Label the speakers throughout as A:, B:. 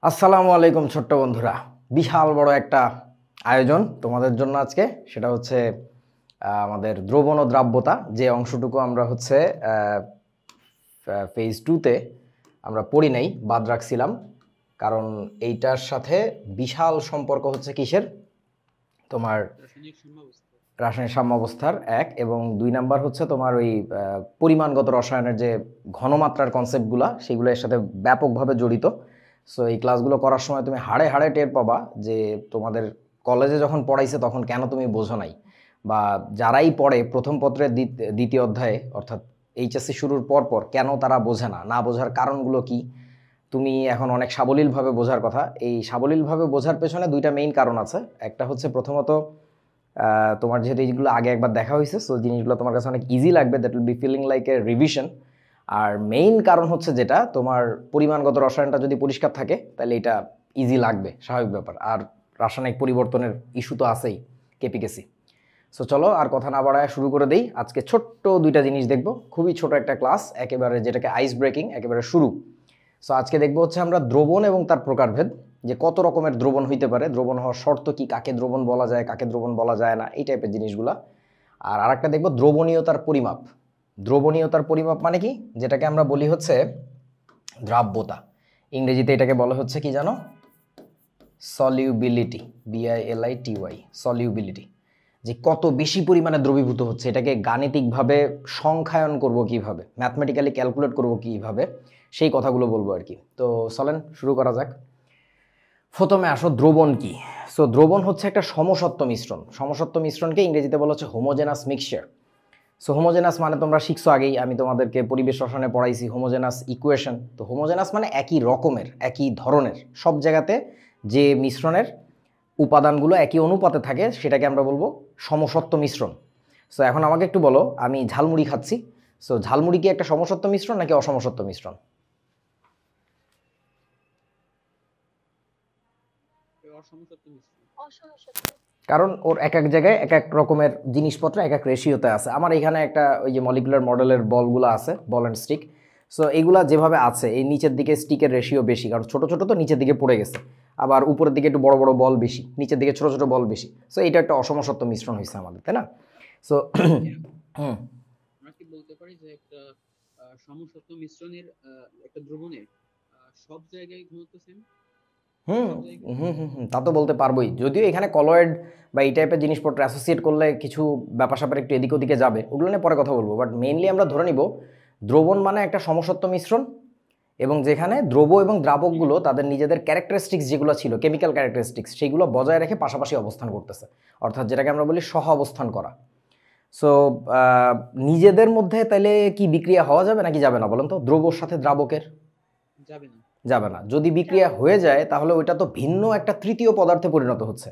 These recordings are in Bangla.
A: আসসালামু আলাইকুম ছোট্ট বন্ধুরা, বিশাল বড় একটা আয়োজন তোমাদের জন্য আজকে। সেটা হচ্ছে আমাদের দ্রবণ ও দ্রাব্যতা, যে অংশটুকু আমরা হচ্ছে ফেজ 2-তে আমরা পড়ি নাই, বাদ রাখছিলাম। কারণ এইটার সাথে বিশাল সম্পর্ক হচ্ছে কিসের, তোমার রাসায়নিক সাম্যাবস্থার 1 এবং 2 নাম্বার হচ্ছে তোমার ওই পরিমাণগত রসায়নের যে ঘনমাত্রার কনসেপ্টগুলো, সেগুলো এর সাথে ব্যাপকভাবে জড়িত। সো এই ক্লাসগুলো করার সময় তুমি হাড়ে হাড়ে টের পাবা যে তোমাদের কলেজে যখন পড়াইছে তখন কেন তুমি বোঝো নাই, বা যারাই পড়ে প্রথম পত্রের দ্বিতীয় অধ্যায়ে অর্থাৎ এইচএসসি শুরুর পর কেন তারা বোঝে না, না বোঝার কারণগুলো কি, তুমি এখন অনেক সাবলীলভাবে বোঝার কথা। এই সাবলীলভাবে বোঝার পেছনে 2টা মেইন কারণ আছে। একটা হচ্ছে প্রথমত তোমার যেহেতু এইগুলো আগে একবার দেখা হয়েছে, সো জিনিসগুলো তোমার কাছে অনেক ইজি লাগবে, that will be feeling like a revision. আর মেইন কারণ হচ্ছে যেটা, তোমার পরিমাণগত রসায়নটা যদি পরিষ্কার থাকে তাহলে এটা ইজি লাগবে, স্বাভাবিক ব্যাপার। আর রাসায়নিক পরিবর্তনের ইস্যু তো আছেই, কেপিকেসি। সো চলো আর কথা না বাড়ায় শুরু করে দেই। আজকে ছোট্ট 2টা জিনিস দেখবো, খুবই ছোট একটা ক্লাস, একেবারে যেটাকে আইস ব্রেকিং, একেবারে শুরু। সো আজকে দেখবো হচ্ছে আমরা দ্রবণ এবং তার প্রকারভেদ, যে কত রকমের দ্রবণ হইতে পারে, দ্রবণ হওয়ার শর্ত কি, কাকে দ্রবণ বলা যায়, কাকে দ্রবণ বলা যায় না, এই টাইপের জিনিসগুলা। আর আরেকটা দেখবো দ্রবণীয়তার পরিমাপ। দ্রবণীয়তার পরিমাপ মানে কি, যেটাকে আমরা বলি হচ্ছে দ্রাব্যতা। ইংরেজিতে এটাকে বলা হচ্ছে কি জানো, সলিউবিলিটি, BILITY, সলিউবিলিটি। যে কত বেশি পরিমাণে দ্রবীভূত হচ্ছে, এটাকে গাণিতিকভাবে সংখ্যায়ন করব কিভাবে, ম্যাথমেটিক্যালি ক্যালকুলেট করব কিভাবে, সেই কথাগুলো বলবো আর কি। তো চলেন শুরু করা যাক। প্রথমে আসো, দ্রবণ কি। সো দ্রবণ হচ্ছে একটা সমসত্ব মিশ্রণ। সমসত্ব মিশ্রণকে ইংরেজিতে বলা হচ্ছে হোমোজেনাস মিক্সচার। সো হোমোজেনাস মানে তোমরা শিখছো আগেই, আমি তোমাদেরকে পরিবেশ রসায়নে পড়াইছি হোমোজেনাস ইকুয়েশন। তো হোমোজেনাস মানে একই রকমের, একই ধরনের, সব জায়গাতে যে মিশ্রণের উপাদানগুলো একই অনুপাতে থাকে সেটাকে আমরা বলবো সমসত্ব মিশ্রণ। সো এখন আমাকে একটু বলো, আমি ঝালমুড়ি খাচ্ছি, সো ঝালমুড়ি কি একটা সমসত্ব মিশ্রণ নাকি অসমসত্ব মিশ্রণ? কারণ ওর এক এক জায়গায় এক এক রকমের জিনিসপত্র এক এক রেশিওতে আছে। আমার এখানে একটা ওই যে মলিকুলার মডেলের বলগুলো আছে, বল অ্যান্ড স্টিক। সো এইগুলা যেভাবে আছে, এই নিচের দিকে স্টিকের রেশিও বেশি, কারণ ছোট ছোট তো নিচের দিকে পড়ে গেছে। আবার উপরের দিকে একটু বড় বড় বল বেশি, নিচের দিকে ছোট ছোট বল বেশি। সো এটা একটা অসমসত্ব মিশ্রণ হয়েছে আমাদের, তাই না? সো
B: আমরা কি বলতে পারি যে একটা সমসত্ব মিশ্রণের একটা দ্রবণের সব জায়গায় ঘনত্ব সেম?
A: তা তো বলতে পারবোই, যদিও এখানে কলয়েড বা এই টাইপের জিনিসপত্র অ্যাসোসিয়েট করলে কিছু ব্যাপার স্যাপার একটু এদিক ওদিকে যাবে, ওগুলো নিয়ে পরে কথা বলবো। বাট মেইনলি আমরা ধরে নিব দ্রবণ মানে একটা সমসত্ব মিশ্রণ, এবং যেখানে দ্রব এবং দ্রাবকগুলো তাদের নিজেদের ক্যারেক্টারিস্টিক্স যেগুলো ছিল, কেমিক্যাল ক্যারেক্টারিস্টিক্স, সেগুলো বজায় রেখে পাশাপাশি অবস্থান করতেছে, অর্থাৎ যেটাকে আমরা বলি সহ অবস্থান করা। সো নিজেদের মধ্যে তাইলে কি বিক্রিয়া হওয়া যাবে নাকি যাবে না বলেন তো, দ্রবর সাথে দ্রাবকের?
B: যাবে না।
A: যাবে না। যদি বিক্রিয়া হয়ে যায় তাহলে ওইটা তো ভিন্ন একটা তৃতীয় পদার্থে পরিণত হচ্ছে।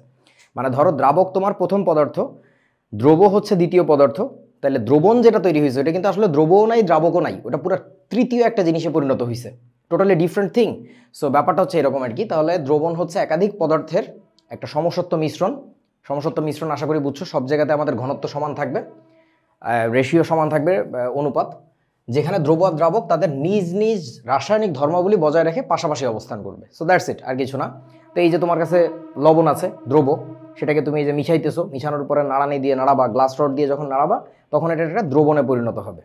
A: মানে ধরো দ্রাবক তোমার প্রথম পদার্থ, দ্রব হচ্ছে দ্বিতীয় পদার্থ, তাহলে দ্রবণ যেটা তৈরি হয়েছে ওটা কিন্তু আসলে দ্রবও নাই দ্রাবকও নাই, ওটা পুরো তৃতীয় একটা জিনিসে পরিণত হয়েছে, টোটালি ডিফারেন্ট থিং। সো ব্যাপারটা হচ্ছে এরকম আর কি। তাহলে দ্রবণ হচ্ছে একাধিক পদার্থের একটা সমসত্ব মিশ্রণ। সমসত্ব মিশ্রণ আশা করি বুঝছো, সব জায়গাতে আমাদের ঘনত্ব সমান থাকবে, রেশিও সমান থাকবে, অনুপাত, যেখানে দ্রব আর দ্রাবক তাদের নিজ নিজ রাসায়নিক ধর্মাবলী বজায় রেখে পাশাপাশি অবস্থান করবে। সো দ্যাটস ইট, আর কিছু না। তো এই যে তোমার কাছে লবণ আছে, দ্রব, সেটাকে তুমি এই যে মিশাইতেছো, মিশানোর উপরে নাড়ানি দিয়ে নাড়াবা, গ্লাস রড দিয়ে যখন নাড়াবা তখন এটা একটা দ্রবণে পরিণত হবে।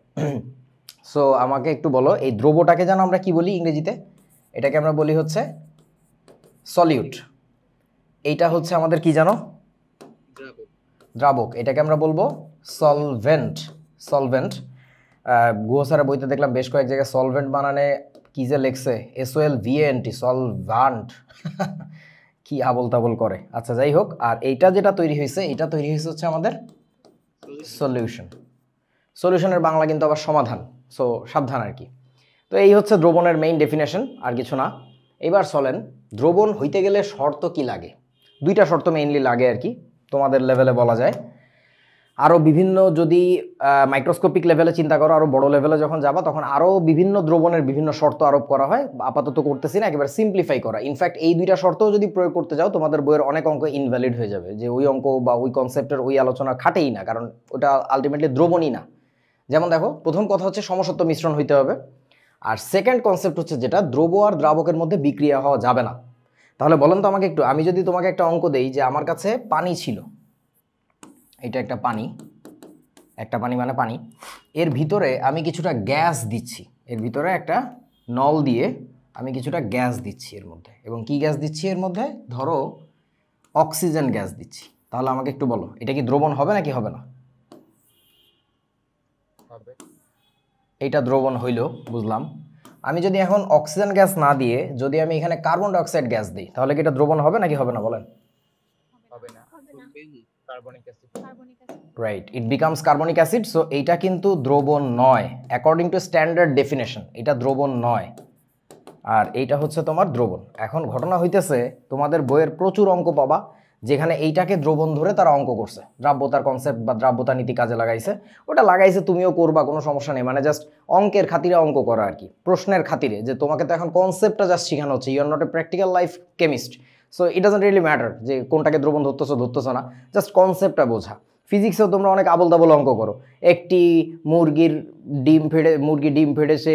A: সো আমাকে একটু বলো, এই দ্রবটাকে যেন আমরা কি বলি ইংরেজিতে? এটাকে আমরা বলি হচ্ছে সলিউট। এইটা হচ্ছে আমাদের কি জানো? দ্রাবক। এটাকে আমরা বলবো সলভেন্ট। সলভেন্ট। গুহ স্যারের বইতে দেখলাম বেশ কয়েক জায়গায় সলভেন্ট বানানে কি যে লেখছে, SOLVENT, সলভান্ট, কি আবল তাবল করে। আচ্ছা যাই হোক, আর এইটা যেটা তৈরি হয়েছে, এটা তৈরি হয়েছে হচ্ছে আমাদের সলিউশন। সলিউশনের বাংলা কিন্তু আবার সমাধান, সো সাবধান আর কি। তো এই হচ্ছে দ্রবণের মেইন ডেফিনেশন, আর কিছু না। এবার চলেন, দ্রবণ হইতে গেলে শর্ত কি লাগে? 2টা শর্ত মেইনলি লাগে আর কি, তোমাদের লেভেলে বলা যায়। আরও বিভিন্ন যদি মাইক্রোস্কোপিক লেভেলে চিন্তা করো, আরও বড় লেভেলে যখন যাবা তখন আরও বিভিন্ন দ্রবণের বিভিন্ন শর্ত আরোপ করা হয়। আপাতত করতেছি না, একেবারে সিম্পলিফাই করা। ইনফ্যাক্ট এই 2টা শর্তও যদি প্রয়োগ করতে যাও তোমাদের বইয়ের অনেক অঙ্ক ইনভ্যালিড হয়ে যাবে, যে ওই অঙ্ক বা ওই কনসেপ্টের ওই আলোচনা খাটেই না, কারণ ওটা আলটিমেটলি দ্রবণই না। যেমন দেখো, প্রথম কথা হচ্ছে সমসত্ব মিশ্রণ হইতে হবে, আর সেকেন্ড কনসেপ্ট হচ্ছে যেটা, দ্রব আর দ্রাবকের মধ্যে বিক্রিয়া হওয়া যাবে না। তাহলে বলেন তো আমাকে একটু, আমি যদি তোমাকে একটা অঙ্ক দেই যে আমার কাছে পানি ছিল, এটা একটা পানি, একটা পানি মানে পানি, এর ভিতরে আমি কিছুটা গ্যাস দিচ্ছি, এর ভিতরে একটা নল দিয়ে আমি কিছুটা গ্যাস দিচ্ছি এর মধ্যে, এবং কি গ্যাস দিচ্ছি এর মধ্যে, ধরো অক্সিজেন গ্যাস দিচ্ছি, তাহলে আমাকে একটু বলো এটা কি দ্রবণ হবে নাকি হবে না? এইটা দ্রবণ হইল, বুঝলাম। আমি যদি এখন অক্সিজেন গ্যাস না দিয়ে যদি আমি এখানে কার্বন ডাইঅক্সাইড গ্যাস দিই, তাহলে কি এটা দ্রবণ হবে নাকি হবে না বলেন? Right, it becomes carbonic acid. So এইটা কিন্তু দ্রবণ নয়, অ্যাকর্ডিং টু স্ট্যান্ডার্ড ডেফিনেশন এটা দ্রবণ নয়, আর এইটা হচ্ছে তোমার দ্রবণ। এখন ঘটনা হইতেছে তোমাদের বইয়ের প্রচুর অঙ্ক পাবা যেখানে এইটাকে দ্রবণ ধরে তারা অঙ্ক করছে, দ্রাব্যতার কনসেপ্ট বা দ্রাব্যতা নীতি কাজে লাগাইছে, ওটা লাগাইছে, তুমিও করবা, কোনো সমস্যা নেই, মানে জাস্ট অঙ্কের খাতিরে অঙ্ক করা আর কি, প্রশ্নের খাতিরে, যে তোমাকে তো এখন কনসেপ্টটা জাস্ট শেখানো হচ্ছে, you are not a practical life chemist, so it doesn't really matter যে কোনটাকে দ্রবণ ধরতেছো না, জাস্ট কনসেপ্টটা বোঝা। ফিজিক্সেও তোমরা অনেক আবল তাবল অঙ্ক করো, একটি মুরগি ডিম ফেড়েছে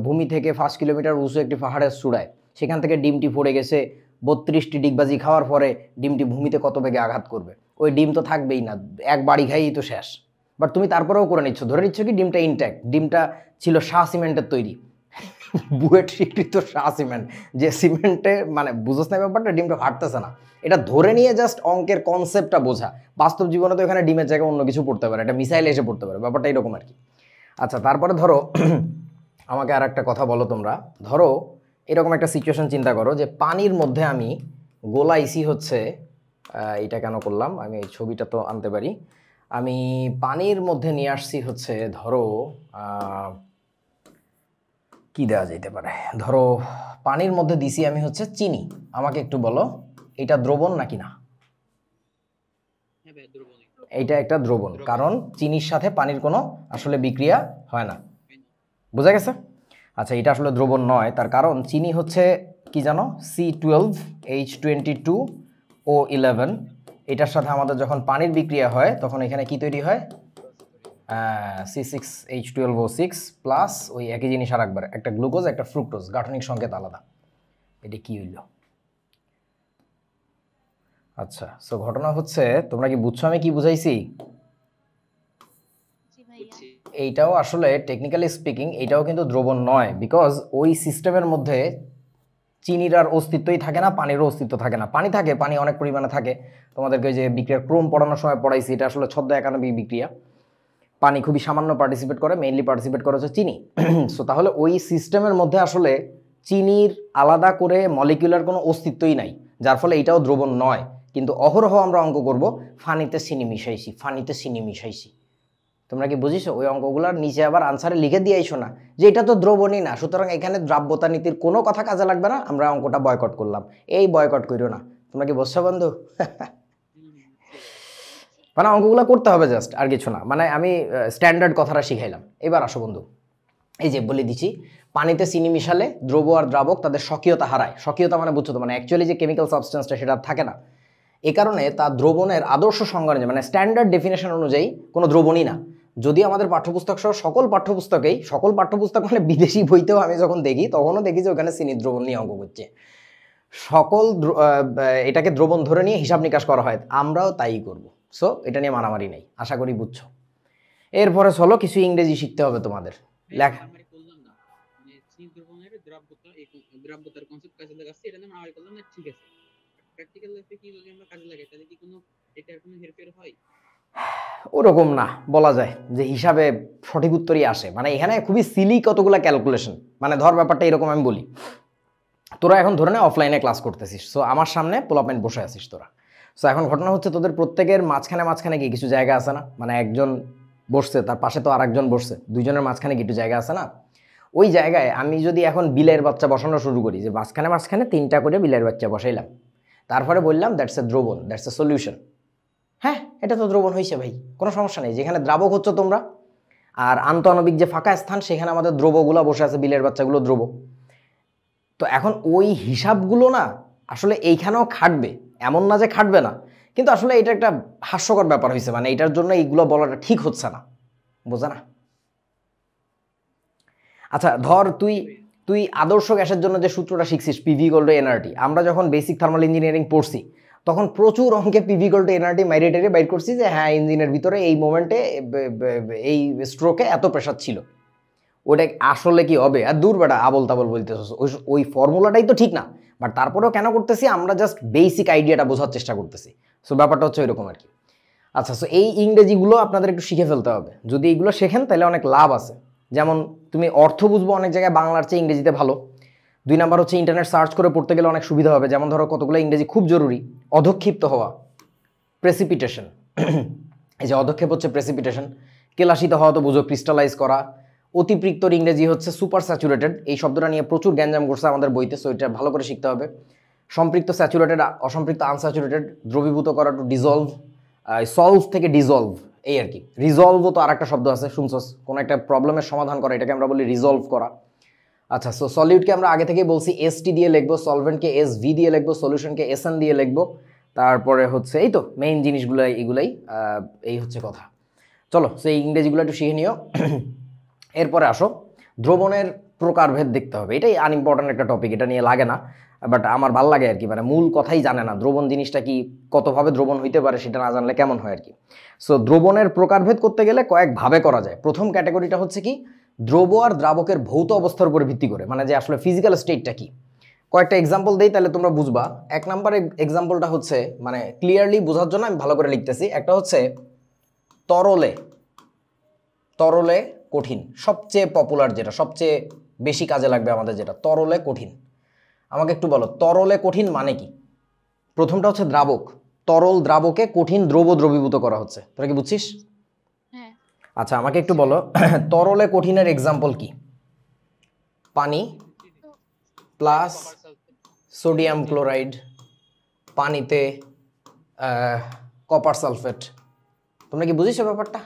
A: ভূমি থেকে 5 কিলোমিটার উঁচু একটি পাহাড়ের চূড়ায়, সেখান থেকে ডিমটি পড়ে গেছে, 32টি ডিগবাজি খাওয়ার পরে ডিমটি ভূমিতে কত বেগে আঘাত করবে, ওই ডিম তো থাকবেই না, এক বাড়ি খাইই তো শেষ, বাট তুমি তারপরেও করে নিচ্ছ, ধরে নিচ্ছ কি ডিমটা ইনট্যাক্ট, ডিমটা ছিল শাহ সিমেন্টের তৈরি, বুয়েট স্বীকৃত শাহ সিমেন্ট, যে সিমেন্টে মানে বুঝোস না ব্যাপারটা, ডিমটা ফাটতেছে না, এটা ধরে নিয়ে জাস্ট অঙ্কের কনসেপ্টটা বোঝা। বাস্তব জীবনে তো এখানে ডিমের জায়গায় অন্য কিছু পড়তে পারে, একটা মিসাইল এসে পড়তে পারে, ব্যাপারটা এরকম আর কি। আচ্ছা, তারপরে ধরো আমাকে আর একটা কথা বলো তোমরা, ধরো এরকম একটা সিচুয়েশন চিন্তা করো যে পানির মধ্যে আমি গোলাইছি হচ্ছে, এটা কেন করলাম, আমি এই ছবিটা তো আনতে পারি, আমি পানির মধ্যে নিয়ে আসছি হচ্ছে, ধরো কি দেওয়া যেতে পারে, ধরো পানির মধ্যে দিছি আমি হচ্ছে চিনি, আমাকে একটু বলো এটা দ্রবণ নাকি না? এইটা একটা দ্রবণ, কারণ চিনির সাথে পানির কোনো আসলে বিক্রিয়া হয় না, বোঝা গেছে? আচ্ছা, এটা আসলে দ্রবণ নয়, তার কারণ চিনি হচ্ছে কি জানো, C12H22O11, এটার সাথে আমাদের যখন পানির বিক্রিয়া হয় তখন এখানে কি তৈরি হয়, C6H12O6 প্লাস ওই একই জিনিস আর একবার, একটা গ্লুকোজ একটা ফ্রুক্টোজ, গাঠনিক সংকেত আলাদা, এটা কি হইল? আচ্ছা, সো ঘটনা হচ্ছে, তোমরা কি বুঝছো আমি কি বুঝাইছি? এইটাও আসলে টেকনিক্যালি স্পিকিং এইটাও কিন্তু দ্রবণ নয়, বিকজ ওই সিস্টেমের মধ্যে চিনির আর অস্তিত্বই থাকে না, পানিরও অস্তিত্ব থাকে না, পানি থাকে, পানি অনেক পরিমাণে থাকে, তোমাদেরকে যে বিক্রিয়ার ক্রম পড়ানোর সময় পড়াইছি, এটা আসলে ছদ্ম একানবিক বিক্রিয়া, পানি খুবই সামান্য পার্টিসিপেট করে, মেইনলি পার্টিসিপেট করে হচ্ছে চিনি। সো তাহলে ওই সিস্টেমের মধ্যে আসলে চিনির আলাদা করে মলিকুলার কোনো অস্তিত্বই নাই, যার ফলে এইটাও দ্রবণ নয়। কিন্তু অহরহ আমরা অঙ্ক করব ফানিতে চিনি মিশাইছি, ফানিতে চিনি মিশাইছি, তোমরা কি বুঝিছো? ওই অঙ্কগুলোর নিচে আবার আনসারে লিখে দিয়ে আইসো না যে এটা তো দ্রবণই না, সুতরাং এখানে দ্রাব্যতা নীতির কোনো কথা কাজে লাগবে না, আমরা অঙ্কটা বয়কট করলাম, এই বয়কট করিও না। তোমরা কি বুঝছো বন্ধু? মানে অঙ্কগুলো করতে হবে জাস্ট, আর কিছু না, মানে আমি স্ট্যান্ডার্ড কথাটা শিখাইলাম। এবার আসো বন্ধু, এই যে বলে দিচ্ছি, পানিতে চিনি মিশালে দ্রব আর দ্রাবক তাদের স্বকীয়তা হারায়, স্বকীয়তা মানে বুঝছো তো, মানে অ্যাকচুয়ালি যে কেমিক্যাল সাবস্টেন্সটা সেটা থাকে না, এ কারণে তা দ্রবণের আদর্শ সংজ্ঞা অনুযায়ী, মানে স্ট্যান্ডার্ড ডেফিনেশন অনুযায়ী কোনো দ্রবণই না। যদি আমাদের পাঠ্যপুস্তক সহ সকল পাঠ্যপুস্তক মানে বিদেশি বইতেও আমি যখন দেখি তখনও দেখি যে ওখানে চিনি দ্রবণ নিয়ে অঙ্ক করছে, সকল এটাকে দ্রবণ ধরে নিয়ে হিসাব নিকাশ করা হয়, আমরাও তাই করব। সো এটা নিয়ে মারামারি নেই, আশা করি বুঝছো। এরপরে চলো কিছু ইংরেজি শিখতে হবে তোমাদের। লেখা
B: দ্রাব্যতার কনসেপ্ট কাজে লাগাচ্ছি, এটা আমরা আবার করলাম না, ঠিক আছে। প্র্যাকটিক্যাল লাইফে কি যদি আমরা কাজে লাগাই তাহলে কি কোনো এটার কোনো হেরফের হয়?
A: ওরকম না, বলা যায় যে হিসাবে সঠিক উত্তরই আসে, মানে এখানে খুবই সিলি কতগুলো ক্যালকুলেশন, মানে ধর ব্যাপারটা এরকম, আমি বলি তোরা এখন ধরে নে অফলাইনে ক্লাস করতেছিস, সো আমার সামনে পোলাপয়েন্ট বসে আছিস তোরা, সো এখন ঘটনা হচ্ছে তোদের প্রত্যেকের মাঝখানে কি কিছু জায়গা আছে না, মানে একজন বসছে তার পাশে তো আরেকজন বসছে, দুইজনের মাঝখানে কি একটু জায়গা আছে না, ওই জায়গায় আমি যদি এখন বিলের বাচ্চা বসানো শুরু করি, যে মাঝখানে 3টা করে বিলের বাচ্চা বসাইলাম, তারপরে বললাম দ্যাটস এ দ্রবণ, দ্যাটস এ সলিউশন, হ্যাঁ এটা তো দ্রবণ হয়েছে ভাই, কোনো সমস্যা নেই, যেখানে দ্রাবক হচ্ছে তোমরা, আর আন্তঃআণবিক যে ফাঁকা স্থান সেখানে আমাদের দ্রবগুলো বসে আছে, বিলের বাচ্চাগুলো দ্রব। তো এখন ওই হিসাবগুলো না আসলে এইখানেও খাটবে, এমন না যে খাটবে না, কিন্তু আসলে এটা একটা হাস্যকর ব্যাপার হয়েছে, মানে এটার জন্য এইগুলো বলাটা ঠিক হচ্ছে না, বোঝা না? আচ্ছা ধর তুই তুই আদর্শ গ্যাসের জন্য যে সূত্রটা শিখছিস পিভি ইকুয়াল টু এনআরটি, আমরা যখন বেসিক থার্মাল ইঞ্জিনিয়ারিং পড়ছি তখন প্রচুর অঙ্কে পিভি ইকুয়াল টু এনআরটি মাইরেটারে বাইর করছি যে হ্যাঁ ইঞ্জিনের ভিতরে এই মোমেন্টে এই স্ট্রোকে এত প্রেশার ছিল। ওটা আসলে কি হবে? আর দূর বেটা আবল তাবল বলতেছ, ওই ফর্মুলাটাই তো ঠিক না, বাট তারপরেও কেন করতেছি আমরা জাস্ট বেসিক আইডিয়াটা বোঝার চেষ্টা করতেছি। সো ব্যাপারটা হচ্ছে ওইরকম আর কি। আচ্ছা, সো এই ইংরেজিগুলো আপনাদের একটু শিখে ফেলতে হবে। যদি এইগুলো শেখেন তাহলে অনেক লাভ আছে। যেমন তুমি অর্থ বুঝবো অনেক জায়গায় বাংলার চেয়ে ইংরেজিতে ভালো। 2 নাম্বার হচ্ছে ইন্টারনেট সার্চ করে পড়তে গেলে অনেক সুবিধা হবে। যেমন ধরো কতগুলো ইংরেজি খুব জরুরি, অধক্ষিপ্ত হওয়া, প্রেসিপিটেশন, এই যে অধক্ষেপ হচ্ছে প্রেসিপিটেশন, কেলাসিত হওয়া তো বুঝো ক্রিস্টালাইজ করা, অতিপৃক্তর ইংরেজি হচ্ছে সুপার স্যাচুরেটেড, এই শব্দটা নিয়ে প্রচুর গ্যাঞ্জাম করছে আমাদের বইতে, সো এটা ভালো করে শিখতে হবে। সম্পৃক্ত স্যাচুরেটেড, অসম্পৃক্ত আনস্যাচুরেটেড, দ্রবীভূত করা টু ডিজলভ, সলভ থেকে ডিজলভ এই আর কি। রিজলভও তো আর একটা শব্দ আছে শুনছস, কোনো একটা প্রবলেমের সমাধান করা, এটাকে আমরা বলি রিজলভ করা। আচ্ছা, সো সলিউটকে আমরা আগে থেকেই বলছি এসটি দিয়ে লিখবো, সলভেন্টকে এসভি দিয়ে লিখবো, সলিউশনকে এসএন দিয়ে লিখবো। তারপরে হচ্ছে এই তো মেইন জিনিসগুলো এগুলাই, এই হচ্ছে কথা। চলো সেই ইংরেজিগুলো একটু শিখে নিও। এরপরে আসো দ্রবণের প্রকারভেদ দেখতে হবে। এটাই আনইম্পর্টেন্ট একটা টপিক, এটা নিয়ে লাগে না, বাট আমার ভাল লাগে আর কি, মানে মূল কথাই জানে না দ্রবণ জিনিসটা কি, কতভাবে দ্রবণ হইতে পারে সেটা না জানলে কেমন হয় আর কি। সো দ্রবণের প্রকারভেদ করতে গেলে কয়েকভাবে করা যায়। প্রথম ক্যাটাগরিটা হচ্ছে কি, দ্রব আর দ্রাবকের ভৌত অবস্থার উপর ভিত্তি করে, মানে যে আসলে ফিজিক্যাল স্টেটটা কি। কয়েকটা এক্সাম্পল দেই তাহলে তোমরা বুঝবা। 1 নাম্বার এক্সাম্পলটা হচ্ছে মানে ক্লিয়ারলি বোঝার জন্য আমি ভালো করে লিখতেছি। একটা হচ্ছে তরলে, তরলে কঠিন, সবচেয়ে পপুলার যেটা, সবচেয়ে বেশি কাজে লাগবে আমাদের যেটা, তরলে কঠিন। আমাকে একটু বলো তরলে কঠিন মানে কি? প্রথমটা হচ্ছে দ্রাবক, তরল দ্রাবকে কঠিন দ্রব দ্রবীভূত করা হচ্ছে, তোরা কি বুঝছিস?
C: হ্যাঁ।
A: আচ্ছা আমাকে একটু বলো তরলে কঠিনের এক্সাম্পল কি? পানি প্লাস সোডিয়াম ক্লোরাইড, পানিতে কপার সালফেট। তোমরা কি বুঝিস ব্যাপারটা?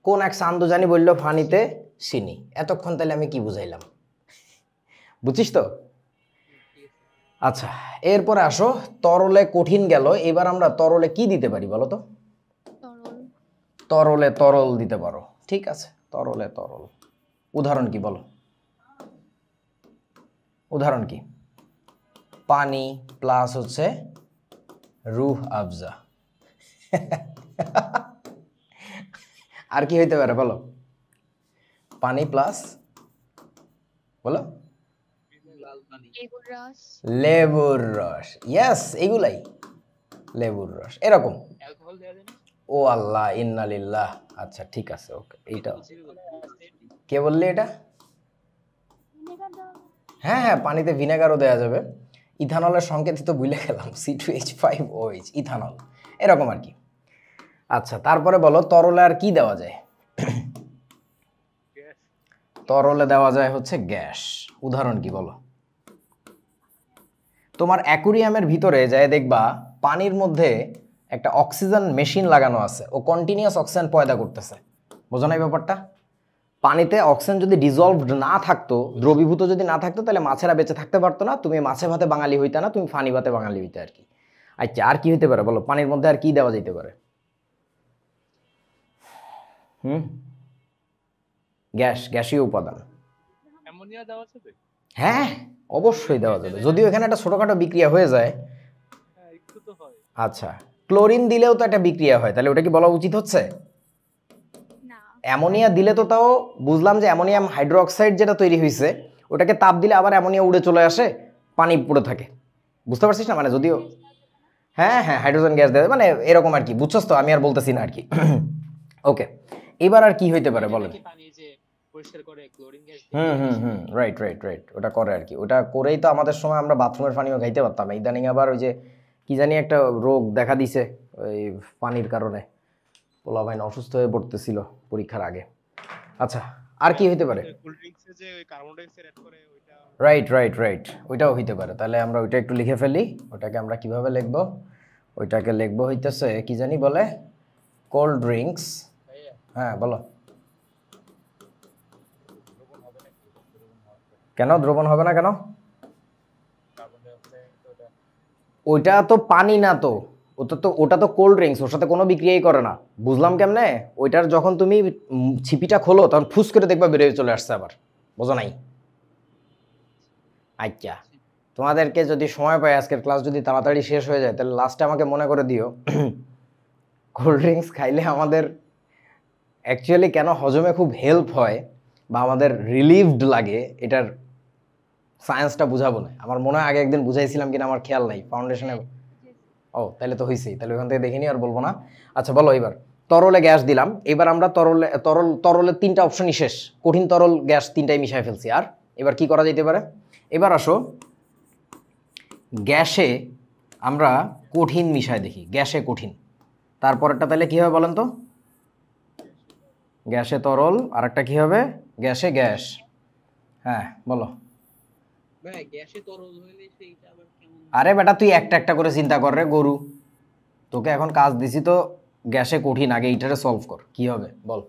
A: কোন এক সান্দু জানি বললো পানিতে চিনি, এতক্ষণ তাহলে আমি কি বুঝাইলাম? বুঝছিস তো? আচ্ছা এরপরে আসো তরলে কঠিন গেল, এবার আমরা তরলে কি দিতে পারি বলো তো?
C: তরল।
A: তরলে তরল দিতে পারো, ঠিক আছে, তরলে তরল। উদাহরণ কি বলো? উদাহরণ কি? পানি প্লাস হচ্ছে রুহ আফজা। আর কি হইতে পারে বলো? পানি প্লাস বলো,
B: লাল পানি,
C: লেবুর রস।
A: লেবুর রস, ইয়েস এগুলাই, লেবুর রস এরকম।
B: অ্যালকোহল দেওয়া যায় না?
A: ও আল্লাহ ইন্না লিল্লাহ। আচ্ছা ঠিক আছে, ওকে। এইটা
B: বুঝিয়ে বলো।
A: কে বললি এটা? হ্যাঁ হ্যাঁ, পানিতে ভিনেগারও দেওয়া যাবে। ইথানলের সংকেত তো ভুলে গেলাম, C2H5OH, ইথানল, এরকম আর কি। আচ্ছা তারপরে বলো তরলে আর কি দেওয়া যায়?
B: গ্যাস,
A: তরলে দেওয়া যায় হচ্ছে গ্যাস। উদাহরণ কি বলো? তোমার অ্যাকুরিয়ামের ভিতরে যায় দেখবা পানির মধ্যে একটা অক্সিজেন মেশিন লাগানো আছে, ও কন্টিনিউয়াস অক্সিজেন পয়দা করতেছে। বোঝো না এই ব্যাপারটা? পানিতে অক্সিজেন যদি ডিজলভড না থাকতো, দ্রবীভূত যদি না থাকতো, তাহলে মাছেরা বেঁচে থাকতে পারতো না, তুমি মাছে ভাতে বাঙালি হইতে না, তুমি ফানি ভাতে বাঙালি হইতে আর কি। আচ্ছা আর কি হইতে পারে বলো? পানির মধ্যে আর কি দেওয়া যেতে পারে? গ্যাস, গ্যাসীয় উপাদান।
B: অ্যামোনিয়া দেওয়া যাবে?
A: হ্যাঁ অবশ্যই দেওয়া যাবে, যদিও এখানে একটা ছোটখাটো বিক্রিয়া হয়ে যায়।
B: হ্যাঁ একটু তো হয়।
A: আচ্ছা ক্লোরিন দিলেও তো একটা বিক্রিয়া হয়, তাহলে ওটা কি বলা উচিত হচ্ছে?
C: না।
A: অ্যামোনিয়া দিলে তো তাও বুঝলাম যে অ্যামোনিয়াম হাইড্রোক্সাইড যেটা তৈরি হয়েছে ওটাকে তাপ দিলে আবার অ্যামোনিয়া উড়ে চলে আসে, পানি পড়ে থাকে। বুঝতে পারছিস না? মানে যদিও হ্যাঁ হ্যাঁ হাইড্রোজেন গ্যাস দেয়, মানে এরকম আর কি, বুঝছস তো? আমি আর বলতেছি না আর কি। ওকে, এবার আর কি হইতে পারে বলেন?
B: পানি যে পরিষ্কার করে chlorine gas
A: right right right, ওটা করে আর কি। ওটা করেই তো আমাদের সময় আমরা বাথরুমের পানিও খাইতে পারতাম। ইদানিং আবার ওই যে কি জানি একটা রোগ দেখা দিছে ওই পানির কারণে, পোলাপাইন অসুস্থ হয়ে পড়তেছিল পরীক্ষার আগে। আচ্ছা আর কি হইতে পারে?
B: কোল্ড ড্রিঙ্কসে যে ওই কার্বন ডাই অক্সাইড অ্যাড করে ওইটা।
A: রাইট রাইট রাইট, ওইটাও হইতে পারে। তাহলে আমরা ওইটা একটু লিখে ফেলি। ওটাকে আমরা কিভাবে লিখবো? ওইটাকে লিখবো হইতেছে কি জানি বলে, কোল্ড ড্রিঙ্কস। হ্যাঁ বলো, কেন দ্রবণ হবে না কেন? ওইটা তো পানি না তো, ওটা তো কোল্ড ড্রিঙ্কস, ওর সাথে কোনো বিক্রিয়াই করে না। বুঝলাম কেমনে? ওইটার যখন তুমি ছিপিটা খোলো তখন ফুস করে দেখবা বেরিয়ে চলে আসছে আবার, বোঝো নাই? আচ্ছা, তোমাদেরকে যদি সময় পাই আজকের ক্লাস যদি তাড়াতাড়ি শেষ হয়ে যায় তাহলে লাস্টে আমাকে মনে করে দিও কোল্ড ড্রিঙ্কস খাইলে আমাদের অ্যাকচুয়ালি কেন হজমে খুব হেল্প হয় বা আমাদের রিলিভড লাগে এটার সায়েন্সটা বুঝাবো না। আমার মনে হয় আগে একদিন বুঝাইছিলাম কিনা আমার খেয়াল নাই ফাউন্ডেশনে। ও তাহলে তো হয়েছেই, তাহলে ওখান থেকে দেখিনি আর বলবো না। আচ্ছা বলো, এবার তরলে গ্যাস দিলাম, এবার আমরা তরলের 3টা অপশনই শেষ, কঠিন তরল গ্যাস 3টাই মিশাই ফেলছি। আর এবার কি করা যেতে পারে? এবার আসো গ্যাসে আমরা কঠিন মিশাই দেখি, গ্যাসে কঠিন। তারপরেরটা তাহলে কি হবে বলেন তো? গ্যাসে তরল, আর একটা কি হবে? গ্যাসে গ্যাস। হ্যাঁ বলো।
B: ভাই গ্যাসে তরল হইলে সেইটা আবার কেমন?
A: আরে বেটা তুই একটা একটা করে চিন্তা কর রে গরু, তোকে এখন কাজ দিছি তো গ্যাসে কঠিন, আগে এইটারে সলভ কর, কি হবে বল।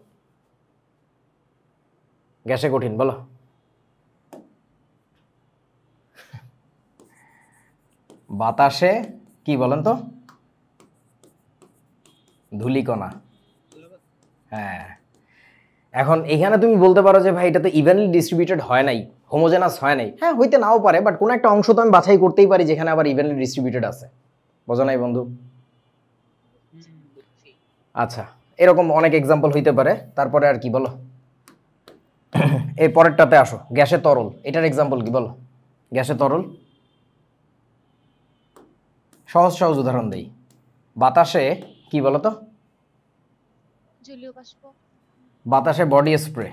A: গ্যাসে কঠিন বলো। বাতাসে কি বলেন তো? ধূলিকণা। হ্যাঁ, এখন এখানে তুমি বলতে পারো যে ভাই এটা তো ইভেনলি ডিস্ট্রিবিউটেড হয় নাই, হোমোজেনাস হয় নাই। হ্যাঁ হইতে নাও পারে, বাট কোনো একটা অংশ তো আমি বাছাই করতেই পারি যেখানে আবার ইভেনলি ডিস্ট্রিবিউটেড আছে। বোঝো নাই বন্ধু? আচ্ছা, এরকম অনেক এক্সাম্পল হইতে পারে। তারপরে আর কি বলো, এই পরেরটাতে আসো, গ্যাসে তরল, এটার এক্সাম্পল কি বলো? গ্যাসে তরল সহজ সহজ উদাহরণ দেই। বাতাসে কি বলো তো?
C: জলীয় বাষ্প।
A: বাতাসে বডি স্প্রে।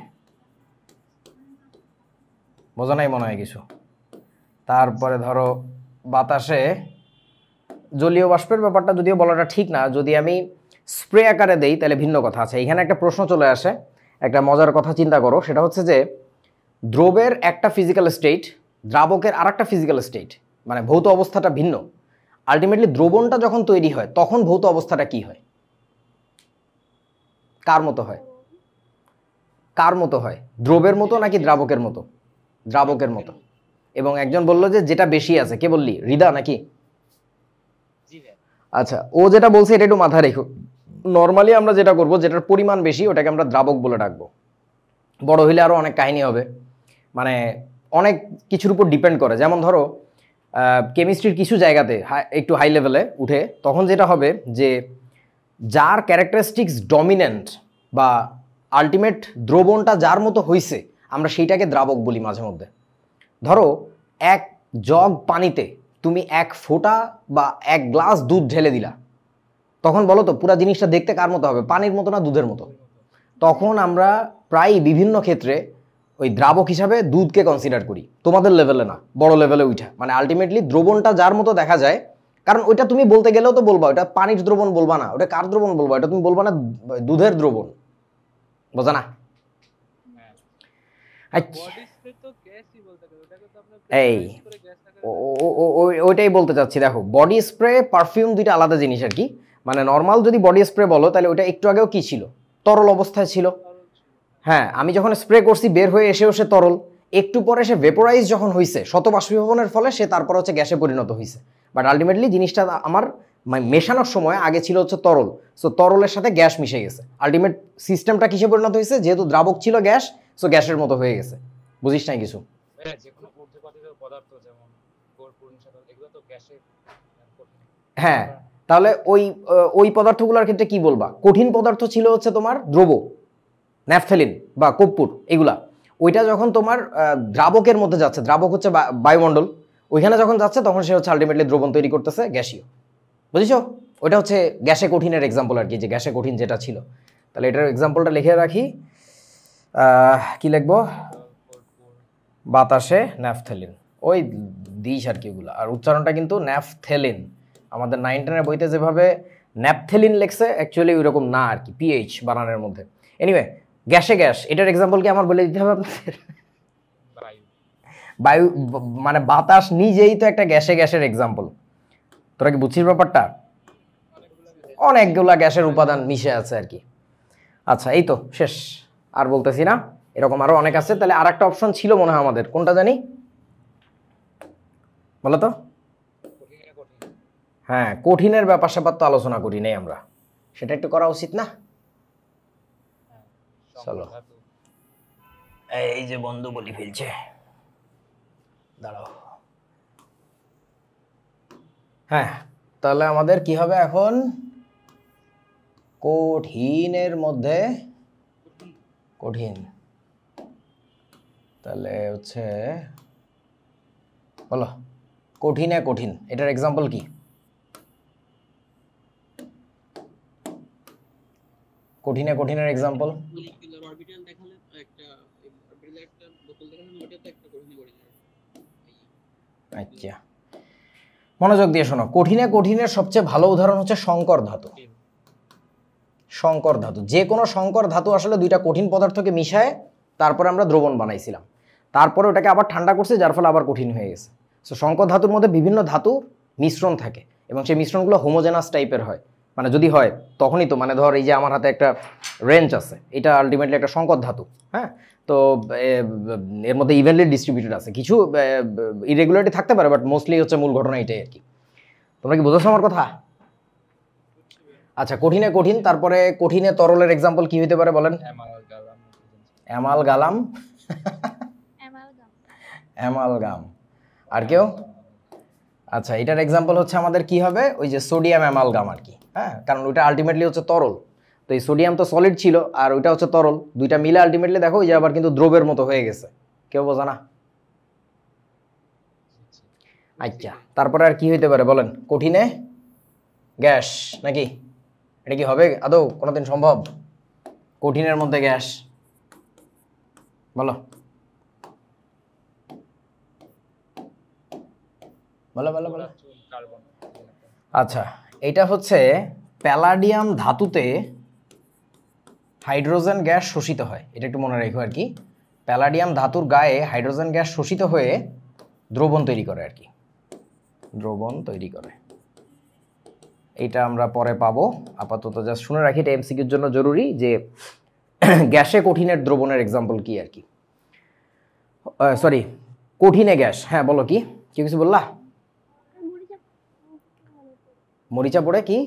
A: বোঝা নাই মনে হয় কিছু। তারপরে ধরো বাতাসে জলীয় বাষ্পের ব্যাপারটা যদিও বলাটা ঠিক না, যদি আমি স্প্রে আকারে দেই তাহলে ভিন্ন কথা আছে। এখানে একটা প্রশ্ন চলে আসে, একটা মজার কথা চিন্তা করো, সেটা হচ্ছে যে দ্রবের একটা ফিজিক্যাল স্টেট, দ্রাবকের আর একটা ফিজিক্যাল স্টেট, মানে ভৌত অবস্থাটা ভিন্ন। আলটিমেটলি দ্রবণটা যখন তৈরি হয় তখন ভৌত অবস্থাটা কি হয়? কার মতো হয়? কার মতো হয়? দ্রবের মতো নাকি দ্রাবকের মতো? দ্রাবকের মতো। এবং একজন বলল যে যেটা বেশি আছে, কে বললি? হৃদা নাকি? আচ্ছা, ও যেটা বলছে এটা একটু মাথায় রেখো। নর্মালি আমরা যেটা করব, যেটার পরিমাণ বেশি ওটাকে আমরা দ্রাবক বলে ডাকবো। বড় হইলে আরো অনেক কাহিনী হবে, মানে অনেক কিছুর উপর ডিপেন্ড করে। যেমন ধরো কেমিস্ট্রির কিছু জায়গাতে একটু হাই লেভেলে উঠে, তখন যেটা হবে যে যার ক্যারেক্টারিস্টিক্স ডমিনেন্ট বা আলটিমেট দ্রবণটা যার মতো হইছে আমরা সেইটাকে দ্রাবক বলি মাঝে মধ্যে। ধরো এক জগ পানিতে তুমি 1 ফোঁটা বা 1 গ্লাস দুধ ঢেলে দিলা, তখন বলো তো পুরো জিনিসটা দেখতে কার মতো হবে? পানির মতো না দুধের মতো? তখন আমরা প্রায় বিভিন্ন ক্ষেত্রে ওই দ্রাবক হিসাবে দুধকে কনসিডার করি, তোমাদের লেভেলে না, বড় লেভেলে উঠা। মানে আলটিমেটলি দ্রবণটা যার মতো দেখা যায়, কারণ ওইটা তুমি বলতে গেলেও তো বলবা ওটা পানির দ্রবণ বলবা না, ওটা কার দ্রবণ বলবা? এটা তুমি বলবা না দুধের দ্রবণ। বোঝা না? এই ওইটাই বলতে চাচ্ছি। দেখো বডি স্প্রে পারফিউম দুইটা আলাদা জিনিস আর কি। মানে নর্মাল যদি বডি স্প্রে বলো তাহলে ওটা একটু আগেও কি ছিল? তরল অবস্থায় ছিল। হ্যাঁ, আমি যখন স্প্রে করছি বের হয়ে এসেও সে তরল, একটু পরে সে ভেপোরাইজ যখন হয়েছে শত বাষ্পীভবনের ফলে সে তারপর হচ্ছে গ্যাসে পরিণত হয়েছে। বাট আলটিমেটলি জিনিসটা আমার মেশানোর সময় আগে ছিল হচ্ছে তরল, সো তরলের সাথে গ্যাস মিশে গেছে। আলটিমেট সিস্টেমটা কিসে পরিণত হয়েছে? যেহেতু দ্রাবক ছিল গ্যাস, সো গ্যাসের মতো হয়ে গেছে। বুঝিস নাই কিছু? হ্যাঁ, তাহলে ওই পদার্থগুলোর ক্ষেত্রে কি বলবা? কঠিন পদার্থ ছিল হচ্ছে তোমার দ্রব, ন্যাপথেলিন বা কর্পূর, এগুলা। ওইটা যখন তোমার দ্রাবকের মধ্যে যাচ্ছে, দ্রাবক হচ্ছে বায়ুমণ্ডল, ওইখানে যখন যাচ্ছে তখন সে হচ্ছে আলটিমেটলি দ্রবণ তৈরি করতেছে গ্যাসীয়। বুঝিস? ওইটা হচ্ছে গ্যাসে কঠিনের এক্সাম্পল আর কি, যে গ্যাসে কঠিন যেটা ছিল। তাহলে এটার এক্সাম্পলটা লিখে রাখি, কি লিখবো? বাতাসে ন্যাপথেলিন, ওই দিস আর কি ওগুলা। আর উচ্চারণটা কিন্তু ন্যাপথেলিন। আমাদের 9-10 বইতে যেভাবে ন্যাপথেলিন লেখছে অ্যাকচুয়ালি ওই রকম না আর কি, পিএইচ বানানের মধ্যে। এনিওয়ে, গ্যাসে গ্যাস, এটার এক্সাম্পল কি আমার বলে দিতে হবে আপনাদের? বায়ু, মানে বাতাস নিজেই তো একটা গ্যাসে গ্যাসের এক্সাম্পল। তোরা কি বুঝছিস ব্যাপারটা? অনেকগুলা গ্যাসের উপাদান মিশে আছে আর কি। আচ্ছা, এই তো শেষ, আর বলতেছি না, এরকম আরো অনেক আছে। তাহলে আর একটা অপশন ছিল মনে হয় আমাদের, কোনটা জানি বলো তো? হ্যাঁ, কঠিনের ব্যাপার স্যাপার তো আলোচনা করি নাই আমরা, সেটা একটু করা উচিত না? চলো, এই যে বন্ধু বলি ফেলছে, দাঁড়াও। হ্যাঁ, তাহলে আমাদের কি হবে এখন? কঠিনের মধ্যে কঠিন, তাহলে হচ্ছে বলো কঠিনে কঠিন, এটার এক্সাম্পল কি? কঠিনে কঠিনের এক্সাম্পল
B: মলিকিউলার অরবিটাল দেখালে একটা অরবিটালের একটা বোতল দেখালে ওটা তো একটা কঠিন অরিজিন।
A: আচ্ছা, মনোযোগ দিয়ে শোনো। কঠিনে কঠিনের সবচেয়ে ভালো উদাহরণ হচ্ছে সংকর ধাতু। সংকর ধাতু, যে কোনো সংকর ধাতু আসলে দুইটা কঠিন পদার্থকে মিশায় তারপরে আমরা দ্রবণ বানাইছিলাম, তারপরে ওটাকে আবার ঠান্ডা করছি, যার ফলে আবার কঠিন হয়ে গেছে। সো সংকর ধাতুর মধ্যে বিভিন্ন ধাতু মিশ্রণ থাকে এবং সেই মিশ্রণগুলো হোমোজেনাস টাইপের হয়। মানে যদি হয় তখনই তো, মানে ধর এই যে আমার হাতে একটা রেঞ্চ আছে, এটা আলটিমেটলি একটা সংকর ধাতু। হ্যাঁ, তো এর মধ্যে ইভেনলি ডিস্ট্রিবিউটেড আছে, কিছু ইরেগুলারিটি থাকতে পারে, বাট মোস্টলি হচ্ছে মূল ঘটনা এটাই আর কি। তোমরা কি বুঝেছো আমার কথা? আচ্ছা, কঠিনে কঠিন, তারপরে কঠিনে তরলের এক্সাম্পল কি হইতে পারে বলেন? অ্যামালগাম। অ্যামালগাম। আর কেউ? আচ্ছা, এটার এক্সাম্পল হচ্ছে আমাদের কি হবে? ওই যে সোডিয়াম অ্যামালগাম আর কি। হ্যাঁ, কারণ ওইটা আলটিমেটলি হচ্ছে তরল, তো এই সোডিয়াম তো সলিড ছিল আর ওইটা হচ্ছে তরল, দুইটা মিলে আলটিমেটলি দেখো ওই যে আবার কিন্তু দ্রবের মতো হয়ে গেছে। কেউ বোঝা না? আচ্ছা, তারপরে আর কি হইতে পারে বলেন? কঠিনে গ্যাস, নাকি? এটা কি হবে আদৌ কোনোদিন সম্ভব? কঠিনের মধ্যে গ্যাস, বলো বলো বলো বলো। আচ্ছা, এটা হচ্ছে প্যালাডিয়াম ধাতুতে হাইড্রোজেন গ্যাস শোষিত হয়, এটা একটু মনে রাখো আর কি। প্যালাডিয়াম ধাতুর গায়ে হাইড্রোজেন গ্যাস শোষিত হয়ে দ্রবণ তৈরি করে আর কি, দ্রবণ তৈরি করে। এটা আমরা পরে পাবো, আপাতত জাস্ট শুনে রাখি, এটা এমসিকিউর জন্য জরুরি যে গ্যাসে কঠিনের দ্রবণের এক্সাম্পল কি আর কি। সরি, কঠিনে গ্যাস। হ্যাঁ বলো, কি কি কিছু বললা? মরিচা পড়ে কি?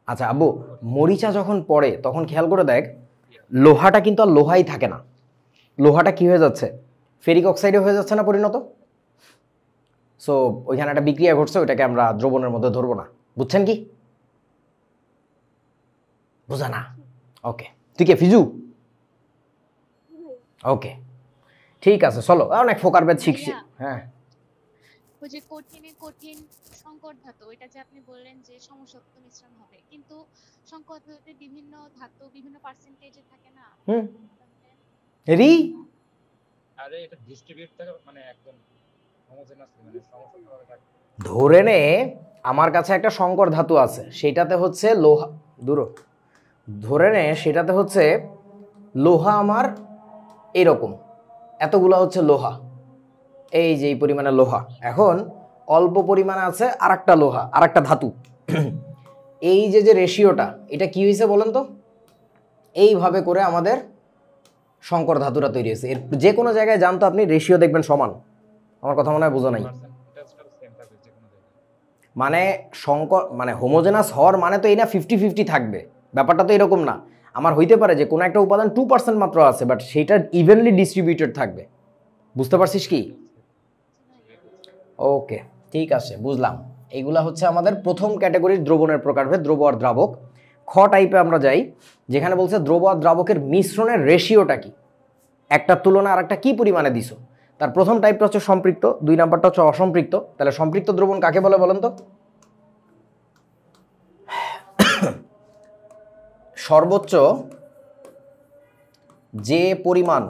A: আচ্ছা আব্বু, মরিচা যখন পড়ে তখন খেয়াল করে দেখ, লোহাটা কিন্তু আর লোহাই থাকে না, লোহাটা কি হয়ে যাচ্ছে? ফেরিক অক্সাইডে হয়ে যাচ্ছে না পরিণত। সো ওইখানে একটা বিক্রিয়া ঘটছে, ওইটাকে আমরা দ্রবণের মধ্যে ধরবো না। বুঝছেন কি? বুঝা না? ওকে, তুই কে ফিজু? ওকে, ঠিক আছে, চলো, অনেক ফোকার বেদ শিখছি। হ্যাঁ,
C: ওই যে কঠিনে কঠিন সংকর ধাতু, এটা যে আপনি বললেন যে সমসত্ব মিশ্রণ হবে, কিন্তু সংকর ধাতুতে বিভিন্ন ধাতু বিভিন্ন পার্সেন্টেজে থাকে না।
A: রি
D: আরে এটা ডিস্ট্রিবিউট থাকে, মানে একদম হোমোজেনাস, মানে সমসত্বভাবে থাকে।
A: ধরে নে আমার কাছে একটা সংকর ধাতু আছে, সেটাতে হচ্ছে লোহা, ধরে নে সেটাতে হচ্ছে লোহা আমার এরকম, এতগুলা হচ্ছে লোহা, এই যে এই পরিমাণে লোহা। এখন অল্প পরিমাণে আছে আরেকটা লোহা, আরেকটা ধাতু। এই যে যে রেশিওটা, এটা কি হয়েছে বলেন তো? এইভাবে করে আমাদের সংকর ধাতুটা তৈরি হয়েছে। এর যে কোনো জায়গায় জানতো আপনি রেশিও দেখবেন সমান। আমার কথা মনে হয় বোঝা নাই। মানে সংকর মানে হোমোজেনাস হওয়ার মানে তো এই না 50-50 থাকবে, ব্যাপারটা তো এরকম না। আমার হইতে পারে যে কোনো একটা উপাদান 2% মাত্র আছে, বাট সেটা ইভেনলি ডিস্ট্রিবিউটেড থাকবে। বুঝতে পারছিস কি? ওকে, ঠিক আছে, বুঝলাম। এইগুলা হচ্ছে আমাদের প্রথম ক্যাটাগরির দ্রবণের প্রকারভেদ, দ্রব আর দ্রাবক। খ টাইপে আমরা যাই, যেখানে বলছে দ্রব আর দ্রাবকের মিশ্রণের রেশিওটা কি, একটার তুলনায় আর একটা কি পরিমাণে দিছো। তার প্রথম টাইপটা হচ্ছে সম্পৃক্ত, 2 নাম্বারটা হচ্ছে অসম্পৃক্ত। তাহলে সম্পৃক্ত দ্রবণ কাকে বলে বলেন তো? সর্বোচ্চ যে পরিমাণ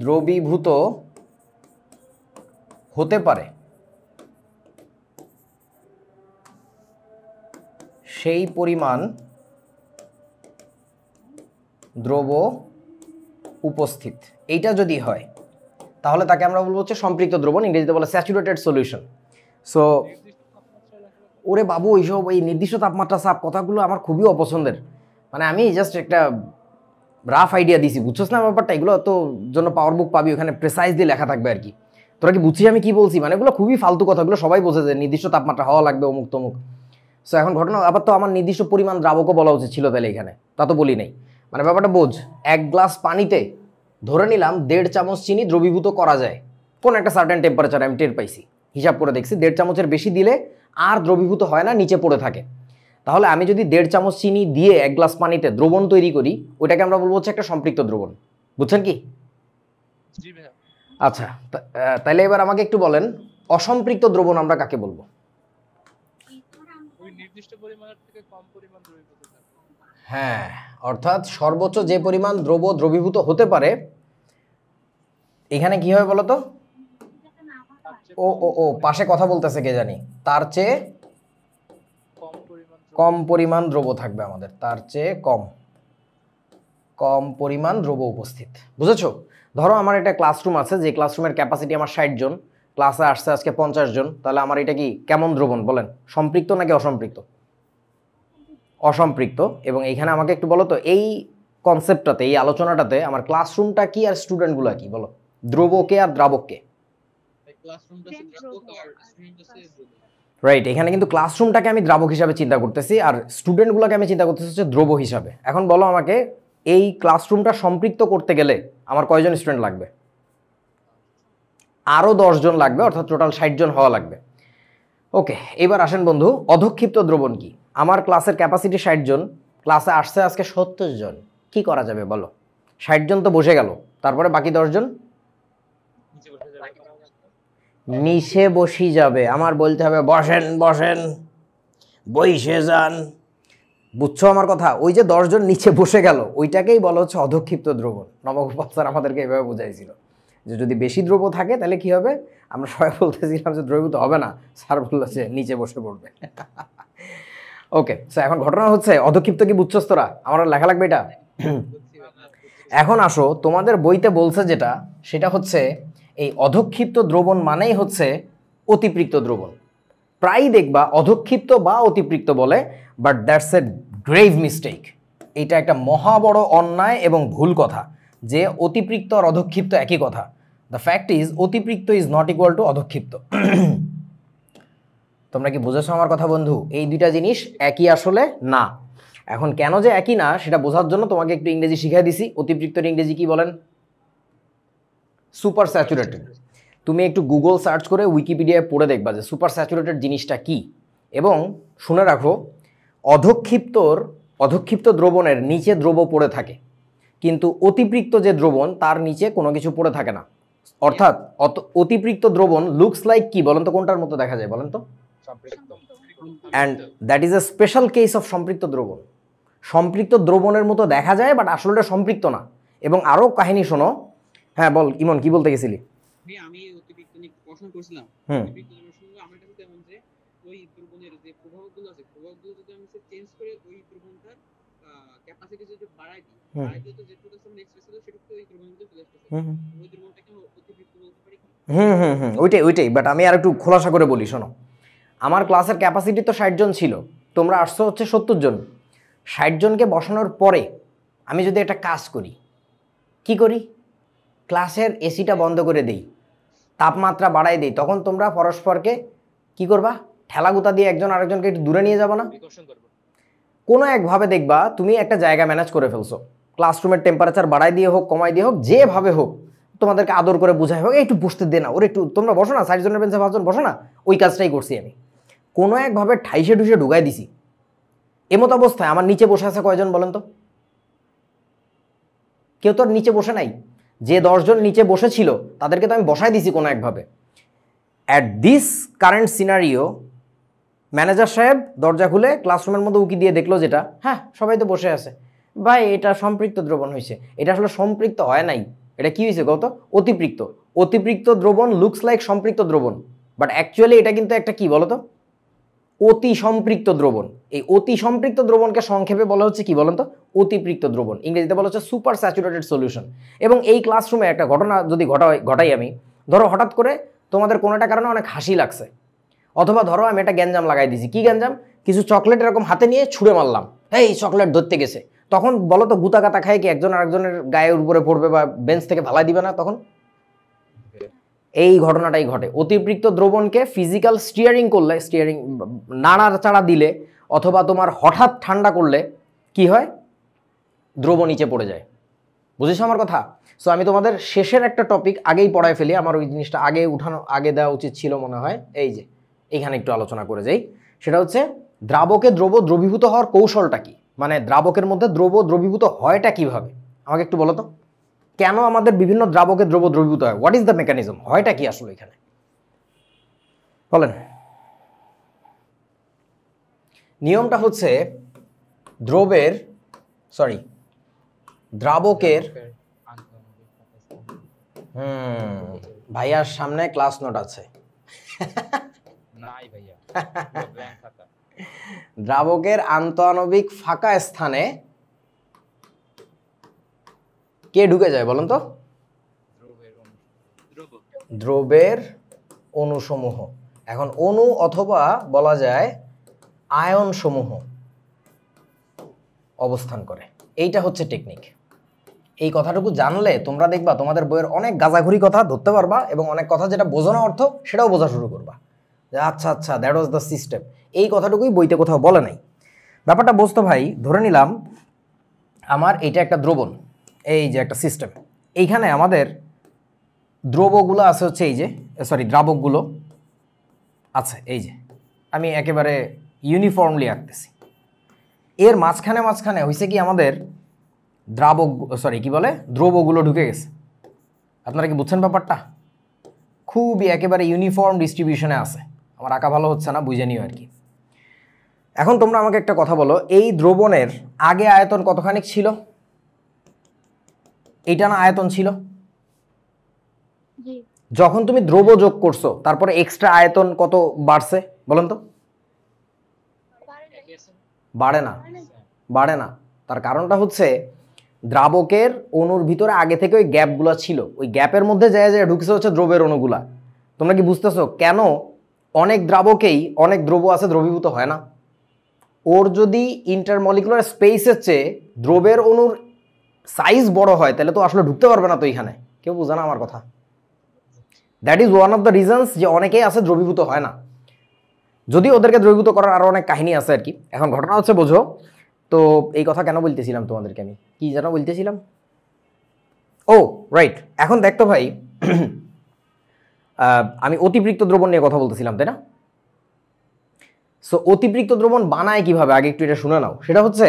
A: দ্রবীভূত হতে পারে সেই পরিমাণ দ্রব উপস্থিত, এইটা যদি হয় তাহলে তাকে আমরা বলবো হচ্ছে সম্পৃক্ত দ্রবণ, ইংরেজিতে বলে স্যাচুরেটেড সলিউশন। সো ওরে বাবু, এইসব এই নির্দিষ্ট তাপমাত্রা চাপ কথাগুলো আমার খুবই অপছন্দের। মানে আমি জাস্ট একটা রাফ আইডিয়া দিছি, বুঝছস না ব্যাপারটা? এগুলো তো জন্য পাওয়ার বুক পাবি, ওখানে প্রেসাইজলি লেখা থাকবে আর কি। তোরা কি বুঝছিস আমি কি বলছি? মানে এগুলো খুবই ফালতু কথাগুলো, সবাই বোঝে যে নির্দিষ্ট তাপমাত্রা হওয়া লাগবে অমুক তমুক। সো এখন ঘটনা আবার তো আমার নির্দিষ্ট পরিমাণ দ্রাবকও বলা উচিত ছিল তাহলে, এখানে তা তো বলি নাই। মানে ব্যাপারটা বোঝ, 1 গ্লাস পানিতে ধরে নিলাম 1.5 চামচ চিনি দ্রবীভূত করা যায়, কোন একটা সার্টেন টেম্পারেচার আমি টের পাইছি, হিসাব করে দেখছি 1.5 চামচের বেশি দিলে আর দ্রবীভূত হয় না, নিচে পড়ে থাকে। তাহলে আমি যদি 1.5 চামচ চিনি দিয়ে 1 গ্লাস পানিতে দ্রবণ তৈরি করি, ওইটাকে আমরা বলবো হচ্ছে একটা সম্পৃক্ত দ্রবণ। বুঝছেন কি?
B: জি ভাইয়া।
A: আচ্ছা, তাহলে এবার আমাকে একটু বলেন অসম্পৃক্ত দ্রবণ আমরা কাকে বলবো?
B: ওই নির্দিষ্ট পরিমাণের থেকে কম পরিমাণ দ্রবীভূত থাকে।
A: হ্যাঁ, অর্থাৎ সর্বোচ্চ যে পরিমাণ দ্রবীভূত হতে পারে, এখানে কি হবে বলতো? ও ও ও পাশে কথা বলতেছে কে জানি, তার চেয়ে কম পরিমাণ দ্রব থাকবে আমাদের, তার চেয়ে কম পরিমাণ দ্রব উপস্থিত। বুঝেছো? ধরো আমার একটা ক্লাসরুম আছে, যে ক্লাসরুমের ক্যাপাসিটি আমার 60 জন, ক্লাসে আসছে আজকে 50 জন, তাহলে আমার এটা কি কেমন দ্রবণ বলেন? সম্পৃক্ত নাকি অসম্পৃক্ত? অসম্পৃক্ত। এবং এইখানে আমাকে একটু বলো তো, এই কনসেপ্টটাতে, এই আলোচনাটাতে আমার ক্লাসরুমটা কি আর স্টুডেন্টগুলো কি, বলো? দ্রবকে আর দ্রাবককে? রাইট, এখানে কিন্তু ক্লাসরুমটাকে আমি দ্রাবক হিসাবে চিন্তা করতেছি, আর স্টুডেন্টগুলোকে আমি চিন্তা করতেছি হচ্ছে দ্রব হিসাবে। এখন বলো আমাকে, এই ক্লাসরুমটা সম্পৃক্ত করতে গেলে আমার কয়জন স্টুডেন্ট লাগবে? আরও 10 জন লাগবে, অর্থাৎ টোটাল 60 জন হওয়া লাগবে। ওকে, এবার আসেন বন্ধু, অধক্ষিপ্ত দ্রবণ কি? আমার ক্লাসের ক্যাপাসিটি 60 জন, ক্লাসে আসছে আজকে 70 জন, কি করা যাবে বলো? 60 জন তো বসে গেল, তারপরে বাকি 10 জন নিচে বসি যাবে। আমার বলতে হবে বসেন বসেন, বইসে যান। বুঝছো আমার কথা? ওই যে 10 জন নিচে বসে গেল, ওইটাকেই বলা হচ্ছে অধক্ষিপ্ত দ্রবণ। নবগোপাল স্যার আমাদেরকে এভাবে বুঝাইছিল যে যদি বেশি দ্রব্য থাকে তাহলে কি হবে। আমরা সবাই বলতেছিলাম যে দ্রবীভূত হবে না, স্যার বললো যে নিচে বসে পড়বে। ওকে, সো এখন ঘটনা হচ্ছে অধক্ষিপ্ত কি বুঝছস তোরা? আমার লেখা লাগবে এটা? এখন আসো, তোমাদের বইতে বলছে যেটা, সেটা হচ্ছে এই অধক্ষিপ্ত দ্রবণ মানেই হচ্ছে অতিপৃক্ত দ্রবণ। প্রায়ই দেখবা অধক্ষিপ্ত বা অতিপৃক্ত বলে, but that's a grave mistake. এটা একটা মহা বড় অন্যায় এবং ভুল কথা যে অতিপৃক্ত আর অধক্ষিপ্ত একই কথা। দ্য ফ্যাক্ট ইজ অতিপৃক্ত ইজ নট ইকুয়াল টু অধক্ষিপ্ত। তোমরা কি বুঝেছো আমার কথা বন্ধু? এই দুইটা জিনিস একই আসলে না। এখন কেন যে একই না সেটা বোঝার জন্য তোমাকে একটু ইংরেজি শিখিয়ে দিছি। অতিপৃক্তর ইংরেজি কি বলেন? Super saturated. তুমি একটু গুগল সার্চ করে উইকিপিডিয়ায় পড়ে দেখবা যে সুপার স্যাচুরেটেড জিনিসটা কি। এবং শুনে রাখো, অধক্ষিপ্ত দ্রবণের নিচে দ্রব পড়ে থাকে, কিন্তু অতিপৃক্ত যে দ্রবণ তার নিচে কোনো কিছু পড়ে থাকে না। অর্থাৎ অতিপৃক্ত দ্রবণ লুকস লাইক কি বলেন তো? কোনটার মতো দেখা যায় বলেন তো? And that is a special case of সম্পৃক্ত দ্রবণ। সম্পৃক্ত দ্রবণের মতো দেখা যায়, বাট আসলে এটা সম্পৃক্ত না। এবং আরও কাহিনী শোনো। হ্যাঁ বল ইমন, কি বলতে গেছিলি?
B: আমি অতিপৃক্ত নিয়ে প্রশ্ন করছিলাম। অতিপৃক্ত দ্রবণ আমার কাছে কেমন যে ওই দ্রবণের যে প্রভাবগুলো আছে, প্রভাবগুলো যদি আমি চেঞ্জ করে ওই দ্রবণটার ক্যাপাসিটি যদি বাড়াই দিই, তো যেটুকু আমরা এক্সপ্রেস করব সেটুকু ওই দ্রবণের মধ্যে চলে আসতেছে। ওই দ্রবণটাকে অতিপৃক্ত বলতে পারি কি?
A: ওইটাই। বাট আমি আর একটু খোলাসা করে বলি, শোনো। আমার ক্লাসের ক্যাপাসিটি তো 60 জন ছিল, তোমরা আসছো হচ্ছে 70 জন। 60 জনকে বসানোর পরে আমি যদি একটা কাজ করি, কি করি? ক্লাসের এসিটা বন্ধ করে দেই, তাপমাত্রা বাড়াই দেই, তখন তোমরা পরস্পরকে কি করবা? ঠেলাগুতা দিয়ে একজন আরেকজনকে একটু দূরে নিয়ে যাবো না? কোনো একভাবে দেখবা তুমি একটা জায়গা ম্যানেজ করে ফেলছো। ক্লাসরুমের টেম্পারেচার বাড়াই দিয়ে হোক, কমাই দিয়ে হোক, যেভাবে হোক তোমাদেরকে আদর করে বোঝাই হোক, একটু বসতে দে না, ওর একটু তোমরা বসো না, 60 জনের বেঞ্চে 5 জন বসো না। ওই কাজটাই করছি আমি। কোনো একভাবে ঠাইসে ঠুসে ঢুকাই দিছি। এমত অবস্থায় আমার নিচে বসে আছে কয়জন বলেন তো? কেউ তো আর নিচে বসে নাই। যে 10 জন নিচে বসেছিল তাদেরকে তো আমি বসাই দিছি কোনো একভাবে। At this current scenario, manager সাহেব দরজা খুলে ক্লাসরুমের মধ্যে উকি দিয়ে দেখলো যেটা, হ্যাঁ সবাই তো বসে আছে, ভাই এটা সম্পৃক্ত দ্রবণ হয়েছে। এটা আসলে সম্পৃক্ত হয় নাই, এটা কি হয়েছে কত? অতিপৃক্ত। অতিপৃক্ত দ্রবণ লুকস লাইক সম্পৃক্ত দ্রবণ, বাট অ্যাকচুয়ালি এটা কিন্তু একটা কি বলতো? অতি সম্পৃক্ত দ্রবণ। এই অতি সম্পৃক্ত দ্রবণকে সংক্ষেপে বলা হচ্ছে কি বলেন তো? অতিপৃক্ত দ্রবণ। ইংরেজিতে বলা হচ্ছে সুপার স্যাচুরেটেড সলিউশন। এবং এই ক্লাসরুমে একটা ঘটনা যদি ঘটাই আমি, ধরো হঠাৎ করে তোমাদের কোনো একটা কারণে অনেক হাসি লাগছে, অথবা ধরো আমি একটা গ্যাঞ্জাম লাগাই দিছি। কি গ্যাঞ্জাম? কিছু চকলেট এরকম হাতে নিয়ে ছুঁড়ে মারলাম, এই চকলেট ধরতে গেছে। তখন বলো তো গুতা গাতা খায় কি একজন আরেকজনের গায়ের উপরে পড়বে বা বেঞ্চ থেকে ভালাই দিবে না? তখন এই ঘটনাটাই ঘটে। অতিপৃক্ত দ্রবণকে ফিজিক্যাল স্টিয়ারিং নাড়াচাড়া দিলে, অথবা তোমার হঠাৎ ঠান্ডা করলে কি হয়? দ্রব নিচে পড়ে যায়। বুঝেছো আমার কথা? সো আমি তোমাদের শেষের একটা টপিক আগেই পড়ায় ফেলি, আমার ওই জিনিসটা আগে দেওয়া উচিত ছিল মনে হয়। এই যে এইখানে একটু আলোচনা করে যাই, সেটা হচ্ছে দ্রাবকে দ্রব দ্রবীভূত হওয়ার কৌশলটা কি, মানে দ্রাবকের মধ্যে দ্রব দ্রবীভূত হয়টা কিভাবে, আমাকে একটু বলো তো। কেন আমাদের বিভিন্ন দ্রাবকে দ্রব দ্রবীভূত হয়, হোয়াট ইজ দ্য মেকানিজম, হয়টা কি আসলে এখানে বলেন। নিয়মটা হচ্ছে দ্রাবকের ভাইয়ার সামনে ক্লাস নোট আছে
D: নাই ভাইয়া, ব্ল্যাঙ্ক খাতা।
A: দ্রাবকের আন্তঃআণবিক ফাঁকা স্থানে কে ঢুকে যায় বলেন তো? দ্রবের অণুসমূহ। এখন অণু অথবা বলা যায় আয়ন সমূহ অবস্থান করে, এইটা হচ্ছে টেকনিক। এই কথাটুকু জানলে তোমরা দেখবা তোমাদের বইয়ের অনেক গাঁজাঘুরি কথা ধরতে পারবা, এবং অনেক কথা যেটা বোঝানো অর্থ সেটাও বোঝা শুরু করবা, যে আচ্ছা আচ্ছা দ্যাট ওয়াজ দ্য সিস্টেম। এই কথাটুকুই বইতে কোথাও বলে নাই। ব্যাপারটা বুঝতো ভাই, ধরে নিলাম আমার এইটা একটা দ্রবণ, এই যে একটা সিস্টেম, এইখানে আমাদের দ্রবগুলো আছে হচ্ছে এই যে দ্রাবকগুলো আছে, এই যে আমি একেবারে ইউনিফর্মলি আঁকতেছি। এর মাঝখানে হয়েছে কি আমাদের দ্রবগুলো ঢুকে গেছে। আপনারা কি বুঝছেন ব্যাপারটা? খুবই একেবারে ইউনিফর্ম ডিস্ট্রিবিউশনে আছে। আমার আঁকা ভালো হচ্ছে না, বুঝে নিও আর কি। এখন তোমরা আমাকে একটা কথা বলো, এই দ্রবণের আগে আয়তন কতখানি ছিল? এইটা না আয়তন ছিল? যখন তুমি দ্রব যোগ করছো তারপরে এক্সট্রা আয়তন কত বাড়ছে বলেন তো? বাড়ে না। তার কারণটা হচ্ছে দ্রাবকের অণুর ভিতরে আগে থেকে ওই গ্যাপগুলো ছিল, ওই গ্যাপের মধ্যে যায় ঢুকছে হচ্ছে দ্রবের অণুগুলা। তোমরা কি বুঝতেছো কেন অনেক দ্রাবকেই অনেক দ্রব আছে দ্রবীভূত হয় না? ওর যদি ইন্টারমলিকুলার স্পেসের চেয়ে দ্রবের অণুর সাইজ বড় হয় তাহলে তো আসলে ঢুকতে পারবে না তো এইখানে। কেউ বোঝে না আমার কথা? That is one of the reasons যে অনেকেই আছে দ্রবীভূত হয় না, যদি ওদেরকে দ্রবীভূত করার আরও অনেক কাহিনী আছে আর কি। এখন ঘটনা হচ্ছে বোঝো তো, এই কথা কেন বলতেছিলাম তোমাদেরকে, আমি কি যেন বলতেছিলাম, ও রাইট। এখন দেখতো ভাই আমি অতিরিক্ত দ্রবণ নিয়ে কথা বলতেছিলাম, তাই না? সো অতিরিক্ত দ্রবণ বানায় কিভাবে, আগে একটু এটা শুনে নাও। সেটা হচ্ছে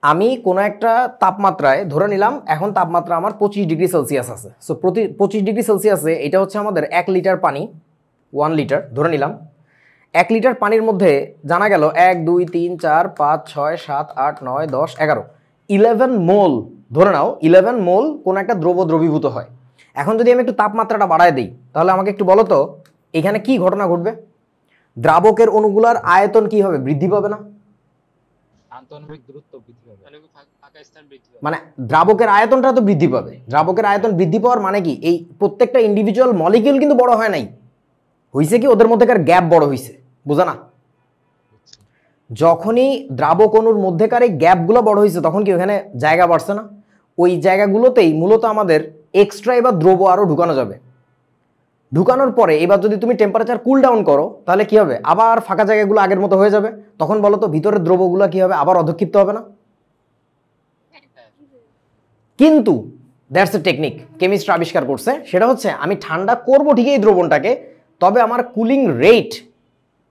A: আমি কোনো একটা তাপমাত্রায়, ধরে নিলাম এখন তাপমাত্রা আমার 25 ডিগ্রি সেলসিয়াস আছে। সো প্রতি 25 ডিগ্রি সেলসিয়াসে এটা হচ্ছে আমাদের 1 লিটার পানি, 1 লিটার ধরে নিলাম। 1 লিটার পানির মধ্যে জানা গেল 1 2 3 4 5 6 7 8 9 10 11 11 মোল, ধরে নাও 11 মোল কোনো একটা দ্রব দ্রবীভূত হয়। এখন যদি আমি একটু তাপমাত্রাটা বাড়ায় দিই তাহলে আমাকে একটু বলো তো এখানে কি ঘটনা ঘটবে? দ্রাবকের অণুগুলার আয়তন কি হবে, বৃদ্ধি পাবে না?
D: আন্তঃআণবিক দূরত্ব বৃদ্ধি পাবে,
A: মানে দ্রাবকের আয়তনটা তো বৃদ্ধি পাবে। দ্রাবকের আয়তন বৃদ্ধি পাওয়ার মানে কি, এই প্রত্যেকটা ইন্ডিভিজুয়াল মলিকিউল কিন্তু বড় হয় নাই, হইছে কি ওদের মধ্যেকার গ্যাপ বড় হইছে, বুঝা না? যখনই দ্রাবক অণুর মধ্যেকার এই গ্যাপগুলো বড় হয়েছে তখন কি ওখানে জায়গা বাড়ছে না? ওই জায়গাগুলোতেই মূলত আমাদের এক্সট্রা এবার দ্রব আরও ঢুকানো যাবে। ঢুকানোর পরে এবার যদি তুমি টেম্পারেচার কুল ডাউন করো তাহলে কি হবে, আবার ফাঁকা জায়গাগুলো আগের মতো হয়ে যাবে। তখন বলো তো ভিতরের দ্রবগুলো কি হবে, আবার অধক্ষিপ্ত হবে না? কিন্তু দ্যাটস এ টেকনিক কেমিস্ট্রি আবিষ্কার করছে, সেটা হচ্ছে আমি ঠান্ডা করবো ঠিকই এই দ্রবণটাকে, তবে আমার cooling rate,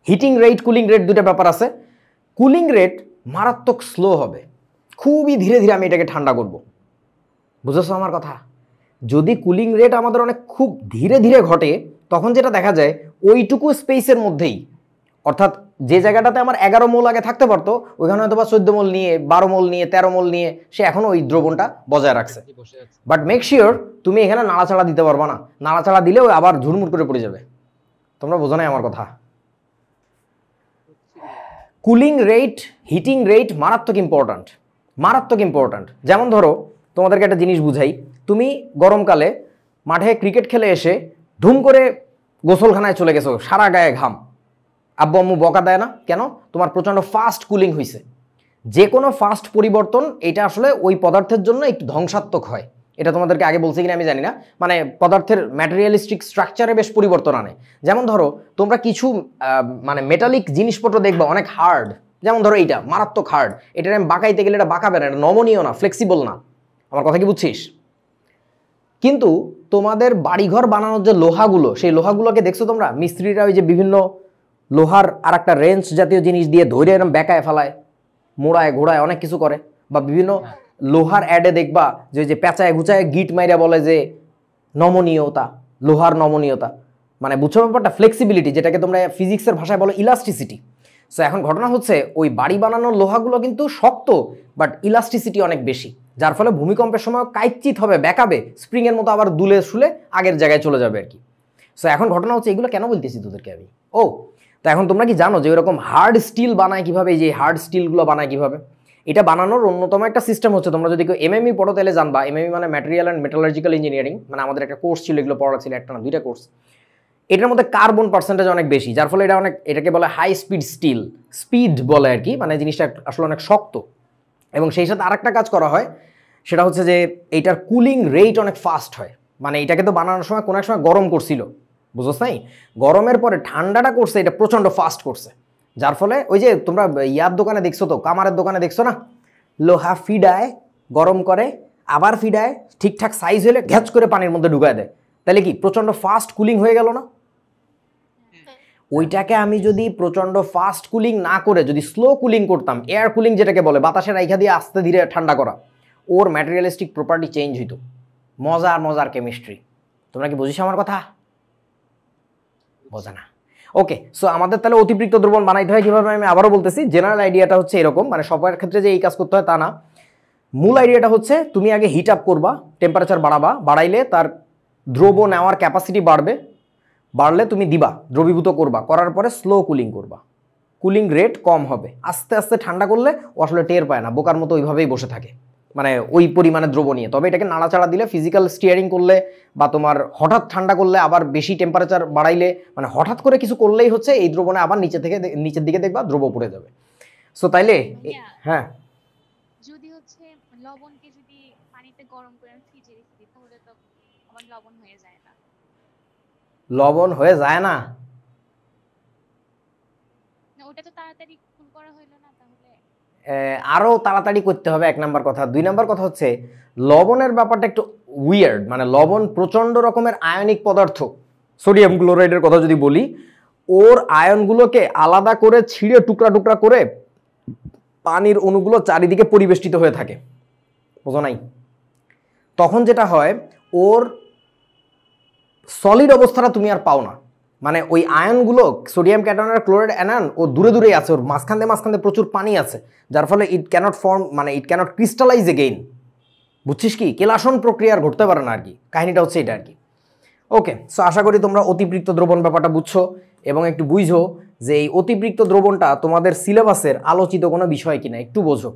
A: heating rate cooling rate দুটো ব্যাপার আছে। কুলিং রেট মারাত্মক স্লো হবে, খুবই ধীরে ধীরে আমি এটাকে ঠান্ডা করব। বুঝেছো আমার কথা? যদি কুলিং রেট আমাদের অনেক খুব ধীরে ধীরে ঘটে তখন যেটা দেখা যায় ওইটুকু স্পেসের মধ্যেই, অর্থাৎ যে জায়গাটাতে আমার 11 মোল আগে থাকতে পারতো ওইখানে হয়তো বা 14 মোল নিয়ে 12 মোল নিয়ে 13 মোল নিয়ে সে এখনো ওই দ্রবণটা বজায় রাখছে। বাট মেক শিওর তুমি এখানে নাড়াচাড়া দিতে পারবা না, নাড়াচাড়া দিলেও আবার ঝুরমুর করে পড়ে যাবে। তোমরা বোঝো নাই আমার কথা? কুলিং রেট, হিটিং রেট মারাত্মক ইম্পর্ট্যান্ট। যেমন ধরো তোমাদেরকে একটা জিনিস বুঝাই, তুমি গরমকালে মাঠে ক্রিকেট খেলে এসে ধুম করে গোসলখানায় চলে গেছো, সারা গায়ে ঘাম, আব্বু আম্মু বকা দেয় না কেন? তোমার প্রচণ্ড ফাস্ট কুলিং হয়েছে। যে কোনো ফাস্ট পরিবর্তন এটা আসলে ওই পদার্থের জন্য একটু ধ্বংসাত্মক হয়। এটা তোমাদেরকে আগে বলছি কিনা আমি জানি না, মানে পদার্থের ম্যাটেরিয়ালিস্টিক স্ট্রাকচারে বেশ পরিবর্তন আনে। যেমন ধরো তোমরা কিছু মানে মেটালিক জিনিসপত্র দেখবা অনেক হার্ড, যেমন ধরো এইটা মারাত্মক হার্ড, এটা আমি বাঁকাইতে গেলে এটা বাঁকাবে না, এটা নমনীয় না, ফ্লেক্সিবল না। আমার কথা কি বুঝছিস? কিন্তু তোমাদের বাড়িঘর বানানোর যে লোহাগুলো, সেই লোহাগুলোকে দেখছো তোমরা, মিস্ত্রিরা ওই যে বিভিন্ন লোহার আর একটা রেঞ্চ জাতীয় জিনিস দিয়ে ধরে এরকম বেঁকায় ফেলায়, মোড়ায় ঘোড়ায় অনেক কিছু করে, বা বিভিন্ন লোহার অ্যাডে দেখবা যে পেঁচায় ঘুচায় গিট মাইরা বলে যে নমনীয়তা, লোহার নমনীয়তা, মানে বুঝছো ব্যাপারটা, ফ্লেক্সিবিলিটি, যেটাকে তোমরা ফিজিক্সের ভাষায় বলো ইলাস্টিসিটি। সো এখন ঘটনা হচ্ছে ওই বাড়ি বানানোর লোহাগুলো কিন্তু শক্ত, বাট ইলাস্টিসিটি অনেক বেশি, যার ফলে ভূমিকম্পের সময় কাইচিত হবে, বেঁকাবে, স্প্রিংয়ের মতো আবার দুলে শুলে আগের জায়গায় চলে যাবে আর কি। সো এখন ঘটনা হচ্ছে এগুলো কেন বলতেছি তোদেরকে আমি, ও তো এখন তোমরা কি জানো যে এরকম হার্ড স্টিল বানায় কিভাবে, এই যে হার্ড স্টিলগুলো বানায় কিভাবে? এটা বানানোর অন্যতম একটা সিস্টেম হচ্ছে, তোমরা যদি কেউ এমএমই পড়ো তাহলে জানবা, এমএমই মানে ম্যাটেরিয়াল অ্যান্ড মেটালার্জিক্যাল ইঞ্জিনিয়ারিং, মানে আমাদের একটা কোর্স ছিল, এগুলো পড়া ছিল, একটা না দুইটা কোর্স। এটার মধ্যে কার্বন পার্সেন্টেজ অনেক বেশি, যার ফলে এটা অনেক, এটাকে বলে হাই স্পিড স্টিল, স্পিড বলে আর কি, মানে জিনিসটা আসলে অনেক শক্ত। এবং সেই সাথে আরেকটা কাজ করা হয়, সেটা হচ্ছে যে এইটার কুলিং রেট অনেক ফাস্ট হয়, মানে এটাকে তো বানানোর সময় কোনো এক সময় গরম করছিল, বুঝোস নাই, গরমের পরে ঠান্ডাটা করছে, এটা প্রচণ্ড ফাস্ট করছে, যার ফলে ওই যে তোমরা ইয়ার দোকানে দেখছো তো, কামারের দোকানে দেখছো না, লোহা ফিডায়, গরম করে, আবার ফিডায়, ঠিকঠাক সাইজ হলে ঘ্যাচ করে পানির মধ্যে ঢুকায় দেয়, তাহলে কি প্রচণ্ড ফাস্ট কুলিং হয়ে গেল না? ওইটাকে আমি যদি প্রচণ্ড ফাস্ট কুলিং না করে যদি স্লো কুলিং করতাম, এয়ার কুলিং যেটাকে বলে, বাতাসের রাইখা দিয়ে আস্তে ধীরে ঠান্ডা করা, ওর ম্যাটেরিয়ালিস্টিক প্রপার্টি চেঞ্জ হইতো। মজার মজার কেমিস্ট্রি, তোমরা কি বুঝিস আমার কথা? বোঝা না? ওকে, সো আমাদের তাহলে অতিরিক্ত দ্রবণ বানাইতে হয় কীভাবে, আমি আবারও বলতেছি, জেনারেল আইডিয়াটা হচ্ছে এরকম, মানে সবার ক্ষেত্রে যে এই কাজ করতে হয় তা না। মূল আইডিয়াটা হচ্ছে তুমি আগে হিট আপ করবা, টেম্পারেচার বাড়াবা, বাড়াইলে তার দ্রব নেওয়ার ক্যাপাসিটি বাড়বে, বাড়লে তুমি দিবা, দ্রবীভূত করবা, করার পরে স্লো কুলিং করবা, কুলিং রেট কম হবে, আস্তে আস্তে ঠান্ডা করলে ও আসলে টের পায় না, বোকার মতো ওইভাবেই বসে থাকে, মানে ওই পরিমাণে দ্রব নিয়ে। তবে এটাকে নাড়াচাড়া দিলে, ফিজিক্যাল স্টিয়ারিং করলে, বা তোমার হঠাৎ ঠান্ডা করলে, আবার বেশি টেম্পারেচার বাড়াইলে, মানে হঠাৎ করে কিছু করলেই হচ্ছে এই দ্রবণে আবার নিচের দিকে দেখবা দ্রব পড়ে যাবে। সো তাইলে হ্যাঁ,
C: যদি হচ্ছে লবণকে যদি পানিতে গরম করে ফ্রিজে রেখে দিই, তাহলে তো আবার লবণ হয়ে যায় না?
A: লবণ হয়ে যায় না?
C: না, ওটা তো তাড়াতাড়ি কুল করা হইলো না, তাহলে
A: আরও তাড়াতাড়ি করতে হবে, এক নাম্বার কথা। দুই নাম্বার কথা হচ্ছে লবণের ব্যাপারটা একটু উইয়ার্ড, মানে লবণ প্রচণ্ড রকমের আয়নিক পদার্থ, সোডিয়াম ক্লোরাইডের কথা যদি বলি, ওর আয়নগুলোকে আলাদা করে ছিঁড়ে টুকরা টুকরা করে পানির অণুগুলো চারিদিকে পরিবেষ্টিত হয়ে থাকে, বোঝো নাই? তখন যেটা হয়, ওর সলিড অবস্থাটা তুমি আর পাও না, মানে ওই আয়নগুলো, সোডিয়াম ক্যাটায়ন আর ক্লোরাইড অ্যানায়ন, ও দূরে দূরেই আছে, ওর মাঝখানে প্রচুর পানি আছে, যার ফলে ইট ক্যানট ফর্ম, মানে ইট ক্যানট ক্রিস্টালাইজ এগেইন, বুঝছিস কি? কেলাসন প্রক্রিয়া আর ঘটতে পারে না আর কি, কাহিনীটা হচ্ছে এটা আর কি। ওকে, সো আশা করি তোমরা অতিরিক্ত দ্রবণ ব্যাপারটা বুঝছো, এবং একটু বুঝো যে এই অতিরিক্ত দ্রবণটা তোমাদের সিলেবাসের আলোচিত কোনো বিষয় কিনা, একটু বোঝো।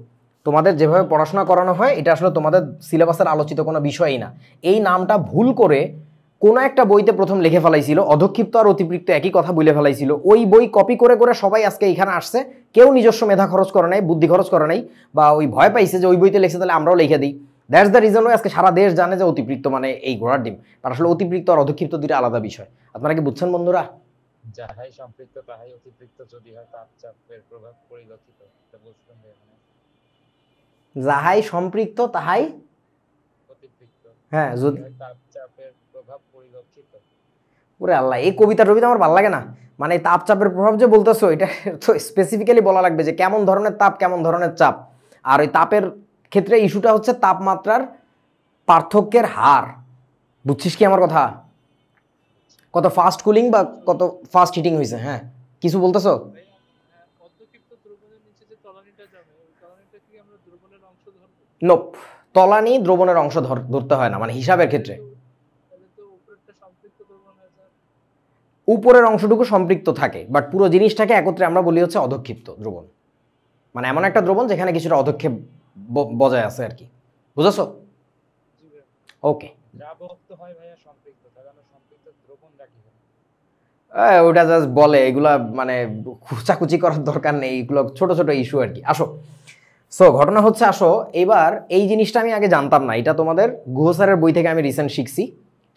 A: তোমাদের যেভাবে পড়াশোনা করানো হয়, এটা আসলে তোমাদের সিলেবাসের আলোচিত কোনো বিষয়ই না। এই নামটা ভুল করে কোনো একটা বইতে প্রথম লিখে ফেলাইছিল, অধক্ষিপ্ত আর অতিরিক্ত একই কথা বলে ফেলাইছিল, ওই বই কপি করে করে সবাই আজকে এখানে আসছে, কেউ নিজস্ব মেধা খরচ করে নাই, বুদ্ধি খরচ করে নাই, বা ওই ভয় পাইছে যে ওই বইতে লিখছে তাহলে আমরাও লিখে দিই। দ্যাটস দ্য রিজন ওই আজকে সারা দেশ জানে যে অতিরিক্ত মানে এই ঘোড়ার ডিম, আর আসলে অতিরিক্ত আর অধক্ষিপ্ত দুইটা আলাদা বিষয়। আপনারা কি বুঝছেন বন্ধুরা?
D: যাহাই সম্পৃক্ত তাহাই অতিরিক্ত, যদি হয় তাপচাপের প্রভাব পরিলক্ষিত, এটা বুঝতেন যে
A: যাহাই সম্পৃক্ত তাহাই
D: অতিরিক্ত,
A: হ্যাঁ, যদি
D: তাপচাপের প্রভাব পরিলক্ষিত।
A: ওরে আল্লাহ, এই কবিতার আমার ভালো লাগে না, মানে তাপচাপের প্রভাব যে বলতেছো, এটা তো স্পেসিফিক্যালি বলা লাগবে যে কেমন ধরনের তাপ, কেমন ধরনের চাপ। আর ওই তাপের ক্ষেত্রে ইস্যুটা হচ্ছে তাপমাত্রার পার্থক্যের হার, বুঝছিস কি আমার কথা? কত ফাস্ট কুলিং বা কত ফাস্ট হিটিং হয়েছে। হ্যাঁ, কিছু বলতেছো?
B: অধ্যক্ষিপ্ত দ্রবণের নিচে যে তলানিটা যাবে, ওই তলানিটা কি আমরা দ্রবণের অংশ ধরবো?
A: নোপ, তলানি দ্রবণের অংশ ধরতে হয় না, মানে হিসাবের ক্ষেত্রে।
B: তাহলে তো উপরেরটা সম্পৃক্ত দ্রবণ হয়ে যায়।
A: উপরের অংশটুকু সম্পৃক্ত থাকে, বাট পুরো জিনিসটাকে একত্রে আমরা বলি হচ্ছে অধক্ষিপ্ত দ্রবণ, মানে এমন একটা দ্রবণ যেখানে কিছুটা অধক্ষেপ বজায় আছে আর কি, বুঝেছো? ওকে,
D: দ্রাবক তো হয় ভাইয়া সম্পৃক্ত, তাহলে আমরা সম্পৃক্ত দ্রবণ রাখি।
A: ওটা জাস্ট বলে, এগুলা মানে খুচাকুচি করার দরকার নেই, এগুলো ছোট ছোট ইস্যু আর কি। আসো, সো ঘটনা হচ্ছে, আসো এবার এই জিনিসটা আমি আগে জানতাম না, এটা তোমাদের গুহ স্যারের বই থেকে আমি রিসেন্ট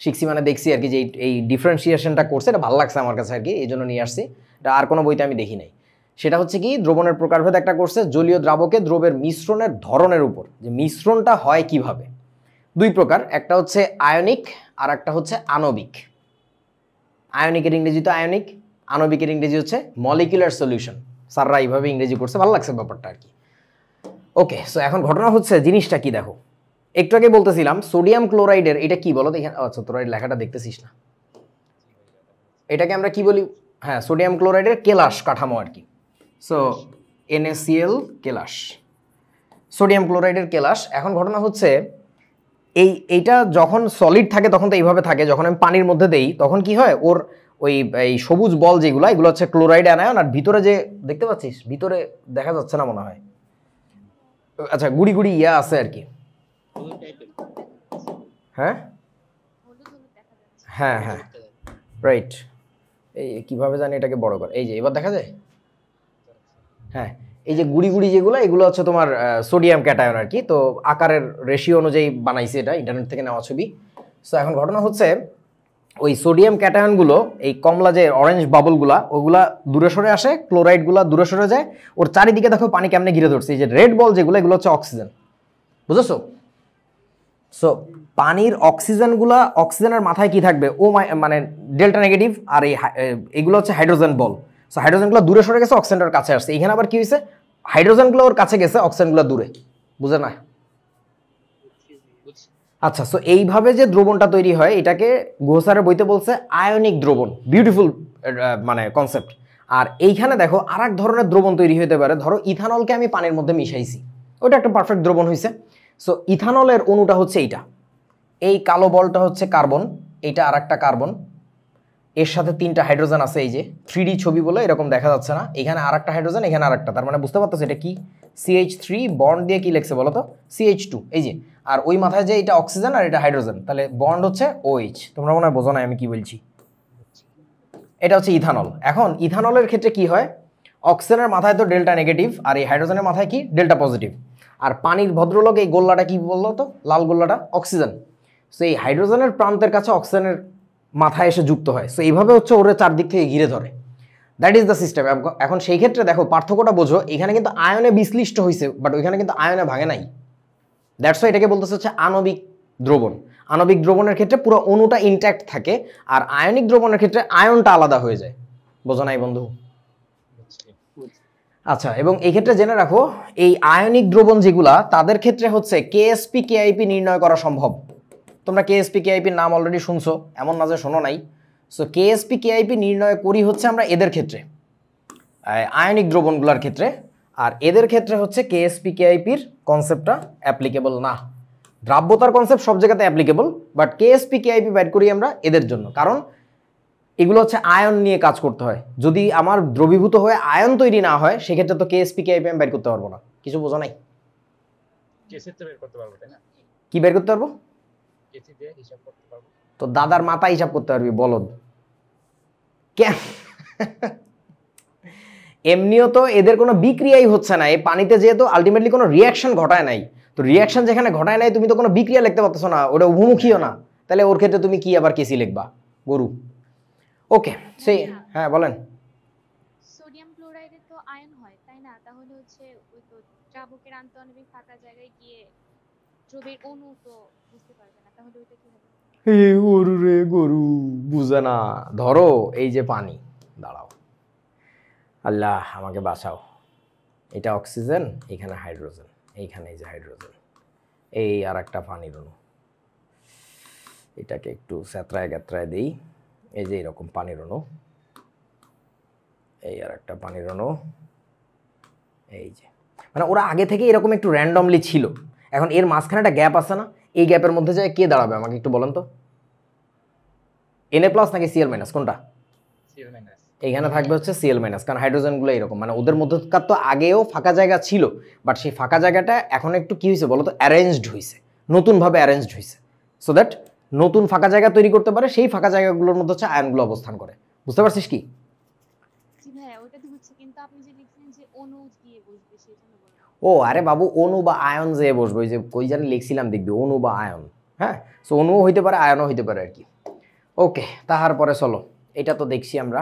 A: শিখছি মানে দেখছি আর কি, যে এই ডিফারেন্সিয়েশনটা করছে, এটা ভালো লাগছে আমার কাছে আর কি, এই জন্য নিয়ে আসছি। এটা আর কোনো বইতে আমি দেখি নাই। সেটা হচ্ছে কি দ্রবণের প্রকারভেদ একটা করছে জলীয় দ্রাবকে দ্রবের মিশ্রণের ধরনের উপর, যে মিশ্রণটা হয় কিভাবে। দুই প্রকার, একটা হচ্ছে আয়নিক আর একটা হচ্ছে আণবিক। আয়নিকের ইংরেজি তো আয়নিক, আণবিকের ইংরেজি হচ্ছে মলিকুলার সলিউশন। স্যাররা এইভাবে ইংরেজি করছে, ভালো লাগছে ব্যাপারটা আর কি। ওকে, সো এখন ঘটনা হচ্ছে জিনিসটা কি দেখো, একটু আগে বলতেছিলাম সোডিয়াম ক্লোরাইডের এটা কি বলো তো এখানে, আচ্ছা তোরা এই লেখাটা দেখতেছিস না, এটাকে আমরা কি বলি, হ্যাঁ সোডিয়াম ক্লোরাইডের কেলাস কাঠামো আর কি। সো NaCl কেলাস, সোডিয়াম ক্লোরাইডের কেলাস। এখন ঘটনা হচ্ছে এইটা যখন সলিড থাকে তখন তো এইভাবে থাকে, যখন আমি পানির মধ্যে দেই তখন কি হয়, ওর ওই এই সবুজ বল যেগুলো এগুলো হচ্ছে ক্লোরাইড অ্যানায়ন, আর ভিতরে যে দেখতে পাচ্ছিস ভিতরে দেখা যাচ্ছে না মনে হয়, আচ্ছা গুড়ি গুড়ি ইয়া আছে আর কি।
B: হলুদ টাইপের
A: হ্যাঁ
C: হলুদ হলুদ দেখা যাচ্ছে।
A: হ্যাঁ হ্যাঁ রাইট, এই কিভাবে জানি এটাকে বড় করে, এই যে এবার দেখা যায়, হ্যাঁ এই যে গুড়ি গুড়ি যেগুলো এগুলো হচ্ছে তোমার সোডিয়াম ক্যাটায়ন আর কি। তো আকারের রেশিও অনুযায়ী বানাইছে, এটা ইন্টারনেট থেকে নেওয়া ছবি। সো এখন ঘটনা হচ্ছে ওই সোডিয়াম ক্যাটায়নগুলো এই কমলা যে অরেঞ্জ বাবলগুলা ওগুলা দূরে সরে আসে, ক্লোরাইডগুলা দূরে সরে যায়, ওর চারিদিকে দেখো পানি কেমনে ঘিরে ধরছে, এই যে রেড বল যেগুলো এগুলো হচ্ছে অক্সিজেন, বুঝেছো? সো পানির অক্সিজেনগুলা, অক্সিজেনের মাথায় কি থাকবে, ও মানে ডেল্টা নেগেটিভ, আর এইগুলো হচ্ছে হাইড্রোজেন বল। সো হাইড্রোজেনগুলো দূরে সরে গেছে, অক্সিজেনটার কাছে আসছে। এখানে আবার কি হয়েছে, হাইড্রোজেনগুলো ওর কাছে গেছে, অক্সিজেনগুলো দূরে, বুঝে না?
B: বুঝছি।
A: আচ্ছা, সো এইভাবে যে দ্রবণটা তৈরি হয় এটাকে গুহস্যারের বইতে বলছে আয়নিক দ্রবণ, বিউটিফুল মানে কনসেপ্ট। আর এইখানে দেখো আর এক ধরনের দ্রবণ তৈরি হতে পারে, ধরো ইথানলকে আমি পানির মধ্যে মিশাইছি, ওটা একটা পারফেক্ট দ্রবণ হয়েছে। সো ইথানলের অণুটা হচ্ছে এইটা, এই কালো বলটা হচ্ছে কার্বন, এইটা আর একটা কার্বন, এর সাথে 3টা হাইড্রোজেন আছে, এই যে 3D ছবি বলে এরকম দেখা যাচ্ছে না, এখানে আর একটা হাইড্রোজেন, এখানে আর একটা, তার মানে বুঝতে পারতেছো এটা কি, CH3 বন্ড দিয়ে কি লিখছে বলো তো, CH2, এই যে, আর ওই মাথায় যে এটা অক্সিজেন আর এটা হাইড্রোজেন, তাহলে বন্ড হচ্ছে OH। তোমরা মনে হয় বোঝো না আমি কি বলছি, এটা হচ্ছে ইথানল। এখন ইথানলের ক্ষেত্রে কি হয়, অক্সিজেনের মাথায় তো ডেল্টা নেগেটিভ, আর এই হাইড্রোজেনের মাথায় কি ডেল্টা পজিটিভ, আর পানির ভদ্রলোক এই গোল্লাটা কি বললো তো, লাল গোল্লাটা অক্সিজেন। সো এই হাইড্রোজেনের প্রান্তের কাছে অক্সিজেনের মাথায় এসে যুক্ত হয়, সো এইভাবে হচ্ছে ওরে চারদিক থেকে ঘিরে ধরে, দ্যাট ইজ দ্য সিস্টেম। এখন সেই ক্ষেত্রে দেখো পার্থক্যটা বোঝো, এখানে কিন্তু আয়নে বিশ্লিষ্ট হয়েছে বাট ওইখানে কিন্তু আয়নে ভাঙে নাই, দ্যাটস ওয়াই এটাকে বলতেছে হচ্ছে আণবিক দ্রবণ। আণবিক দ্রবণের ক্ষেত্রে পুরো অণুটা ইনট্যাক্ট থাকে, আর আয়নিক দ্রবণের ক্ষেত্রে আয়নটা আলাদা হয়ে যায়, বোঝো নাই বন্ধু? আচ্ছা, এবং এই ক্ষেত্রে জেনে রাখো এই আয়নিক দ্রবণ যেগুলা তাদের ক্ষেত্রে হচ্ছে KSP KIP নির্ণয় করা সম্ভব। তোমরা KSP KIP নাম অলরেডি শুনছো, এমন না যে শোনো নাই। সো KSP KIP নির্ণয় করি হচ্ছে আমরা এদের ক্ষেত্রে, আয়নিক দ্রবণগুলোর ক্ষেত্রে, আর এদের ক্ষেত্রে হচ্ছে KSP KIPর কনসেপ্টটা অ্যাপ্লিকেবল না। দ্রাব্যতার কনসেপ্ট সব জায়গাতে অ্যাপ্লিকেবল, বাট KSP KIP বের করি আমরা এদের জন্য, কারণ এগুলো হচ্ছে আয়ন নিয়ে কাজ করতে হয়। যদি আমার দ্রবীভূত হয়ে আয়ন তৈরি না হয় সেক্ষেত্রে তো KSP KIP আমি বের করতে পারবো না, কিছু বোঝা নাই?
D: কেসি তো বের করতে পারবো, তাই না?
A: কি বের করতে পারবো?
D: কেসি দিয়ে হিসাব করতে পারবো।
A: তো দাদার মাথা হিসাব করতে পারবি বলদ, কেন? এমনিও তো এদের কোনো বিক্রিয়াই হচ্ছে না, এই পানিতে যেহেতু আলটিমেটলি কোনো রিয়াকশন ঘটায় নাই, তো রিয়াকশন যেখানে ঘটায় নাই তুমি তো কোনো বিক্রিয়া লিখতে পারতেছো না, ওটা উভমুখীও না, তাহলে ওর ক্ষেত্রে তুমি কি আবার কেসি লিখবা, গরু? ওকে, সেই হ্যাঁ বলেন।
C: সোডিয়াম ক্লোরাইডে তো আয়ন হয় তাই না, তাহলে হচ্ছে ওই তো দ্রাবকের আন্তঃআণবিক ফাঁকা জায়গায় গিয়ে দ্রবের অণু তো বুঝতে পারবে না, তাহলে ওইটা কি হবে?
A: গরু রে গরু, বুঝে না। ধরো এই যে পানি, দাঁড়াও, আল্লাহ আমাকে বাঁচাও, এটা অক্সিজেন, এখানে হাইড্রোজেন, এইখানে এই যে হাইড্রোজেন, এই আর একটা পানির অণু, এটাকে একটু স্যাঁতরায় গ্যাতরায় দিই, এই যে এরকম পানির অণু, এই আর একটা পানির অণু, এই যে, মানে ওরা আগে থেকে এরকম একটু র্যান্ডমলি ছিল। এখন এর মাঝখানে একটা গ্যাপ আছে না, এই গ্যাপের মধ্যে যায় কে দাঁড়াবে আমাকে একটু বলেন তো, Na+ নাকি Cl- কোনটা?
D: Cl minus.
A: এইখানে থাকবে হচ্ছে Cl-, কারণ হাইড্রোজেনগুলো এরকম, মানে ওদের মধ্যকার তো আগেও ফাঁকা জায়গা ছিল, বাট সেই ফাঁকা জায়গাটা এখন একটু কি হয়েছে বলো তো, অ্যারেঞ্জড হয়েছে, নতুনভাবে অ্যারেঞ্জড হয়েছে, সো দ্যাট নতুন ফাঁকা জায়গা তৈরি করতে পারে, সেই ফাঁকা জায়গাগুলোর মধ্যে হচ্ছে আয়নগুলো অবস্থান করে, বুঝতে পারছিস কি?
C: জি ভাইয়া ওটা তো হচ্ছে, কিন্তু আপনি যে লিখছেন যে অণু গিয়ে বসবে সেই জন্য বললাম।
A: ও আরে বাবু, অণু বা আয়ন যেয়ে বসবে, ওই যে কই জানি লিখছিলাম দেখবি, অণু বা আয়ন, হ্যাঁ, সো অণুও হইতে পারে আয়নও হইতে পারে আর কি। ওকে, তাহার পরে চলো, এটা তো দেখছি আমরা।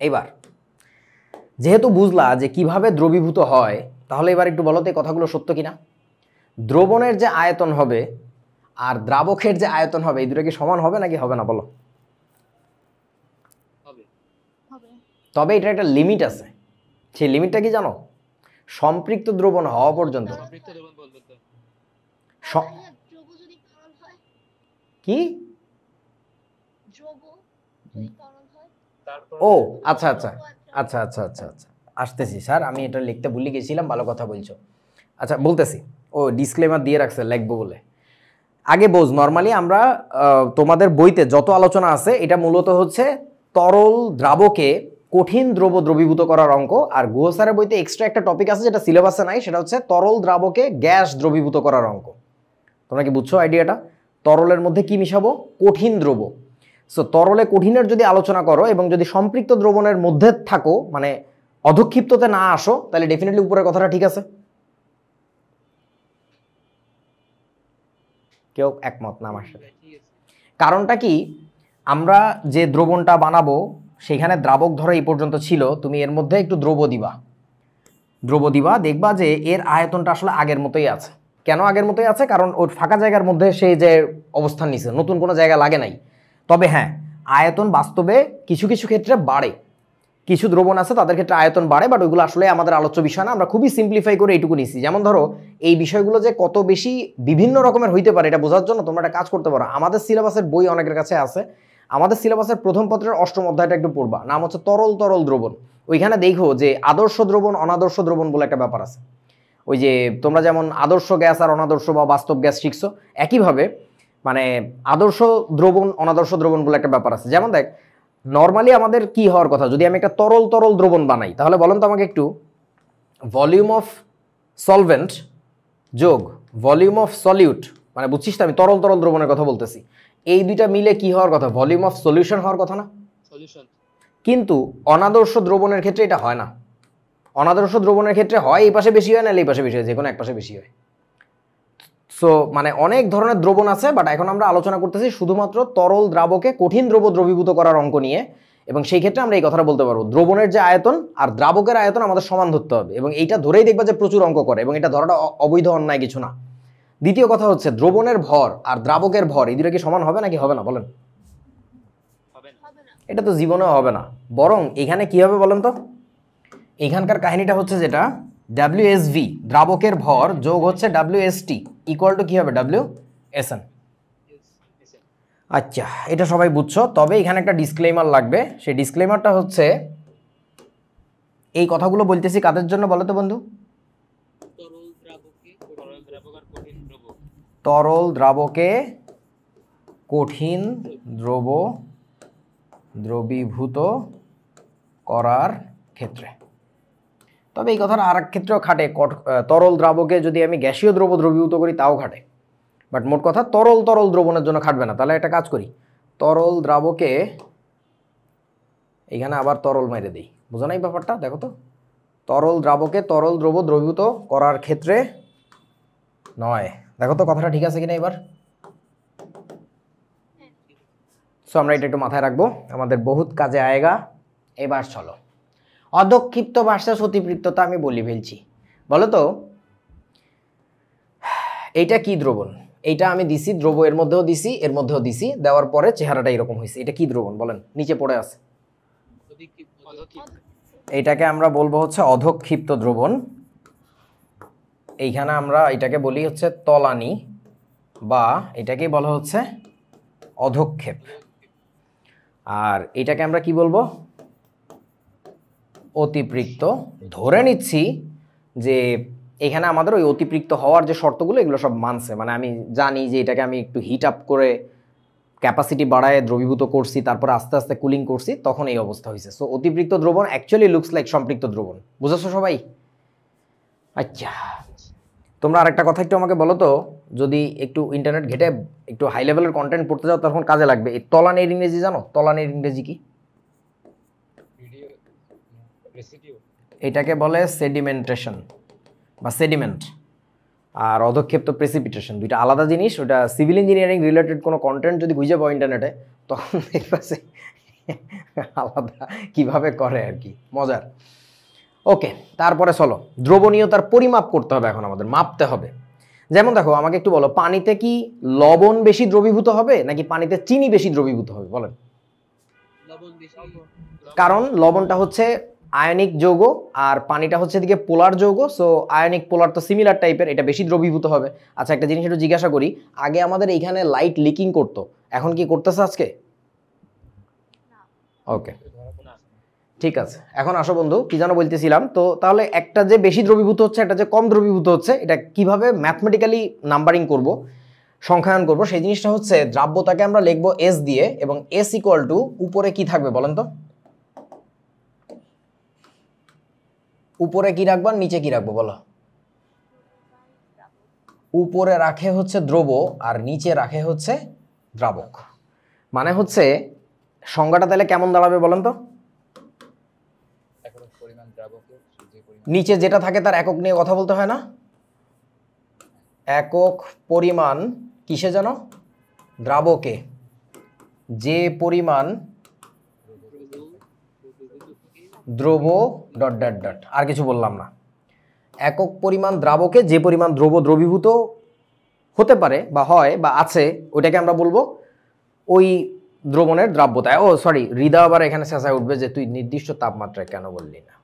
A: এইবার যেহেতু বুঝলা যে কিভাবে দ্রবীভূত হয়, তাহলে এবার একটু বলো তো এই কথাগুলো সত্য কিনা। দ্রবণের যে আয়তন হবে আর দ্রাবকের যে আয়তন হবে, এই দুটো কি সমান হবে নাকি হবে না বলো?
B: হবে।
C: হবে।
A: তবে এটার একটা লিমিট আছে। সেই লিমিটটা কি জানো? সম্পৃক্ত দ্রবণ হওয়া পর্যন্ত।
B: সম্পৃক্ত দ্রবণ বলতে তো
A: স-
C: দ্রব যদি তরল হয়,
A: কি?
C: দ্রব যদি তরল হয়,
D: তারপর
A: ও আচ্ছা আচ্ছা আচ্ছা আচ্ছা আচ্ছা আচ্ছা আসতেছি স্যার, আমি এটা লিখতে ভুলে গেছিলাম, ভালো কথা বলছো। আচ্ছা বলতেছি, ও ডিসক্লেমার দিয়ে রাখছে লিখবো বলে। আগে বোঝ, নর্মালি আমরা তোমাদের বইতে যত আলোচনা আছে এটা মূলত হচ্ছে তরল দ্রাবকে কঠিন দ্রব দ্রবীভূত করার অঙ্ক। আর গুহ স্যারের বইতে এক্সট্রা একটা টপিক আছে যেটা সিলেবাসে নাই, সেটা হচ্ছে তরল দ্রাবকে গ্যাস দ্রবীভূত করার অঙ্ক। তোমরা কি বুঝছো আইডিয়াটা? তরলের মধ্যে কি মিশাবো? কঠিন দ্রব। সো তরলে কঠিনের যদি আলোচনা করো এবং যদি সম্পৃক্ত দ্রবণের মধ্যে থাকো, মানে অধক্ষিপ্ততে না আসো, তাহলে ডেফিনেটলি উপরের কথাটা ঠিক আছে। কেউ একমত না আমার সাথে?
B: ঠিক আছে।
A: কারণটা কি, আমরা যে দ্রবণটা বানাবো সেখানে দ্রাবক ধরো এই পর্যন্ত ছিল, তুমি এর মধ্যে একটু দ্রব দিবা, দেখবা যে এর আয়তনটা আসলে আগের মতোই আছে। কেন আগের মতোই আছে? কারণ ওর ফাঁকা জায়গার মধ্যে সেই যে অবস্থান নিছে, নতুন কোনো জায়গা লাগে নাই। তবে হ্যাঁ, আয়তন বাস্তবে কিছু কিছু ক্ষেত্রে বাড়ে। কিছু দ্রবণ আছে তাদের ক্ষেত্রে আয়তন বাড়ে, বাট ওইগুলো আসলে আমাদের আলোচ্য বিষয় না। আমরা খুবই সিম্পলিফাই করে এইটুকু নিছি। যেমন ধরো এই বিষয়গুলো যে কত বেশি বিভিন্ন রকমের হইতে পারে এটা বোঝার জন্য তোমরা একটা কাজ করতে পারো। আমাদের সিলেবাসের বই অনেকের কাছে আছে, আমাদের সিলেবাসের প্রথম পত্রের 8ম অধ্যায়টা একটু পড়বা, নাম হচ্ছে তরল তরল দ্রবণ। ওইখানে দেখো যে আদর্শ দ্রবণ অনাদর্শ দ্রবণ বলে একটা ব্যাপার আছে। ওই যে তোমরা যেমন আদর্শ গ্যাস আর অনাদর্শ বা বাস্তব গ্যাস শিখছো, একইভাবে মানে আদর্শ দ্রবণ অনাদর্শ দ্রবণ বলে একটা ব্যাপার আছে। যেমন দেখ, নর্মালি আমাদের কি হওয়ার কথা, যদি আমি একটা তরল তরল দ্রবণ বানাই, তাহলে বলেন তো আমাকে একটু, ভলিউম অফ সলভেন্ট যোগ ভলিউম অফ সলিউট, মানে বুঝছিস তো আমি তরল তরল দ্রবণের কথা বলতেছি, এই দুইটা মিলে কি হওয়ার কথা? ভলিউম অফ সলিউশন হওয়ার কথা না?
B: সলিউশন।
A: কিন্তু অনাদর্শ দ্রবণের ক্ষেত্রে এটা হয় না। অনাদর্শ দ্রবণের ক্ষেত্রে হয় এই পাশে বেশি হয়, না এই পাশে বেশি হয়, যে কোনো এক পাশে বেশি হয়। সো মানে অনেক ধরনের দ্রবণ আছে, বাট এখন আমরা আলোচনা করতেছি শুধুমাত্র তরল দ্রাবকে কঠিন দ্রব দ্রবীভূত করার অঙ্ক নিয়ে। এবং সেই ক্ষেত্রে আমরা এই কথাটা বলতে পারবো, দ্রবণের যে আয়তন আর দ্রাবকের আয়তন আমাদের সমান ধরতে হবে, এবং এইটা ধরেই দেখবা যে প্রচুর অঙ্ক করে, এবং এটা ধরাটা অবৈধ অন্যায় কিছু না। দ্বিতীয় কথা হচ্ছে দ্রবণের ভর আর দ্রাবকের ভর এই দুটো কি সমান হবে নাকি হবে না বলেন?
B: হবে না।
C: হবে না।
A: এটা তো জীবনেও হবে না। বরং এখানে কি হবে বলেন তো, এখানকার কাহিনীটা হচ্ছে যেটা WSV দ্রাবকের ভর যোগ হচ্ছে WST ইকুয়াল টু কি হবে? WSN। আচ্ছা, এটা সবাই বুঝছো। তবে এখানে একটা ডিসক্লেমার লাগবে, সেই ডিসক্লেমারটা হচ্ছে, এই কথাগুলো বলতেছি কাদের জন্য বলো তো বন্ধু?
B: তরল দ্রাবকে
A: তরল দ্রাবকে কঠিন দ্রব দ্রবীভূত করার ক্ষেত্রে। তবে এই কথাটা আর এক ক্ষেত্রেও খাটে, তরল দ্রাবকে যদি আমি গ্যাসীয় দ্রব দ্রবীভূত করি তাও খাটে, বাট মোট কথা তরল তরল দ্রবণের জন্য খাটবে না। তাহলে একটা কাজ করি, তরল দ্রাবকে এখানে আবার তরল মেরে দিই, বোঝা নাই ব্যাপারটা? দেখো তো, তরল দ্রাবকে তরল দ্রব দ্রবীভূত করার ক্ষেত্রে নয়। দেখো তো কথাটা ঠিক আছে কিনা এবার? সো আমরা এটা একটু মাথায় রাখবো, আমাদের বহুত কাজে আয়েগা। এবার চলো, অধক্ষিপ্ত ভার্সাস অতিপৃক্ততা আমি বলি ফেলছি। বলো তো এইটা কি দ্রবণ? এইটা আমি দিছি দ্রব, এর মধ্যেও দিছি এর মধ্যেও দিছি, দেওয়ার পরে চেহারাটা এরকম হয়েছে। এটা কি দ্রবণ বলেন? নিচে পড়ে আছে, এইটাকে আমরা বলবো হচ্ছে অধক্ষিপ্ত দ্রবণ। এইখানে আমরা এটাকে বলি হচ্ছে তলানি, বা এটাকে বলা হচ্ছে অধক্ষেপ। আর এটাকে আমরা কি বলবো? অতিপৃক্ত। ধরে নিচ্ছি যে এখানে আমাদের ওই অতিপৃক্ত হওয়ার যে শর্তগুলো এগুলো সব মানছে, মানে আমি জানি যে এটাকে আমি একটু হিট আপ করে ক্যাপাসিটি বাড়ায় দ্রবীভূত করছি, তারপরে আস্তে আস্তে কুলিং করছি, তখন এই অবস্থা হয়েছে। সো অতিপৃক্ত দ্রবণ অ্যাকচুয়ালি লুকস লাইক সম্পৃক্ত দ্রবণ। বুঝেছো সবাই? আচ্ছা, তোমরা আরেকটা কথা একটু আমাকে বলো তো, যদি একটু ইন্টারনেট ঘেটে একটু হাই লেভেলের কন্টেন্ট পড়তে যাও তখন কাজে লাগবে। এই তলানির ইংরেজি জানো? তলানির ইংরেজি কি? এটাকে বলে সেডিমেন্টেশন বা সেডিমেন্ট। আর অধক্ষেপ তো প্রেসিপিটেশন, দুইটা আলাদা জিনিস। ওটা সিভিল ইঞ্জিনিয়ারিং রিলেটেড কোনো কন্টেন্ট যদি খুঁজে পাও ইন্টারনেটে, তখন দেখবা আলাদা কিভাবে করে আর কি, মজার। ওকে, তারপরে চলো দ্রবণীয়তার পরিমাপ করতে হবে, এখন আমাদের মাপতে হবে। যেমন দেখো আমাকে একটু বলো, পানিতে কি লবণ বেশি দ্রবীভূত হবে নাকি পানিতে চিনি বেশি দ্রবীভূত হবে বলেন?
B: লবণ বেশি।
A: কারণ লবণটা হচ্ছে আয়নিক যৌগ আর পানিটা হচ্ছে দিকে পোলার যৌগ, সো আয়নিক পোলার তো সিমিলার টাইপের, এটা বেশি দ্রবীভূত হবে। আচ্ছা একটা জিনিস একটু জিজ্ঞাসা করি, আগে আমাদের এইখানে লাইট লিকিং করতো, এখন কি করতেছে আজকে? ওকে ঠিক আছে, এখন আসো বন্ধু, কি যেন বলতেছিলাম, তো তাহলে একটা যে বেশি দ্রবীভূত হচ্ছে একটা যে কম দ্রবীভূত হচ্ছে, এটা কিভাবে ম্যাথমেটিক্যালি নাম্বারিং করব, সংখ্যায়ন করব, সেই জিনিসটা হচ্ছে দ্রাব্যতাকে আমরা লিখবো এস দিয়ে, এবং এস ইকুয়াল টু উপরে কি থাকবে বলেন তো? উপরে কি রাখবা নিচে কি রাখবো বলো? উপরে রাখে হচ্ছে দ্রব আর নিচে রাখে হচ্ছে দ্রাবক। মানে হচ্ছে সংজ্ঞাটা তাহলে কেমন দাঁড়াবে বলেন তো? নিচে যেটা থাকে তার একক নিয়ে কথা বলতে হয় না? একক পরিমাণ কিসে জানো? দ্রাবকে যে পরিমাণ দ্রব ডট ডট ডট, আর কিছু বললাম না। একক পরিমাণ দ্রাবকে যে পরিমাণ দ্রব দ্রবীভূত হতে পারে বা হয় বা আছে, ওইটাকে আমরা বলবো ওই দ্রবণের দ্রাব্যতা। ও সরি, হৃদয় আবার এখানে চেঁচায় উঠবে যে তুই নির্দিষ্ট তাপমাত্রায় কেন বললি না?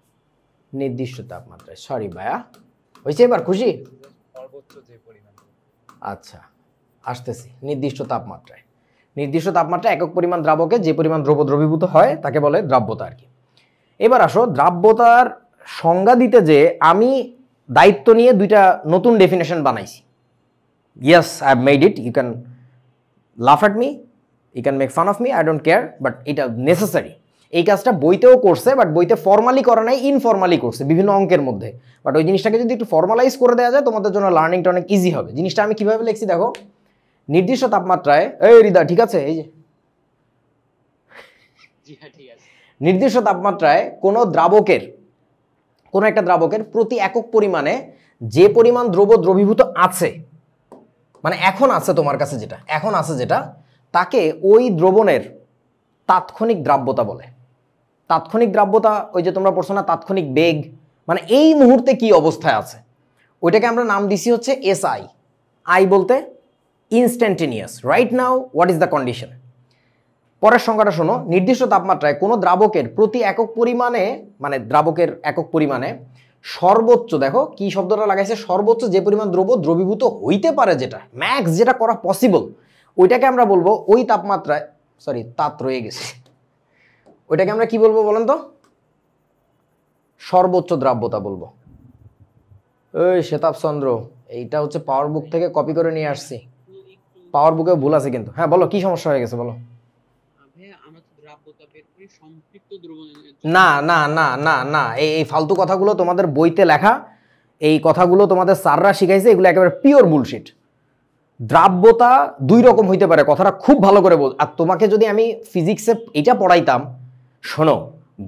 A: নির্দিষ্ট তাপমাত্রায়, সরি ভাইয়া। হয়েছে এবার খুশি? আচ্ছা আসতেছি। নির্দিষ্ট তাপমাত্রায়, নির্দিষ্ট তাপমাত্রায় একক পরিমাণ দ্রাবকে যে পরিমাণ দ্রব দ্রবীভূত হয় তাকে বলে দ্রাব্যতা আর কি। এবার আসো দ্রাব্যতার সংজ্ঞা দিতে যে আমি দায়িত্ব নিয়ে দুইটা নতুন ডেফিনেশন বানাইছি। Yes, I have made it, you can laugh at me, you can make fun of me, I don't care, but এটা নেসেসারি। এই কাজটা বইতেও করছে, বাট বইতে ফর্মালি করে নাই, ইনফর্মালি করছে বিভিন্ন অঙ্কের মধ্যে। বাট ওই জিনিসটাকে যদি একটু ফর্মালাইজ করে দেওয়া যায় তোমাদের জন্য লার্নিংটা অনেক ইজি হবে। জিনিসটা আমি কিভাবে লিখছি দেখো, নির্দিষ্ট তাপমাত্রায়, এই হৃদয় ঠিক আছে, এই যে নির্দিষ্ট তাপমাত্রায় কোনো দ্রাবকের, কোনো একটা দ্রাবকের প্রতি একক পরিমাণে যে পরিমাণ দ্রব দ্রবীভূত আছে, মানে এখন আছে তোমার কাছে যেটা, এখন আছে যেটা, তাকে ওই দ্রবণের তাৎক্ষণিক দ্রাব্যতা বলে। তাৎক্ষণিক দ্রাব্যতা ওই যে তোমরা পড়ছো না তাৎক্ষণিক বেগ, মানে এই মুহূর্তে কি অবস্থায় আছে, ওইটাকে আমরা নাম দিছি হচ্ছে এসআই। আই বলতে instantaneous, right now what is the condition. পরের সংখ্যাটা শোনো, নির্দিষ্ট তাপমাত্রায় কোনো দ্রাবকের প্রতি একক পরিমাণে, মানে দ্রাবকের একক পরিমাণে সর্বোচ্চ, দেখো কি শব্দটা লাগাইছে, সর্বোচ্চ যে পরিমাণ দ্রব দ্রবীভূত হইতে পারে, যেটা ম্যাক্স, যেটা করা পসিবল, ওইটাকে আমরা বলবো ওই তাপমাত্রায়, সরি তাপ রয়ে গেছে, ওইটাকে আমরা কি বলবো বলেন তো? সর্বোচ্চ দ্রাব্যতা বলবো। ওই শেতাব চন্দ্র, এইটা হচ্ছে পাওয়ার বুক থেকে কপি করে নিয়ে আসছি, পাওয়ার বুকেও ভুল আছে কিন্তু। হ্যাঁ বলো, কি সমস্যা হয়ে গেছে বলো। না না না না না, এই ফালতু কথাগুলো তোমাদের বইতে লেখা, এই কথাগুলো তোমাদের স্যাররা শিখাইছে, এগুলো একেবারে পিওর বুলশিট। দ্রাব্যতা দুই রকম হইতে পারে, কথাটা খুব ভালো করে বল। আর তোমাকে যদি আমি ফিজিক্সে এটা পড়াইতাম, শোনো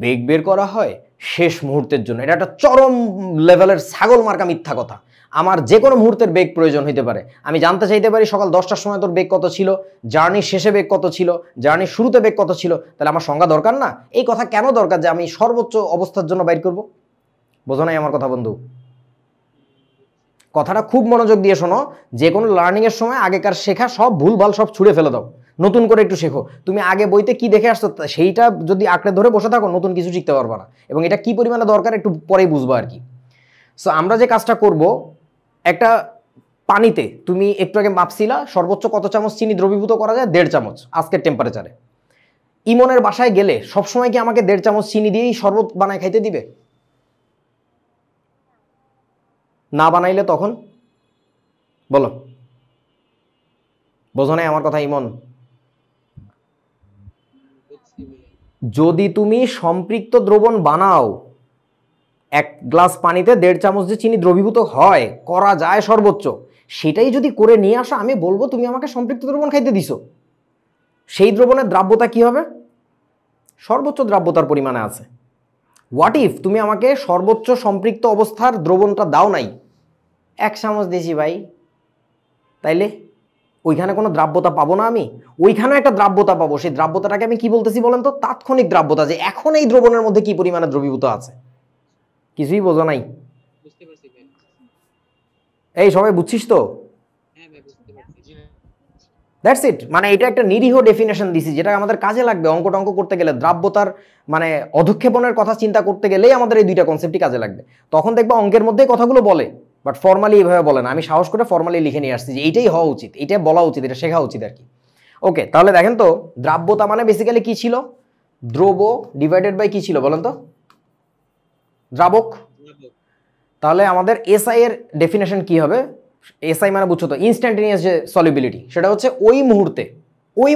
A: বেগ বের করা হয় শেষ মুহূর্তের জন্য, এটা একটা চরম লেভেলের ছাগল মার্কা মিথ্যা কথা। আমার যে কোনো মুহূর্তের বেগ প্রয়োজন হইতে পারে, আমি জানতে চাইতে পারি সকাল 10টার সময় তোর বেগ কত ছিল, জার্নির শেষে বেগ কত ছিল, জার্নির শুরুতে বেগ কত ছিল, তাহলে আমার সংজ্ঞা দরকার না? এই কথা কেন দরকার যে আমি সর্বোচ্চ অবস্থার জন্য বাইর করব? বোঝো নাই আমার কথা বন্ধু? কথাটা খুব মনোযোগ দিয়ে শোনো, যে কোনো লার্নিংয়ের সময় আগেকার শেখা সব ভুলভাল সব ছুঁড়ে ফেলে দাও, নতুন করে একটু শেখো। তুমি আগে বইতে কি দেখে আসছো সেইটা যদি আঁকড়ে ধরে বসে থাকো, নতুন কিছু শিখতে পারবা না, এবং এটা কি পরিমাণে দরকার একটু পরেই বুঝবো আর কি। সো আমরা যে কাজটা করব, একটা পানিতে তুমি একটু আগে মাপছিলা সর্বোচ্চ কত চামচ চিনি দ্রবীভূত করা যায়, 1.5 চামচ আজকের টেম্পারেচারে। ইমনের বাসায় গেলে সবসময় কি আমাকে 1.5 চামচ চিনি দিয়েই শরবত বানায় খাইতে দিবে? না বানাইলে তখন বলো, বোঝো নাই আমার কথা ইমন? যদি তুমি সম্পৃক্ত দ্রবণ বানাও, 1 গ্লাস পানিতে 1.5 চামচ যে চিনি দ্রবীভূত হয়, করা যায় সর্বোচ্চ, সেটাই যদি করে নিয়ে আসো, আমি বলবো তুমি আমাকে সম্পৃক্ত দ্রবণ খাইতে দিছো। সেই দ্রবণের দ্রাব্যতা কি হবে? সর্বোচ্চ দ্রাব্যতার পরিমাণে আছে। হোয়াট ইফ তুমি আমাকে সর্বোচ্চ সম্পৃক্ত অবস্থার দ্রবণটা দাও নাই, 1 চামচ দিয়েছি ভাই, তাইলে ওইখানে কোনো দ্রাব্যতা পাবো না আমি? ওইখানেও একটা দ্রাব্যতা পাবো। সেই দ্রাব্যতাটাকে আমি কি বলতেছি বলেন তো? তাৎক্ষণিক দ্রাব্যতা, যে এখন এই দ্রবণের মধ্যে কি পরিমাণে দ্রবীভূত আছে, কিছুই বোঝো নাই?
B: বুঝতে পারছি ভাই।
A: এই সবাই বুঝছিস তো?
B: হ্যাঁ ভাই বুঝতে পারছি।
A: That's it. মানে এটা একটা নিরীহ ডেফিনেশন দিছি যেটা আমাদের কাজে লাগবে অঙ্ক টঙ্ক করতে গেলে, দ্রাব্যতার মানে অধক্ষেপণের কথা চিন্তা করতে গেলেই আমাদের এই দুইটা কনসেপ্টই কাজে লাগবে। তখন দেখবা অঙ্কের মধ্যে কথাগুলো বলে, বাট ফর্মালি এইভাবে বলে না। আমি সাহস করে ফর্মালি লিখে নিয়ে আসছি যে এইটাই হওয়া উচিত, এইটাই বলা উচিত, এটা শেখা উচিত আর কি। ওকে, তাহলে দেখেন তো দ্রাব্যতা মানে বেসিক্যালি কি ছিল? দ্রব্য ডিভাইডেড বাই কি ছিল বলেন তো? দ্রাবক। তাহলে আমাদের এসআই এর ডেফিনেশন কি হবে? এসআই মানে বুঝছো তো ইনস্ট্যান্টেনিয়াস যে সলিবিলিটি, সেটা হচ্ছে ওই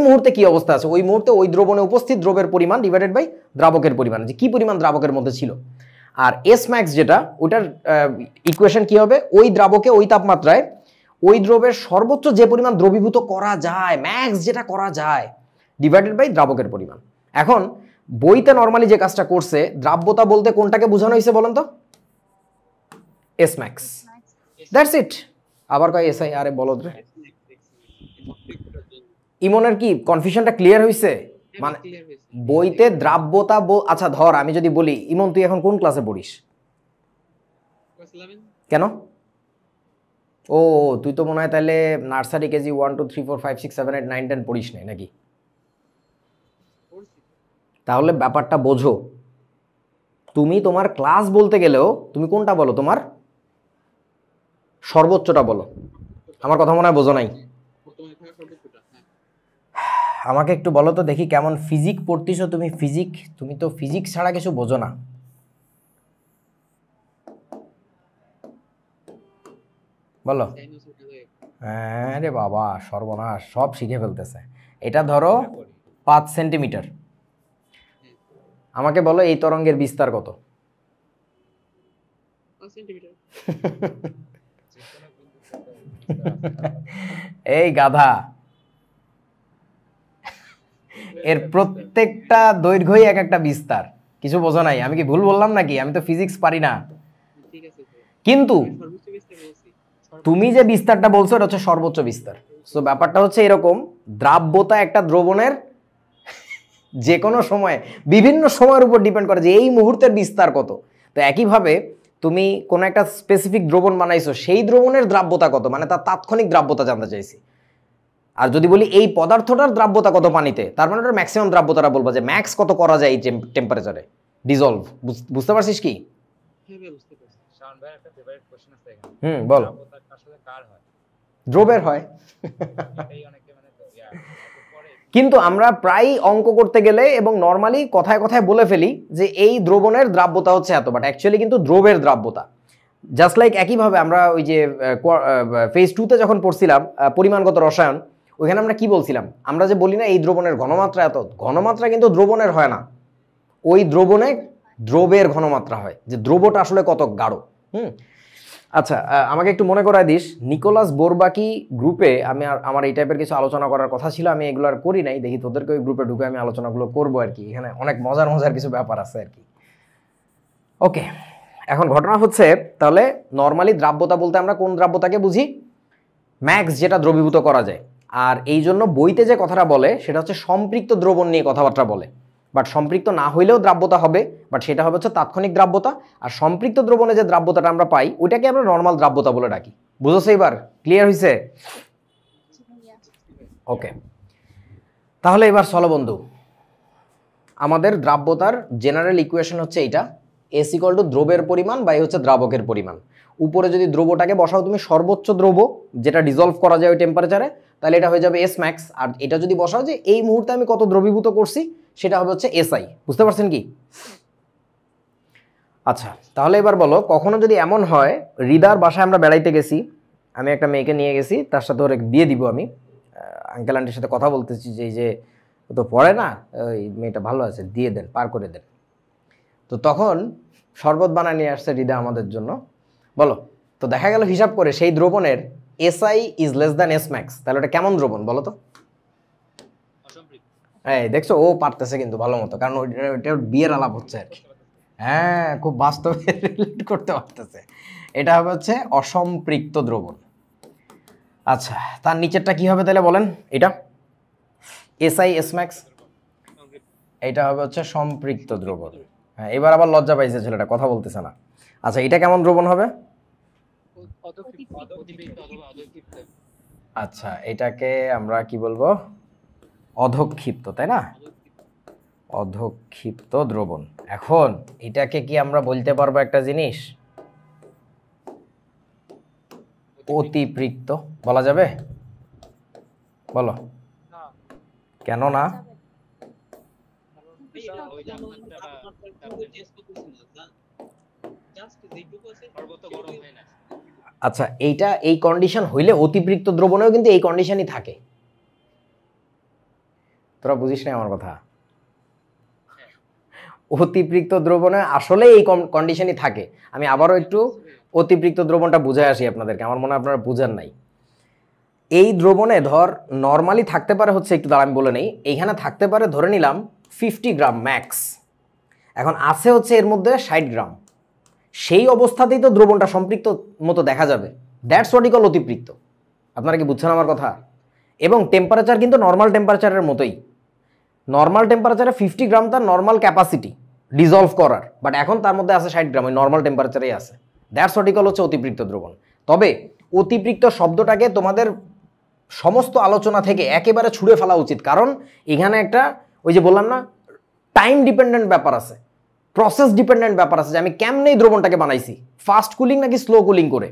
A: মুহূর্তে কি অবস্থা আছে, ওই মুহূর্তে ওই দ্রবণে উপস্থিত দ্রবের পরিমাণ ডিভাইডেড বাই দ্রাবকের পরিমাণ, যে কি পরিমাণ দ্রাবকের মধ্যে ছিল। আর এস ম্যাক্স যেটা, ওইটার ইকুয়েশন কি হবে? ওই দ্রাবকে ওই তাপমাত্রায় ওই দ্রবের সর্বোচ্চ যে পরিমাণ দ্রবীভূত করা যায়, ম্যাক্স যেটা করা যায়, ডিভাইডেড বাই দ্রাবকের পরিমাণ। এখন বইতে নর্মালি যে কাজটা করছে, দ্রাব্যতা বলতে কোনটাকে বোঝানো হয়েছে বলেন তো? S max. That's it. আবার কয় এসআই, আরে বলো রে। ইমনের কি কনফিউশনটা ক্লিয়ার হইছে? মানে বইতে দ্রাব্যতা আচ্ছা ধর আমি যদি বলি, ইমন তুই এখন কোন ক্লাসে পড়িস? কেন? ও তুই তো মনে হয় তাহলে নার্সারি কেজি 1 2 3 4 5 6 7 8 9 10 পড়িস নাই নাকি? তাহলে ব্যাপারটা বোঝো। তুমি তোমার ক্লাস বলতে গেলেও তুমি কোনটা বলো? তোমার সর্বোচ্চটা বলো। আমার কথা মনে হয় বোঝো নাই। আমাকে একটু বলো তো দেখি, কেমন ফিজিক পড়তিছো তুমি? তুমি তো ফিজিক্স ছাড়া কিছু বোঝো না। বলো। হ্যাঁ রে বাবা, সর্বনাশ, সব শিখে ফেলতেছে। এটা ধরো 5 সেন্টিমিটার। আমাকে বলো এই তরঙ্গের বিস্তার কত?
B: 5 সেন্টিমিটার।
A: এই গাধা, এর প্রত্যেকটা দৈর্ঘ্যই এক একটা বিস্তার। কিছু বোঝো নাই? আমি কি ভুল বললাম নাকি? আমি তো ফিজিক্স পারি না। কিন্তু তুমি যে বিস্তারটা বলছো এটা হচ্ছে সর্বোচ্চ বিস্তার। সো ব্যাপারটা হচ্ছে এরকম, দ্রাব্যতা একটা দ্রবণের যে কোনো সময়ে বিভিন্ন সময়ের উপর ডিপেন্ড করে যে এই মুহূর্তের বিস্তার কত। তো একইভাবে তুমি কোনো একটা স্পেসিফিক দ্রবণ বানাইছো, সেই দ্রবণের দ্রাব্যতা কত, মানে তার তাৎক্ষণিক দ্রাব্যতা জানতে চাইছি। আর যদি বলি এই পদার্থটার দ্রাব্যতা কত পানিতে, তার মানে ওটার ম্যাক্সিমাম দ্রাব্যতাটা বলবো, যে ম্যাক্স কত করা যায় এই টেম্পারেচারে ডিজলভ। বুঝতে পারছিস কি? বল। দ্রবের হয়। কিন্তু আমরা প্রায় অঙ্ক করতে গেলে এবং নর্মালি কথায় কথায় বলে ফেলি যে এই দ্রবণের দ্রাব্যতা হচ্ছে এত, বাট অ্যাকচুয়ালি কিন্তু দ্রবের দ্রাব্যতা। জাস্ট লাইক একইভাবে আমরা ওই যে ফেজ 2-তে যখন পড়ছিলাম পরিমাণগত রসায়ন, ওইখানে আমরা কি বলছিলাম? আমরা যে বলি না এই দ্রবণের ঘনমাত্রা এত, ঘনমাত্রা কিন্তু দ্রবণের হয় না, ওই দ্রবণে দ্রবের ঘনমাত্রা হয়, যে দ্রবটা আসলে কত গাঢ়। আচ্ছা, আমাকে একটু মনে করায় দিস, নিকোলাস বোরবাকি গ্রুপে আমি আমার এই টাইপের কিছু আলোচনা করার কথা ছিল, আমি এগুলো আর করি নাই। দেখি তোদেরকে ওই গ্রুপে ঢুকে আমি আলোচনাগুলো করবো আর কি। এখানে অনেক মজার মজার কিছু ব্যাপার আছে আর কি। ওকে, এখন ঘটনা হচ্ছে তাহলে নর্মালি দ্রাব্যতা বলতে আমরা কোন দ্রাব্যতাকে বুঝি? ম্যাক্স যেটা দ্রবীভূত করা যায়। আর এই জন্য বইতে যে কথাটা বলে সেটা হচ্ছে সম্পৃক্ত দ্রবণ নিয়ে কথাবার্তা বলে। বাট সম্পৃক্ত না হইলেও দ্রাব্যতা হবে, বাট সেটা হবে হচ্ছে তাৎক্ষণিক দ্রাব্যতা। আর সম্পৃক্ত দ্রবণে যে দ্রাব্যতাটা আমরা পাই ওইটাকে আমরা নর্মাল দ্রাব্যতা বলে ডাকি। বুঝছো এবার? ক্লিয়ার হয়েছে? ওকে, তাহলে এবার চলো বন্ধু, আমাদের দ্রাব্যতার জেনারেল ইকুয়েশন হচ্ছে এইটা, এস ইকুয়াল টু দ্রবের পরিমাণ বাই হচ্ছে দ্রাবকের পরিমাণ। উপরে যদি দ্রবটাকে বসাও তুমি সর্বোচ্চ দ্রব যেটা ডিজলভ করা যায় ওই টেম্পারেচারে, তাহলে এটা হয়ে যাবে এস ম্যাক্স। আর এটা যদি বসাও যে এই মুহূর্তে আমি কত দ্রবীভূত করছি, সেটা হবে হচ্ছে এসআই। বুঝতে পারছেন কি? আচ্ছা, তাহলে এবার বলো, কখনো যদি এমন হয় হৃদার বাসায় আমরা বেড়াইতে গেছি, আমি একটা মেয়েকে নিয়ে গেছি, তার সাথে ওর বিয়ে দিব আমি, আঙ্কেল আন্টির সাথে কথা বলতেছি যে এই যে ও তো পড়ে না, ওই মেয়েটা ভালো আছে, দিয়ে দেন, পার করে দেন। তো তখন শরবত বানায় নিয়ে আসছে হৃদা আমাদের জন্য। বলো তো, দেখা গেল হিসাব করে সেই দ্রবণের SI is less than S max, তাহলে ওটা কেমন দ্রবণ বলো তো? এই দেখছো, ও পারতেছে কিন্তু ভালো মতো, কারণ ওইটা বিয়ের আলাপ হচ্ছে আর কি। হ্যাঁ, খুব বাস্তবে রিলেট করতে পারতেছে। এটা হবে হচ্ছে অসম্পৃক্ত দ্রবণ। আচ্ছা, তার নিচেরটা কি হবে তাহলে বলেন? এটা এসআই এস ম্যাক্স, এইটা হবে হচ্ছে সম্পৃক্ত দ্রবণ। হ্যাঁ, এবার আবার লজ্জা পাইছে ছেলেটা, কথা বলতেছে না। আচ্ছা এটা কেমন দ্রবণ হবে?
D: অতিরিক্ত অথবা অধক্ষিপ্ত।
A: আচ্ছা এটাকে আমরা কি বলবো? অধক্ষিপ্ত, তাই না? অধক্ষিপ্ত দ্রবণ। এখন এটাকে কি আমরা বলতে পারবো একটা জিনিস অতিপৃক্ত বলা যাবে? বলো
D: না,
A: কেন না? আচ্ছা এইটা এই কন্ডিশন হইলে অতিপৃক্ত দ্রবণেও কিন্তু এই কন্ডিশনই থাকে। তোরা বুঝিস না আমার কথা? অতিপৃক্ত দ্রবণে আসলে এই কন্ডিশনই থাকে। আমি আবারও একটু অতিপৃক্ত দ্রবণটা বুঝাই আসি আপনাদেরকে, আমার মনে হয় আপনারা বুঝেন নাই। এই দ্রবণে ধর নর্মালি থাকতে পারে হচ্ছে, একটু দাঁড়া আমি বলে নেই, এইখানে থাকতে পারে ধরে নিলাম 50 গ্রাম ম্যাক্স, এখন আছে হচ্ছে এর মধ্যে 60 গ্রাম। সেই অবস্থাতেই তো দ্রবণটা সম্পৃক্ত মতো দেখা যাবে, দ্যাটস হোয়াট ই কল অতিপৃক্ত। আপনারা কি বুঝছেন আমার কথা? এবং টেম্পারেচার কিন্তু নর্মাল টেম্পারেচারের মতোই, নর্মাল টেম্পারেচারে 50 গ্রাম তার নর্মাল ক্যাপাসিটি ডিজলভ করার, বাট এখন তার মধ্যে আছে 60 গ্রাম, ওই নর্মাল টেম্পারেচারেই আছে, দ্যাটস হোয়াট ই কল হচ্ছে অতিপৃক্ত দ্রবণ। তবে অতিপৃক্ত শব্দটাকে তোমাদের সমস্ত আলোচনা থেকে একেবারে ছুঁড়ে ফেলা উচিত, কারণ এখানে একটা ওই যে বললাম না টাইম ডিপেন্ডেন্ট ব্যাপার আছে, প্রসেস ডিপেন্ডেন্ট ব্যাপার আছে, যে আমি কেমনে এই দ্রবণটাকে বানাইছি, ফাস্ট কুলিং নাকি স্লো কুলিং করে।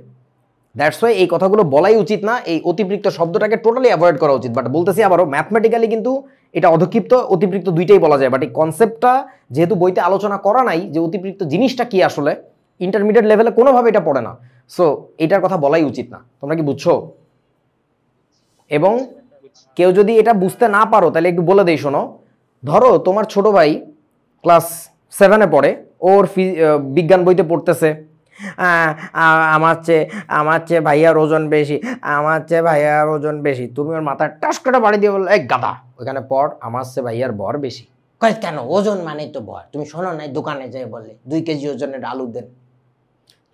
A: দ্যাটস ওয়াই এই কথাগুলো বলাই উচিত না, এই অতিপৃক্ত শব্দটাকে টোটালি অ্যাভয়েড করা উচিত। বাট বলতেছি আবারও, ম্যাথমেটিক্যালি কিন্তু এটা অধক্ষিপ্ত অতিপৃক্ত দুইটাই বলা যায়, বাট এই কনসেপ্টটা যেহেতু বইতে আলোচনা করা নাই যে অতিপৃক্ত জিনিসটা কি, আসলে ইন্টারমিডিয়েট লেভেলে কোনোভাবে এটা পড়ে না, সো এটার কথা বলাই উচিত না। তোমরা কি বুঝছো? এবং কেউ যদি এটা বুঝতে না পারো তাহলে একটু বলে দেই, শোনো, ধরো তোমার ছোট ভাই ক্লাস 7-এ পড়ে, ওর বিজ্ঞান বইতে পড়তেছে আমার চেয়ে ভাইয়ার ওজন বেশি, আমার চেয়ে ভাইয়ার ওজন বেশি। তুমি ওর মাথায় টাস করে বাড়ি দিয়ে বললো, এই গাদা ওইখানে পড়, আমার চেয়ে ভাইয়ার ভর বেশি। কয় কেন? ওজন মানে তো ভর, তুমি শোনো নাই দোকানে যাই বলে 2 কেজি ওজনের আলু দেন।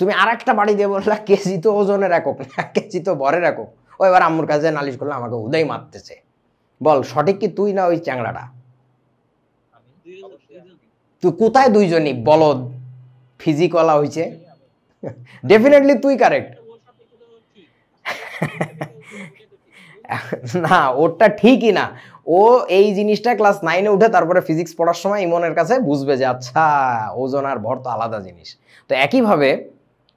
A: তুমি আর একটা বাড়ি দিয়ে বললা, কেজি তো ওজনের একক না, কেজি তো ভরের একক। ও এবার আম্মুর কাছে নালিশ করলো, আমাকে উদয় মারতেছে। বল সঠিক কি তুই না ওই চ্যাংড়াটা? তুই কোথায় দুইজনই বলদ ফিজিকওয়ালা হয়েছে? ডেফিনেটলি তুই কারেক্ট। না ওরটা ঠিকই না, ও এই জিনিসটা ক্লাস 9-এ উঠে তারপরে ফিজিক্স পড়ার সময় ইমনের কাছে বুঝবে যে আচ্ছা ওজন আর ভর তো আলাদা জিনিস। তো একইভাবে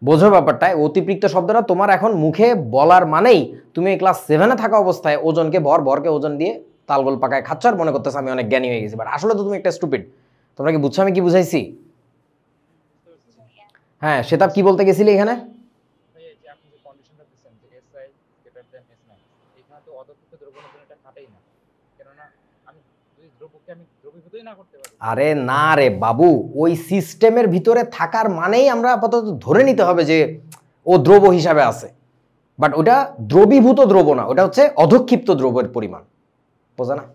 A: বোঝো ব্যাপারটা, অতিপৃক্ত শব্দটা তোমার এখন মুখে বলার মানেই তুমি ক্লাস 7-এ থাকা অবস্থায় ওজনকে ভর, ভরকে ওজন দিয়ে তালগোল পাকায় খাচ্ছ আর মনে করতেছ আমি অনেক জ্ঞানী হয়ে গেছি, বাট আসলে তো তুমি একটা স্টুপিড। তোমরা কি বুঝছো আমি কি বুঝাইছি? হ্যাঁ শ্বেতাব কি বলতে গেছিলি এখানে?
D: আপনি যে কন্ডিশনটা দিচ্ছেন যে SI greater than S max, এখানে তো অধক্ষিপ্ত দ্রবণের জন্য এটা খাটেই না, কেননা আমি যদি দ্রবকে আমি দ্রবীভূতই না করতে পারি।
A: আরে না রে বাবু, ওই সিস্টেমের ভিতরে থাকার মানেই আমরা আপাতত ধরে নিতে হবে যে ও দ্রব হিসাবে আছে, বাট ওটা দ্রবীভূত দ্রব না, ওটা হচ্ছে অধক্ষিপ্ত দ্রবের পরিমাণ, বোঝা না?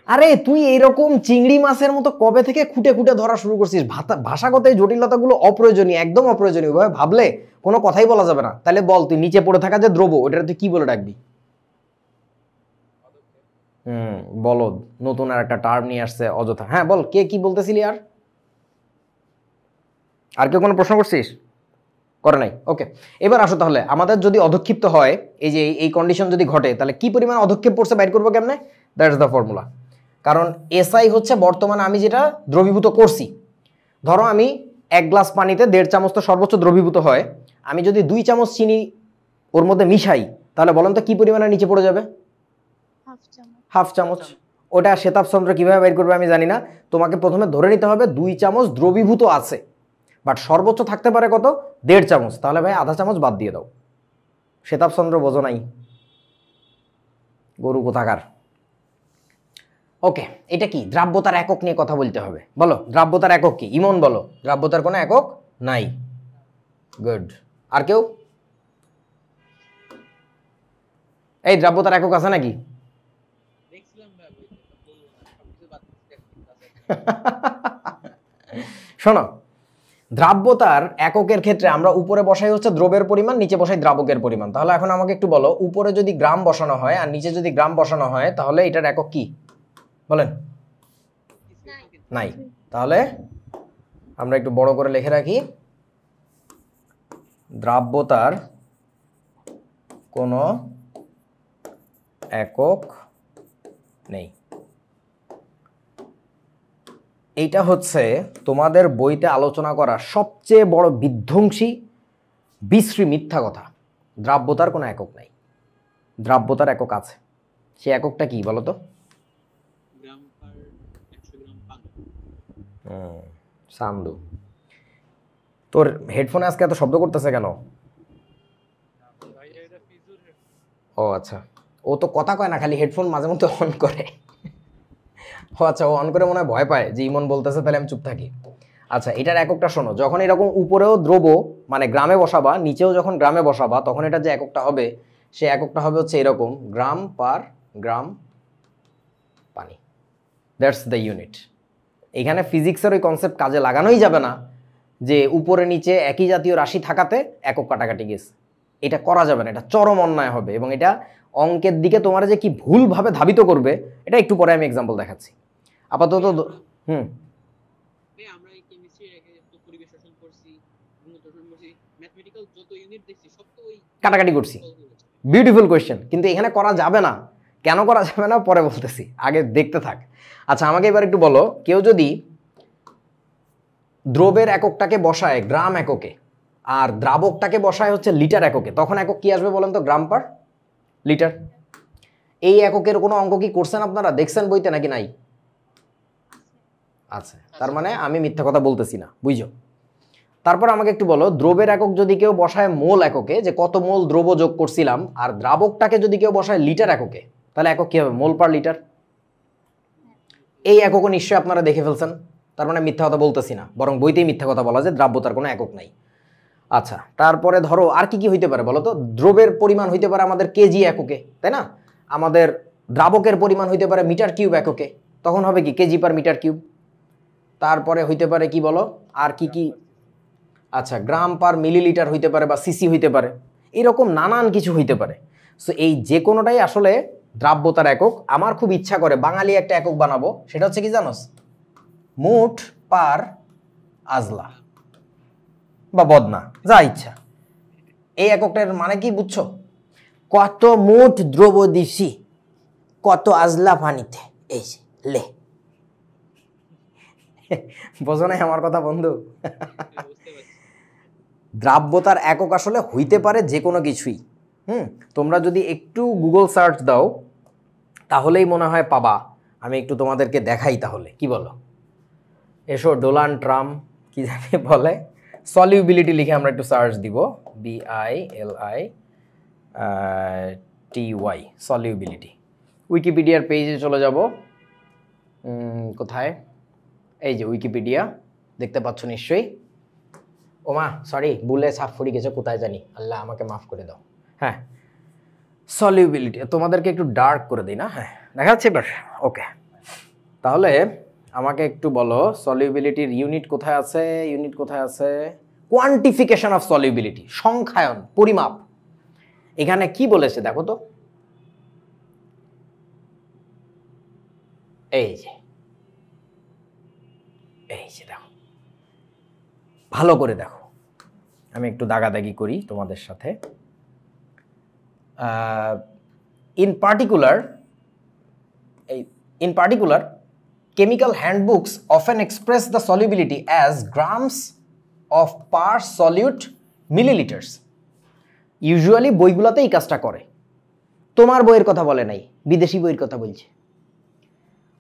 A: আরে তুই এইরকম চিংড়ি মাছের মতো কবে থেকে খুঁটে খুঁটে ধরা শুরু করছিস? ভাষাগত এই জটিলতাগুলো অপ্রয়োজনীয়, একদম অপ্রয়োজনীয়। ভাবে ভাবলে কোনো কথাই বলা যাবে না। তাহলে বল তুই নিচে পড়ে থাকা যে দ্রব, ওটা তুই কি বলে ডাকবি? বলদ, নতুন আর একটা টার্ম নিয়ে আসছে অযথা। হ্যাঁ বল, কে কি বলতেছিলি? আর কেউ কোনো প্রশ্ন করছিস? করে নাই? ওকে, এবার আসো তাহলে, আমাদের যদি অধক্ষিপ্ত হয়, এই যে এই কন্ডিশন যদি ঘটে, তাহলে কি পরিমাণ অধক্ষেপ পড়ছে বাইর করবো কেমনে? That's the formula. কারণ এসআই হচ্ছে বর্তমানে আমি যেটা দ্রবীভূত করছি। ধরো আমি 1 গ্লাস পানিতে 1.5 চামচ তো সর্বোচ্চ দ্রবীভূত হয়, আমি যদি 2 চামচ চিনি ওর মধ্যে মিশাই, তাহলে বলেন তো কি পরিমাণে নিচে পড়ে যাবে? হাফ চামচ। ওটা শ্বেতাব চন্দ্র কিভাবে বের করবে আমি জানি না, তোমাকে প্রথমে ধরে নিতে হবে 2 চামচ দ্রবীভূত আছে, বাট সর্বোচ্চ থাকতে পারে কত? 1.5 চামচ। তাহলে ভাই আধা চামচ বাদ দিয়ে দাও। শ্বেতাব চন্দ্র বোঝো নাই, গরু কোথাকার। ওকে, এটা কি? দ্রাব্যতার একক নিয়ে কথা বলতে হবে। বলো দ্রাব্যতার একক কি? ইমন বলো, দ্রাব্যতার কোনো একক নাই। গুড। আর কেউ? এই দ্রাব্যতার একক আছে নাকি? শোনো, দ্রাব্যতার এককের ক্ষেত্রে আমরা উপরে বসাই হচ্ছে দ্রবের পরিমাণ, নিচে বসাই দ্রাবকের পরিমাণ। তাহলে এখন আমাকে একটু বলো, উপরে যদি গ্রাম বসানো হয় আর নিচে যদি গ্রাম বসানো হয়, তাহলে এটার একক কি বলেন? নাই। তাহলে আমরা একটু বড় করে লিখে রাখি, দ্রাব্যতার কোনো একক নেই। এইটা হচ্ছে তোমাদের বইতে আলোচনা করা সবচেয়ে বড় বিধ্বংসী বিশ্রী মিথ্যা কথা। দ্রাব্যতার কোনো একক নাই, দ্রাব্যতার একক আছে। সে এককটা কি বলো তো?
B: গ্রাম পার 100 গ্রাম পানি।
A: সান্দু, তোর হেডফোনে আজকে এত শব্দ করতেছে কেন? ও আচ্ছা, ও তো কথা কয় না, খালি হেডফোন মাঝে মধ্যে অন করে। ও আচ্ছা, ও অন করে মনে হয় ভয় পায় যে ইমন বলতেছে, তাহলে আমি চুপ থাকি। আচ্ছা, এটার এককটা শোনো। যখন এরকম উপরেও দ্রব্য মানে গ্রামে বসাবা, নিচেও যখন গ্রামে বসাবা, তখন এটা যে এককটা হবে, সে এককটা হবে হচ্ছে এরকম, গ্রাম পার গ্রাম পানি। That's the unit. এখানে ফিজিক্সের ওই কনসেপ্ট কাজে লাগানোই যাবে না যে উপরে নিচে একই জাতীয় রাশি থাকাতে একক কাটাকাটি গেছে। এটা করা যাবে না, এটা চরম অন্যায় হবে, এবং এটা অঙ্কের দিকে তোমার যে কি ভুলভাবে ধাবিত করবে, এটা একটু পরে আমি এক্সাম্পল দেখাচ্ছি। আপাতত
B: আমরা এই কেমিস্ট্রি তো পরিবেশ শাসন করছি, গুণগত শাসন করছি, ম্যাথমেটিক্যাল যত ইউনিট দেখছি সব তো ওই
A: কাটাকাটি করছি। বিউটিফুল কোয়েশ্চেন, কিন্তু এখানে করা যাবে না। কেন করা যাবে না পরে বলতেছি, আগে দেখতে থাক। আচ্ছা, আমাকে এবার একটু বলো, কেউ যদি দ্রব্যের এককটাকে বসায় গ্রাম এককে আর দ্রাবকটাকে বসায় হচ্ছে লিটার এককে, তখন একক কি আসবে বলেন তো? গ্রাম পার লিটার। এই এককের কোনো অঙ্ক কি করছেন আপনারা? দেখছেন বইতে নাকি নাই? আচ্ছা, তার মানে আমি মিথ্যা কথা বলতেছি না, বুঝছো? তারপর আমাকে একটু বলো, দ্রব্যের একক যদি কেউ বসায় মোল এককে, যে কত মোল দ্রব্য যোগ করছিলাম, আর দ্রাবকটাকে যদি কেউ বসায় লিটার এককে, তাহলে একক কি হবে? মোল পার লিটার। এই এককও নিশ্চয়ই আপনারা দেখে ফেলছেন, তার মানে মিথ্যা কথা বলতেছি না, বরং বইতেই মিথ্যা কথা বলা যে দ্রাব্যতার কোনো একক নাই। আচ্ছা, তারপরে ধরো আর কি কি হইতে পারে বলো তো? দ্রব্যের পরিমাণ হইতে পারে আমাদের কেজি এককে, তাই না? আমাদের দ্রাবকের পরিমাণ হইতে পারে মিটার কিউব এককে, তখন হবে কি? KG per metre cube. তারপরে হইতে পারে কি বলো, আর কি কি? আচ্ছা, গ্রাম পার মিলিলিটার হইতে পারে, বা সিসি হইতে পারে, এরকম নানান কিছু হইতে পারে। সো এই যে কোনোটাই আসলে দ্রাব্যতার একক। আমার খুব ইচ্ছা করে বাঙালি একটা একক বানাবো, সেটা হচ্ছে কি জানোস? মুঠ পার আজলা বা বদনা, যা ইচ্ছা। এই এককটার মানে কি বুঝছো? কত মুঠ দ্রব্য দিছি কত আজলা পানিতে, এই লে। বোঝো নাই আমার কথা বন্ধু? দ্রাব্যতার একক আসলে হইতে পারে যে কোনো কিছুই। তোমরা যদি একটু গুগল সার্চ দাও তাহলেই মনে হয় পাবা। আমি একটু তোমাদেরকে দেখাই তাহলে, কি বলো? এসো, ডোনাল্ড ট্রাম্প কি জানি বলে, সলিউবিলিটি লিখে আমরা একটু সার্চ দিব, BILITY, সলিউবিলিটি। উইকিপিডিয়ার পেজে চলে যাব। কোথায়? এই যে উইকিপিডিয়া, দেখতে পাচ্ছ নিশ্চয়ই। ওমা সরি, ভুলে ছাপ ফুরি গেছে কোথায় জানি, আল্লাহ আমাকে মাফ করে দাও। হ্যাঁ, সলিউবিলিটি তোমাদেরকে একটু ডার্ক করে দিই না? হ্যাঁ, দেখা যাচ্ছে এবার? ওকে, তাহলে আমাকে একটু বলো সলিউবিলিটির ইউনিট কোথায় আছে? ইউনিট কোথায় আছে? কোয়ান্টিফিকেশন অফ সলিউবিলিটি, সংখ্যায়ন, পরিমাপ। এখানে কি বলেছে দেখো তো, এই যে দেখো, ভালো করে দেখো। আমি একটু দাগাদাগি করি তোমাদের সাথে। In particular chemical handbooks often express the solubility as grams of per solute milliliters. Usually বইগুলোতে এই কাজটা করে। তোমার বইয়ের কথা বলে নাই, বিদেশি বইয়ের কথা বলছে।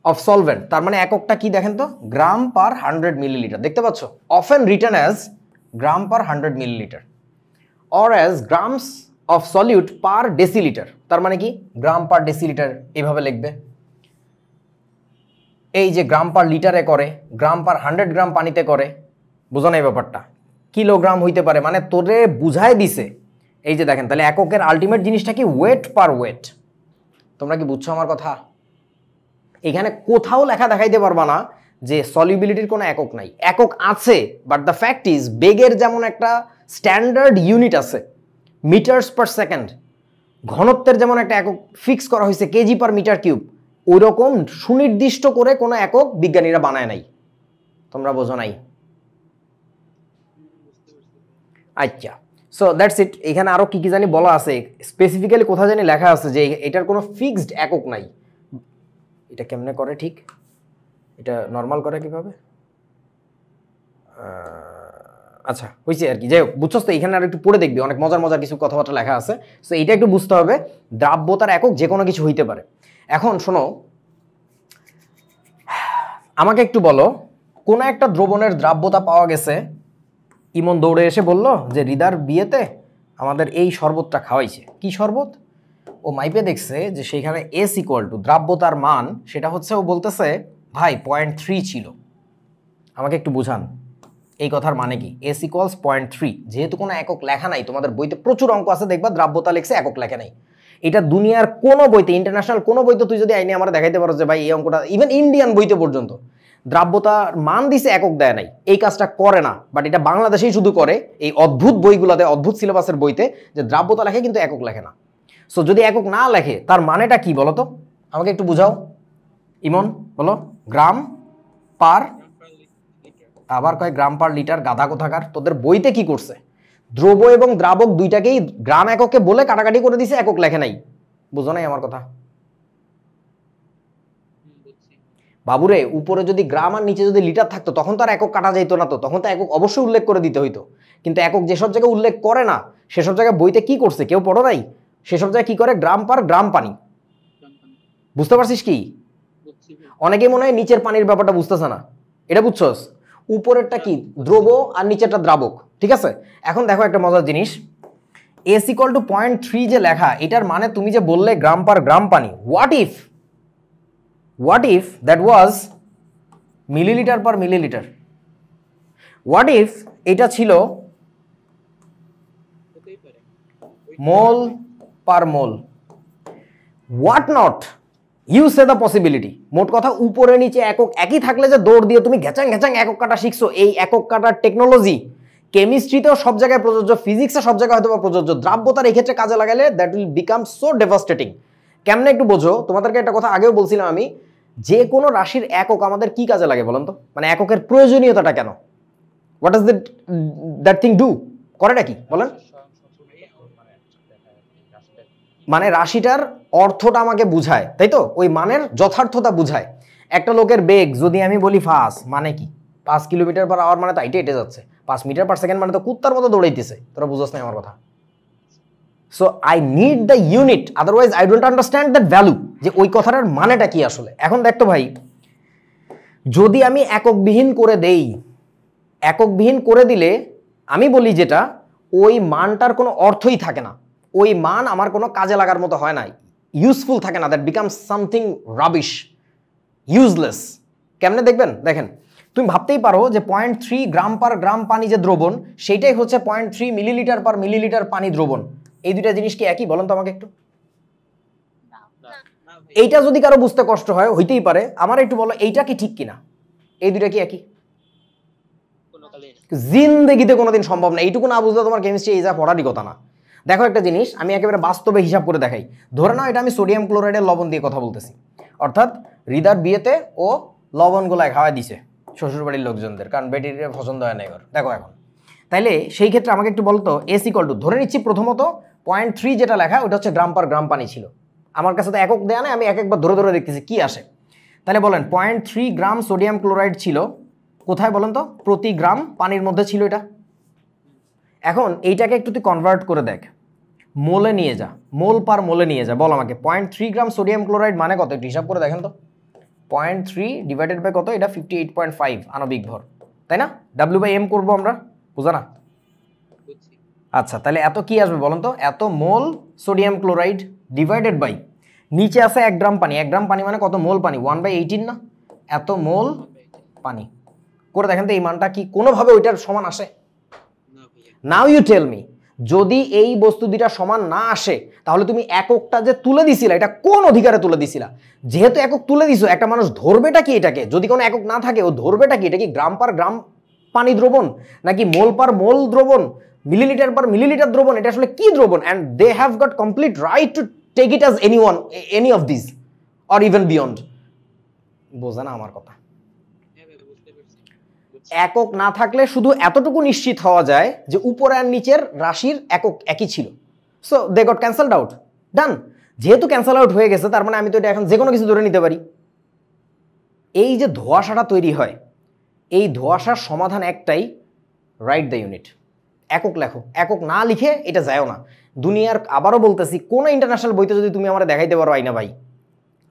A: Of solvent, তার মানে এককটা কি দেখেন তো? গ্রাম পার 100 মিলিলিটার। দেখতে পাচ্ছ? Often written as gram per 100 millilitre or as grams of solute per deciliter। তার মানে কি? গ্রাম পার ডেসিলিটার এইভাবে লিখবে। এই যে গ্রাম পার লিটারে করে, গ্রাম পার 100 গ্রাম পানিতে করে, বুঝো না এই ব্যাপারটা? কিলোগ্রাম হইতে পারে, মানে তোরে বুঝায় দিছে। এই যে দেখেন, তাহলে এককের আলটিমেট জিনিসটা কি? Weight per weight. তোমরা কি বুঝছো আমার কথা? এখানে কোথাও লেখা দেখাইতে পারবা না যে সলিউবিলিটির কোনো একক নাই। একক আছে, বাট দ্য ফ্যাক্ট ইজ বেগের যেমন একটা স্ট্যান্ডার্ড ইউনিট আছে, মিটার্স পার সেকেন্ড, ঘনত্বের যেমন একটা একক ফিক্স করা হয়েছে কেজি পার মিটার কিউব, ওইরকম সুনির্দিষ্ট করে কোনো একক বিজ্ঞানীরা বানায় নাই। তোমরা বোঝো নাই? আচ্ছা, সো দ্যাটস ইট। এখানে আরো কি কি জানি বলা আছে, স্পেসিফিক্যালি কোথায় জানি লেখা আছে যে এটার কোনো ফিক্সড একক নাই। এটা কেমনে করে ঠিক, এটা নর্মাল করে কিভাবে? আচ্ছা হয়েছে আর কি, যাই হোক বুঝছস তো। এখানে আর একটু পড়ে দেখবি, অনেক মজার মজার কিছু কথাবার্তা লেখা আছে। সো এটা একটু বুঝতে হবে, দ্রাব্যতার একক যে কোনো কিছু হইতে পারে। এখন শোনো, আমাকে একটু বলো, কোন একটা দ্রবণের দ্রাব্যতা পাওয়া গেছে, ইমন দৌড়ে এসে বলল যে হৃদার বিয়েতে আমাদের এই শরবতটা খাওয়াইছে। কি শরবত? ও মাইপে দেখছে যে সেইখানে এস ইকুয়াল টু দ্রাব্যতার মান, সেটা হচ্ছে ও বলতেছে ভাই 0.3 ছিল। আমাকে একটু বুঝান এই কথার মানে কি? এস ইকুয়ালস 0.3, যেহেতু কোনো একক লেখা নাই, তোমাদের বইতে প্রচুর অঙ্ক আছে দেখবা দ্রাব্যতা লেখছে, একক লেখা নাই। এটা দুনিয়ার কোনো বইতে, ইন্টারন্যাশনাল কোনো বইতে তুই যদি আইনে আমার দেখাইতে পারো যে ভাই এই অঙ্কটা, ইভেন ইন্ডিয়ান বইতে পর্যন্ত দ্রাব্যতার মান দিছে, একক দেয় নাই। এই কাজটা করে না, বাট এটা বাংলাদেশেই শুধু করে, এই অদ্ভুত বইগুলোতে, অদ্ভুত সিলেবাসের বইতে, যে দ্রাব্যতা লেখে কিন্তু একক লেখে না। সো যদি একক না লেখে তার মানেটা কি বলো তো, আমাকে একটু বুঝাও। ইমন বলো। গ্রাম পার, আবার কয় গ্রাম পার লিটার, গাধা কোথাকার। তোদের বইতে কি করছে, দ্রব্য এবং দ্রাবক দুইটাকেই গ্রাম এককে বলে কাটাকাটি করে দিছে, একক লেখে নাই। বুঝো নাই আমার কথা? বাবুরে, উপরে যদি গ্রাম আর নিচে যদি লিটার থাকতো তখন তো আর একক কাটা যাইতো না, তো তখন তো একক অবশ্যই উল্লেখ করে দিতে হইতো। কিন্তু একক যেসব জায়গায় উল্লেখ করে না, সেসব জায়গায় বইতে কি করছে কেউ পড়ো নাই, সেসব জায়গায় কি করে গ্রাম পার গ্রাম পানি। বুঝতে পারছিস কি? অনেকে মনে হয় নিচের পানির ব্যাপারটা বুঝতেছে না, এটা বুঝছস? উপরেরটা কি দ্রব্য আর নিচেরটা দ্রাবক, ঠিক আছে? এখন দেখো একটা মজার জিনিস, এস ইকুয়াল টু 0.3 যে লেখা, এটার মানে তুমি যে বললে গ্রাম পার গ্রাম পানি, what if that was millilitre per millilitre? what if এটা ছিল মোল পার মোল? what not, you say the possibility। মোট কথা উপরে নিচে একক একই থাকলে যে দৌড় দিয়ে তুমি ঘেচাং ঘেচাং একক কাটা শিখছো, এই একক কাটার টেকনোলজি কেমিস্ট্রিতেও সব জায়গায় প্রযোজ্য, ফিজিক্সে সব জায়গায় হয়তো প্রযোজ্য, দ্রাব্যতার এই ক্ষেত্রে কাজে লাগালে that will become so devastating. কেমনে একটু বোঝো, তোমাদেরকে একটা কথা আগেও বলছিলাম আমি, যে কোনো রাশির একক আমাদের কি কাজে লাগে বলেন তো? মানে এককের প্রয়োজনীয়তাটা কেন? What is that thing do, করেটা কি বলেন? মানে রাশিটার অর্থটা আমাকে বুঝায়, তাই তো? ওই মানের যথার্থতা বুঝায়। একটা লোকের বেগ যদি আমি বলি ফাস্ট, মানে কি 5 কিলোমিটার পার আওয়ার, মানে তো হেঁটে যাচ্ছে। 5 মিটার পার সেকেন্ড মানে তো কুত্তার মতো দৌড়াইতেছে। তোরা বুঝছ না আমার কথা? So I need the unit, otherwise I don't understand that value, যে ওই কথাটার মানেটা কি আসলে। এখন দেখতো ভাই, যদি আমি এককবিহীন করে দেই, এককবিহীন করে দিলে আমি বলি যেটা, ওই মানটার কোনো অর্থই থাকে না, ওই মান আমার কোনো কাজে লাগার মতো হয় না, ইউজফুল থাকে না, that becomes something rubbish, useless. কেমনে দেখবেন? দেখেন, তুমি ভাবতেই পারো যে 0.3 গ্রাম পার গ্রাম পানি যে দ্রবণ, সেইটাই হচ্ছে 0.3 মিলিলিটার পার মিলিলিটার পানি দ্রবণ। এই দুইটা জিনিস কি একই বলেন তো আমাকে একটু? এইটা যদি কারো বুঝতে কষ্ট হয়, হইতেই পারে, আমার একটু বলো এইটা কি ঠিক কিনা, এই দুইটা কি একই? জিন্দেগিতে কোনোদিন সম্ভব না। এইটুকু না বুঝলে তোমার কেমিস্ট্রি এই যা পড়ারই কথা না। দেখো একটা জিনিস আমি একেবারে বাস্তবে হিসাব করে দেখাই। ধরে নাও এটা আমি সোডিয়াম ক্লোরাইডের লবণ দিয়ে কথা বলতেছি, অর্থাৎ হৃদার বিয়েতে ও লবণগুলায় খাওয়াই দিছে শ্বশুরবাড়ির লোকজনদের, কারণ বেটির পছন্দ হয় না এবার। দেখো এখন তাইলে সেই ক্ষেত্রে আমাকে একটু বলতো, এস ইকুয়াল টু, ধরে নিচ্ছি প্রথমত 0.3 যেটা লেখা ওটা হচ্ছে গ্রাম পার গ্রাম পানি ছিল। আমার কাছে তো একক দেয়া নাই, আমি এক একবার ধরে ধরে দেখতেছি কি আসে। তাহলে বলেন 0.3 গ্রাম সোডিয়াম ক্লোরাইড ছিল কোথায় বলেন তো? প্রতি গ্রাম পানির মধ্যে ছিল এটা। এখন এইটাকে একটু তুই কনভার্ট করে দেখ, মোলে নিয়ে যা, মোল পার মোলে নিয়ে যা, বল আমাকে 0.3 গ্রাম সোডিয়াম ক্লোরাইড মানে কত, একটু হিসাব করে দেখেন তো। 0.3 ডিভাইডেড বাই কত? এটা 58.5 আণবিক ভর, তাই না? W/M করবো আমরা, বুঝা না? আচ্ছা, তাহলে এত কি আসবে বলেন তো? এত mole sodium chloride divided by, নিচে আছে 1 গ্রাম পানি। 1 গ্রাম পানি মানে কত মোল পানি? 1/18 না? এত মোল পানি করে দেখেন তো, এই মানটা কি কোনোভাবে ওইটার সমান আসে? নাও ইউ টেল মি, যদি এই বস্তু দুইটা সমান না আসে, তাহলে তুমি এককটা যে তুলে দিছিলা এটা কোন অধিকারে তুলে দিছিলা? যেহেতু একক তুলে দিছো, একটা মানুষ ধরবেটা কি এটাকে? যদি কোনো একক না থাকে ও ধরবেটা কি? এটা কি গ্রাম পার গ্রাম পানি দ্রবণ, নাকি মোল পার মোল দ্রবণ, মিলিলিটার পার মিলিলিটার দ্রবণ? এটা আসলে কি দ্রবণ? And they have got complete right to take it as any of this or even beyond. বোঝা না আমার কথা? একক না থাকলে শুধু এতটুকু নিশ্চিত হওয়া যায় যে উপর আর নিচের রাশির একক একই ছিল, so they got cancelled out, done. যেহেতু ক্যান্সেল আউট হয়ে গেছে তার মানে আমি তো এটা এখন যে কোনো কিছু ধরে নিতে পারি। এই যে ধোঁয়াশাটা তৈরি হয়, এই ধোঁয়াশার সমাধান একটাই, রাইট দ্য ইউনিট, একক লেখো। একক না লিখে এটা যায়ও না। দুনিয়ার আবারও বলতেছি, কোনো ইন্টারন্যাশনাল বইতে যদি তুমি আমার দেখাইতে পারো আইনা ভাই,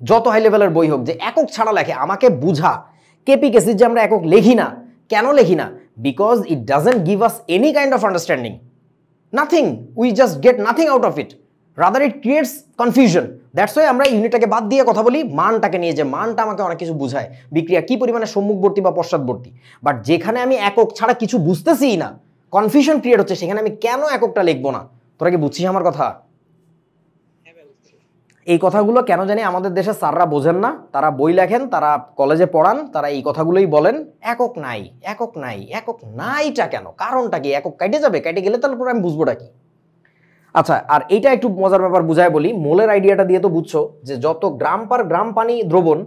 A: যত হাই লেভেলের বই হোক, যে একক ছাড়া লেখে, আমাকে বুঝা কেপি কেসির যে আমরা একক লিখি না, কেন লিখি না? Because it doesn't give us any kind of understanding, nothing, we just get nothing out of it, rather it creates confusion. That's why আমরা ইউনিটটাকে বাদ দিয়ে কথা বলি মানটাকে নিয়ে, যে মানটা আমাকে অনেক কিছু বুঝায়, বিক্রিয়া কি পরিমাণে সম্মুখবর্তী বা পশ্চাৎবর্তী। বাট যেখানে আমি একক ছাড়া কিছু বুঝতেছিই না, কনফিউশন ক্রিয়েট হচ্ছে, সেখানে আমি কেন এককটা লিখবো না? তোরা কি বুঝছিস আমার কথা? এই কথাগুলো কেন জানি আমাদের দেশে স্যাররা বোঝেন না, তারা বই লেখেন, তারা কলেজে পড়ান, তারা এই কথাগুলোই বলেন, একক নাই, একক নাই, একক নাইটা কেন, কারণটা কি? একক কেটে যাবে, কেটে গেলে তারপর আমি বুঝবোটা কি? আচ্ছা, আর এইটা একটু মজার ব্যাপার বুঝায় বলি। মোলের আইডিয়াটা দিয়ে তো বুঝছো যে যত গ্রাম পার গ্রাম পানি দ্রবণ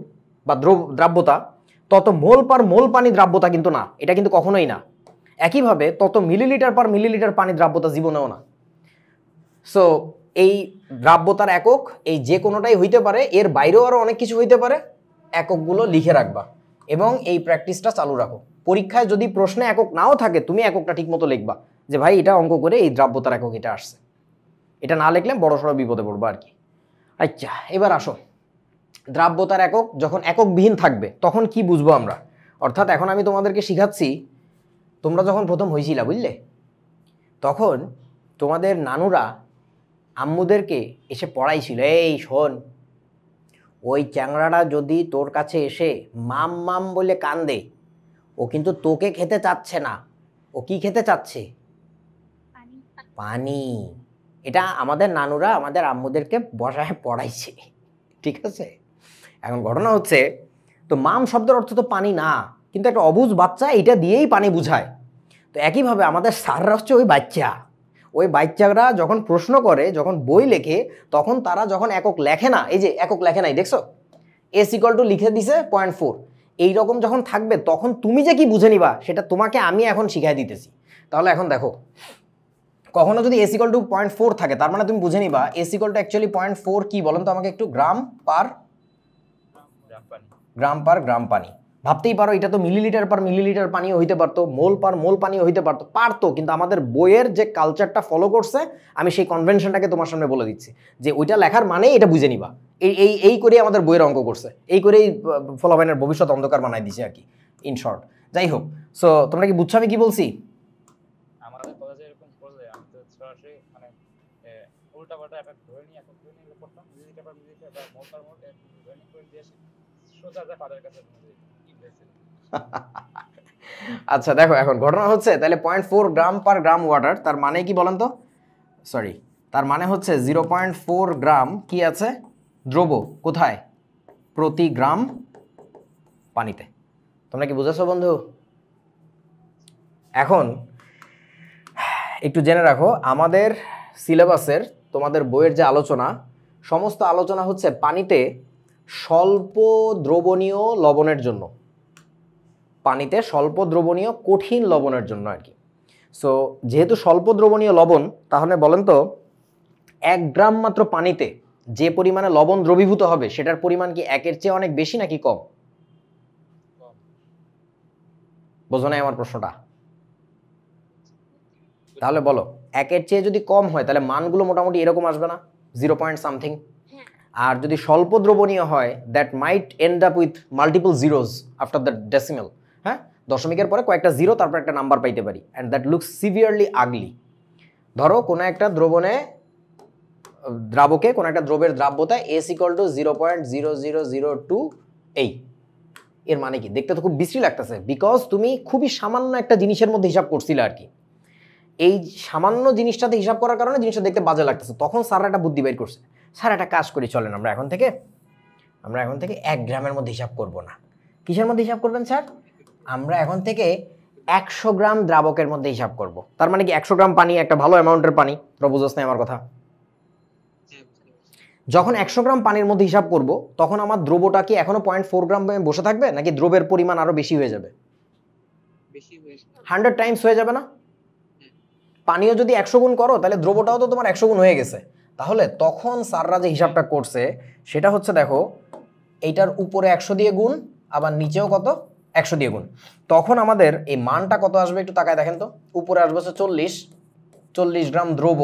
A: বা দ্রাব্যতা, তত মোল পার মোল পানি দ্রাব্যতা কিন্তু না, এটা কিন্তু কখনোই না। একইভাবে তত মিলিলিটার পার মিলিলিটার পানি দ্রাব্যতা জীবনেও না। সো এই দ্রাব্যতার একক এই যে কোনোটাই হইতে পারে, এর বাইরেও আরও অনেক কিছু হইতে পারে। এককগুলো লিখে রাখবা এবং এই প্র্যাকটিসটা চালু রাখো। পরীক্ষায় যদি প্রশ্নে একক নাও থাকে, তুমি এককটা ঠিক মতো লিখবা, যে ভাই এটা অঙ্ক করে এই দ্রাব্যতার একক এটা আসছে। এটা না লিখলে বড়সড় বিপদে পড়বো আর কি। আচ্ছা, এবার আসো, দ্রাব্যতার একক যখন এককবিহীন থাকবে তখন কি বুঝবো আমরা? অর্থাৎ এখন আমি তোমাদেরকে শিখাচ্ছি, তোমরা যখন প্রথম হয়েছিলা বুঝলে, তখন তোমাদের নানুরা আম্মুদেরকে এসে পড়াইছিল, এই শোন, ওই চ্যাংড়াটা যদি তোর কাছে এসে মাম মাম বলে কান্দে, ও কিন্তু তোকে খেতে চাচ্ছে না, ও কি খেতে চাচ্ছে? পানি। এটা আমাদের নানুরা আমাদের আম্মুদেরকে বসায় পড়াইছে, ঠিক আছে? এখন ঘটনা হচ্ছে, তো মাম শব্দের অর্থ তো পানি না, কিন্তু একটা অবুঝ বাচ্চা এটা দিয়েই পানি বুঝায়। তো একইভাবে আমাদের স্যাররা হচ্ছে ওই বাচ্চা, ওই বাচ্চারা যখন প্রশ্ন করে, যখন বই লেখে, তখন তারা যখন একক লেখে না, এই যে একক লেখে নাই দেখছো, এস ইকুয়াল টু লিখে দিছে 0.4, এইরকম যখন থাকবে তখন তুমি যে কি বুঝে নিবা সেটা তোমাকে আমি এখন শিখাই দিতেছি। তাহলে এখন দেখো, কখনো যদি এস ইকুয়াল টু 0.4 থাকে, তার মানে তুমি বুঝে নিবা এস ইকুয়াল টু অ্যাকচুয়ালি 0.4 কি বলেন তো আমাকে একটু? গ্রাম পার গ্রাম পানি। ভাবতেই পারো, এটা তো মিলিলিটার পার মিলিলিটার পানিও হইতে পারতো, মোল পার মোল পানিও হইতে পারতো, কিন্তু আমাদের বইয়ের যে কালচারটা ফলো করছে, আমি সেই কনভেনশনটাকে তোমার সামনে বলে দিচ্ছি, যে ওইটা লেখার মানেই এটা বুঝে নিবা। এই করেই আমাদের বইয়ের অঙ্ক করছে, এই করেই ফলাফলের ভবিষ্যৎ অন্ধকার বানাই দিছে আর কি, ইন শর্ট। যাই হোক, সো তোমরা কি বুঝছো আমি কি বলছি?
D: আমাদের কলেজে এরকম করলে আমি তো সরাসরি মানে উল্টাপাল্টা একটা ধরে নিয়ে এখন ধরে নিয়ে করতাম, মিলিলিটার বা মিলিলিটার বা মোল পার মোল ধরে নিয়ে করে দিয়ে সোজা যা ফাদারের কাছে কি হয়েছে।
A: আচ্ছা দেখো, এখন ঘটনা হচ্ছে তাহলে 0.4 গ্রাম পার গ্রাম ওয়াটার, তার মানে কি বলেন তো? সরি, তার মানে হচ্ছে 0.4 গ্রাম কি আছে? দ্রব্য। কোথায়? প্রতি গ্রাম পানিতে। তোমরা কি বুঝেছো বন্ধু? এখন একটু জেনে রাখো, আমাদের সিলেবাসের তোমাদের বইয়ের যে আলোচনা, সমস্ত আলোচনা হচ্ছে পানিতে স্বল্প দ্রবণীয় লবণের জন্য, পানিতে স্বল্প দ্রবণীয় কঠিন লবণের জন্য আর কি। সো যেহেতু স্বল্প দ্রবণীয় লবণ, তাহলে বলেন তো 1 গ্রাম মাত্র পানিতে যে পরিমাণে লবণ দ্রবীভূত হবে সেটার পরিমাণ কি 1-এর চেয়ে অনেক বেশি নাকি কম? বোঝো নাই আমার প্রশ্নটা? তাহলে বলো, 1-এর চেয়ে যদি কম হয় তাহলে মানগুলো মোটামুটি এরকম আসবে না, 0.something। আর যদি স্বল্প দ্রবণীয় হয়, that might end up with multiple zeros after the decimal. হ্যাঁ, দশমিকের পরে কয়েকটা জিরো, তারপর একটা নাম্বার পাইতে পারি, অ্যান্ড দ্যাট লুকস সিভিয়ারলি আগলি। ধরো কোনো একটা দ্রাবকে কোনো একটা দ্রবের দ্রাব্যতা এস ইকুয়াল টু 0.0002, এর মানে কি? দেখতে তো খুব বিশ্রী লাগতেছে, বিকজ তুমি খুবই সামান্য একটা জিনিসের মধ্যে হিসাব করছিলে আর কি। এই সামান্য জিনিসটাতে হিসাব করার কারণে জিনিসটা দেখতে বাজে লাগতেছে। তখন স্যার একটা বুদ্ধি বের করছে, স্যার একটা কাজ করি চলেন, আমরা এখন থেকে 1 গ্রামের মধ্যে হিসাব করব না। কিসের মধ্যে হিসাব করবেন স্যার? আমরা এখন থেকে 100 গ্রাম দ্রাবকের মধ্যে হিসাব করব। তার মানে কি 100 গ্রাম পানি একটা ভালো অ্যামাউন্টের পানি, বুঝছ না আমার কথা? যখন 100 গ্রাম পানির মধ্যে হিসাব করব, তখন আমার দ্রবটা কি এখনো 0.4 গ্রাম বসে থাকবে, নাকি দ্রবের পরিমাণ আরো বেশি হয়ে যাবে?
B: বেশি হয়ে
A: 100 টাইমস হয়ে যাবে না? পানিও যদি 100 গুণ করো তাহলে দ্রবটাও তো তোমার 100 গুণ হয়ে গেছে। তাহলে তখন স্যাররা যে হিসাবটা করছে সেটা হচ্ছে দেখো এইটার উপরে 100 দিয়ে গুণ, আবার নিচেও কত 100 দিয়ে গুণ। তখন আমাদের এই মানটা কত আসবে একটু তাকায় দেখেন তো। উপরে আসবে হচ্ছে 40 গ্রাম দ্রব,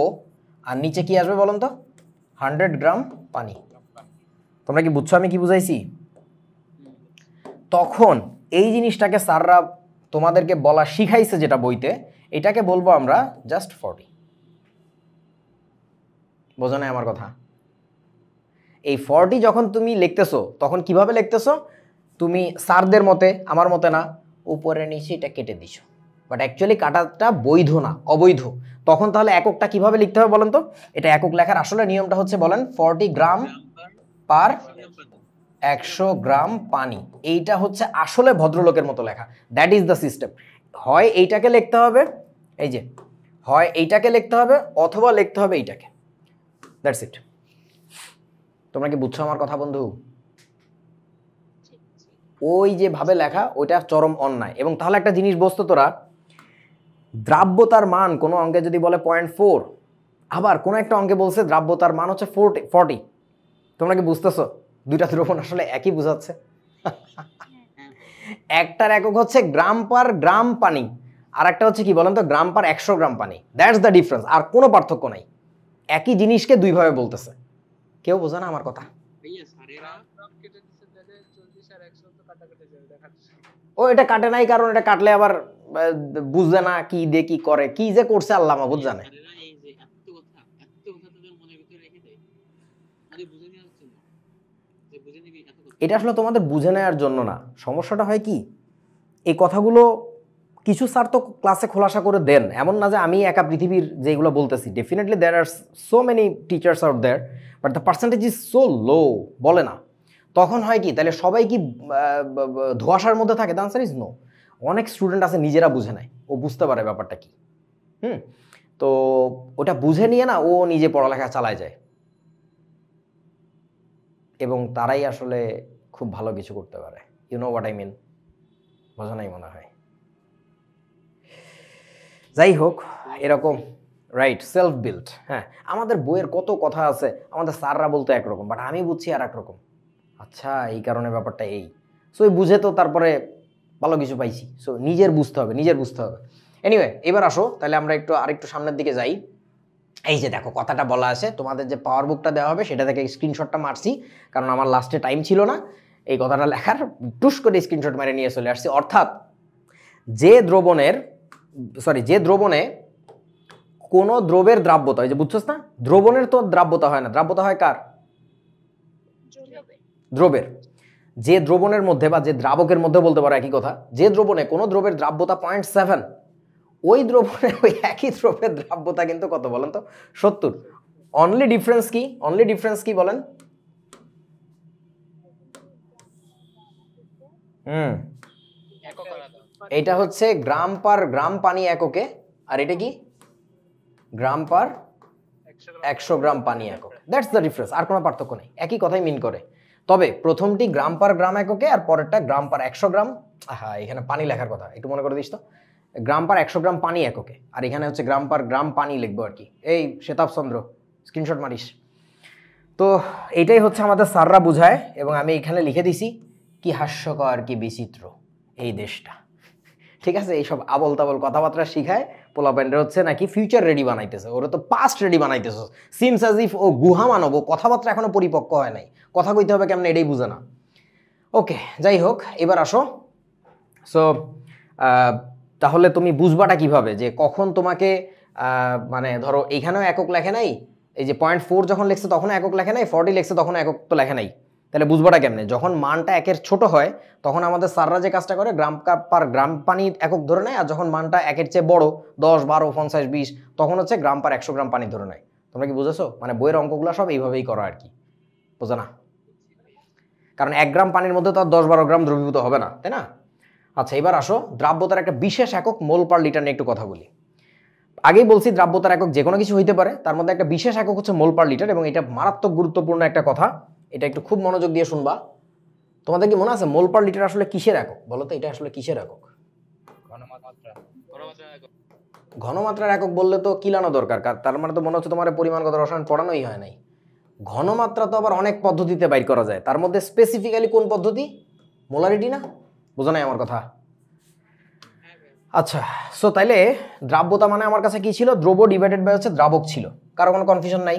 A: আর নিচে কি আসবে বলুন তো 100 গ্রাম পানি। তোমরা কি বুঝছো আমি কি বুঝাইছি? তখন এই জিনিসটাকে স্যাররা তোমাদেরকে বলা শিখাইছে যেটা বইতে, এটাকে বলবো আমরা জাস্ট 40। বোঝো না আমার কথা? এই 40 যখন তুমি লিখতেছো তখন কিভাবে লিখতেছো? তুমি স্যারদের মতে, আমার মতে না, উপরে নিচে এটা কেটে দিছো, বাট অ্যাকচুয়ালি কাটাটা বৈধ না, অবৈধ। তখন তাহলে এককটা কিভাবে লিখতে হবে বলেন তো? এটা একক লেখার আসলে নিয়মটা হচ্ছে বলেন 40 গ্রাম পার 100 গ্রাম পানি। এইটা হচ্ছে আসলে ভদ্রলোকের মতো লেখা। That is the system. হয় এইটাকে লিখতে হবে, এই যে হয় এইটাকে লিখতে হবে অথবা লিখতে হবে এইটাকে। That's it. তোমরা কি বুঝছো আমার কথা বন্ধু? ওই যে ভাবে লেখা ওইটা চরম অন্যায়। এবং তাহলে একটা জিনিস বসতো তোরা, দ্রাব্যতার মান কোনো অঙ্কে যদি বলে 0.4, আবার কোনো একটা অঙ্কে বলছে দ্রাব্যতার মান হচ্ছে 40, তোমরা কি বুঝতেছো দুইটা দ্রবণ আসলে একই বুঝাচ্ছে? একটার একক হচ্ছে গ্রাম পার গ্রাম পানি, আর একটা হচ্ছে কি বলেন তো গ্রাম পার 100 গ্রাম পানি। দ্যাটস দ্য ডিফারেন্স, আর কোনো পার্থক্য নাই। একই জিনিসকে দুইভাবে বলতেছে। কেউ বোঝে না আমার কথা?
B: ভাইয়া স্যারেরা
D: কেটে দিচ্ছে তাহলে 40 আর 100 তো কাটাকাটি যাবে দেখা যাচ্ছে।
A: ও এটা কাটে নাই, কারণ এটা কাটলে আবার বুঝবে না কি দিয়ে কি করে, কি যে করছে আল্লাহ মাহবুব জানে।
B: স্যারেরা এই যে এত কথা তাদের মনের ভিতরে রেখে দেয়, আমাদের বুঝে নেওয়া হচ্ছে না যে বুঝে নিবি এত কথা।
A: এটা আসলে তোমাদের বুঝে নেওয়ার জন্য না। সমস্যাটা হয় কি, এই কথাগুলো কিছু স্যার তো ক্লাসে খোলাসা করে দেন, এমন না যে আমি একা পৃথিবীর যেগুলো বলতেছি। Definitely there are so many teachers out there, but the percentage is so low, বলে না। তখন হয় কি, তাহলে সবাই কি ধোঁয়াশার মধ্যে থাকে? The answer is no. অনেক স্টুডেন্ট আছে নিজেরা বুঝে নেয়, ও বুঝতে পারে ব্যাপারটা কি। তো ওটা বুঝে নিয়ে না ও নিজে পড়ালেখা চালায় যায়, এবং তারাই আসলে খুব ভালো কিছু করতে পারে। You know what I mean? বোঝা নাই মনে হয়। যাই হোক, এরকম রাইট সেলফ বিল্ড। হ্যাঁ, আমাদের বইয়ের কত কথা আছে, আমাদের স্যাররা বলতো একরকম, বাট আমি বুঝছি আর একরকম। আচ্ছা, এই কারণে ব্যাপারটা এই। সো এই বুঝে তো তারপরে ভালো কিছু পাইছি। সো নিজের বুঝতে হবে। এনিওয়ে, এবার আসো তাহলে আমরা আরেকটু সামনের দিকে যাই। এই যে দেখো কথাটা বলা আছে, তোমাদের যে পাওয়ার বুকটা দেওয়া হবে সেটা থেকে স্ক্রিনশটটা মারছি, কারণ আমার লাস্টে টাইম ছিল না এই কথাটা লেখার। টুস করে স্ক্রিনশট মেরে নিয়ে চলে আসছি। অর্থাৎ যে দ্রবণে কোনো দ্রবের দ্রাব্যতা, এই যে বুঝছস না, দ্রবণের তো দ্রাব্যতা হয় না, দ্রাব্যতা হয় কার? দ্রবের। যে দ্রবণের মধ্যে বা যে দ্রাবকের মধ্যে বলতে পারো একই কথা, যে দ্রবণে কোনো দ্রবের দ্রাব্যতা 0.7, ওই দ্রবণে ওই একই দ্রবের দ্রাব্যতা কিন্তু কত বলেন তো? 70। অনলি ডিফারেন্স কি বলেন? এটা হচ্ছে গ্রাম পার গ্রাম পানি এককে, আর এটা কি গ্রাম পার 100 গ্রাম পানি একক। দ্যাটস দ্য ডিফারেন্স, আর কোনো পার্থক্য নেই, একই কথাই মিন করে। তবে প্রথমটি গ্রাম পার গ্রাম এককে আর পরেরটা গ্রাম পার 100 গ্রাম। হ্যাঁ, এখানে পানি লেখার কথা একটু মনে করে দিস তো। গ্রাম পার 100 গ্রাম পানি এককে, আর এখানে হচ্ছে গ্রাম পার গ্রাম পানি লিখবো আর কি। এই শ্বেতাব চন্দ্র স্ক্রিনশট মারিস। তো এইটাই হচ্ছে আমাদের স্যাররা বুঝায়, এবং আমি এখানে লিখে দিছি কি হাস্যকর কি বিচিত্র এই দেশটা। ঠিক আছে, এইসব আবল তাবল কথাবার্তা শিখায় পোলাপ্যান্ডের হচ্ছে নাকি ফিউচার রেডি বানাইতেছে, ওরা তো পাস্ট রেডি বানাইতেছে। সিমস অ্যাজ ইফ ও গুহা মানব, কথাবার্তা এখনো পরিপক্ক হয় নাই, কথা কইতে হবে কেমন এটাই বুঝে না। ওকে, যাই হোক, এবার আসো। সো তাহলে তুমি বুঝবাটা কিভাবে যে কখন তোমাকে মানে ধরো এইখানেও একক লেখে নাই, এই যে 0.4 যখন লিখছে তখন একক লেখে নাই, 40 লিখছে তখন একক তো লেখে নাই, তাহলে বুঝবাটা কেমনে? যখন মানটা একের ছোট হয় তখন আমাদের স্যাররা যে কাজটা করে গ্রাম পার গ্রাম পানি একক ধরে নেয়, আর যখন মানটা একের চেয়ে বড় 10, 12, 50, 20 তখন হচ্ছে গ্রাম পার 100 গ্রাম পানি ধরে নেয়। তোমরা কি বুঝেছো? মানে বইয়ের অঙ্কগুলো সব এইভাবেই করা আর কি, বোঝা না? কারণ 1 গ্রাম পানির মধ্যে তো আর 10-12 গ্রাম দ্রবীভূত হবে না, তাই না? আচ্ছা, এবার আসো দ্রাব্যতার একটা বিশেষ একক মোল পার লিটার নিয়ে একটু কথা বলি। আগেই বলছি দ্রাব্যতার একক যে কোনো কিছু হইতে পারে, তার মধ্যে একটা বিশেষ একক হচ্ছে মোল পার লিটার, এবং এটা মারাত্মক গুরুত্বপূর্ণ একটা কথা। এটা একটু খুব মনোযোগ দিয়ে শুনবা। তোমাদের কি মনে আছে মোল পার লিটার আসলে কিসের একক? বলো তো, এটা আসলে কিসের একক?
D: ঘনমাত্রা ঘনমাত্রা একক।
A: ঘনমাত্রার একক বললে তো কিলানো দরকার, তার মানে তো মনে হচ্ছে তোমার পরিমাণগত রসায়ন পড়ানোই হয় নাই। ঘনমাত্রা তো আবার অনেক পদ্ধতিতে বাইর করা যায়, তার মধ্যে স্পেসিফিক্যালি কোন পদ্ধতি? মোলারিটি না? বোঝা নাই আমার কথা?
B: হ্যাঁ ভাই
A: আচ্ছা, সো তাইলে দ্রাব্যতা মানে আমার কাছে কি ছিল? দ্রব্য ডিভাইডেড বাই হচ্ছে দ্রাবক ছিল। কারো কোনো কনফিউশন নাই?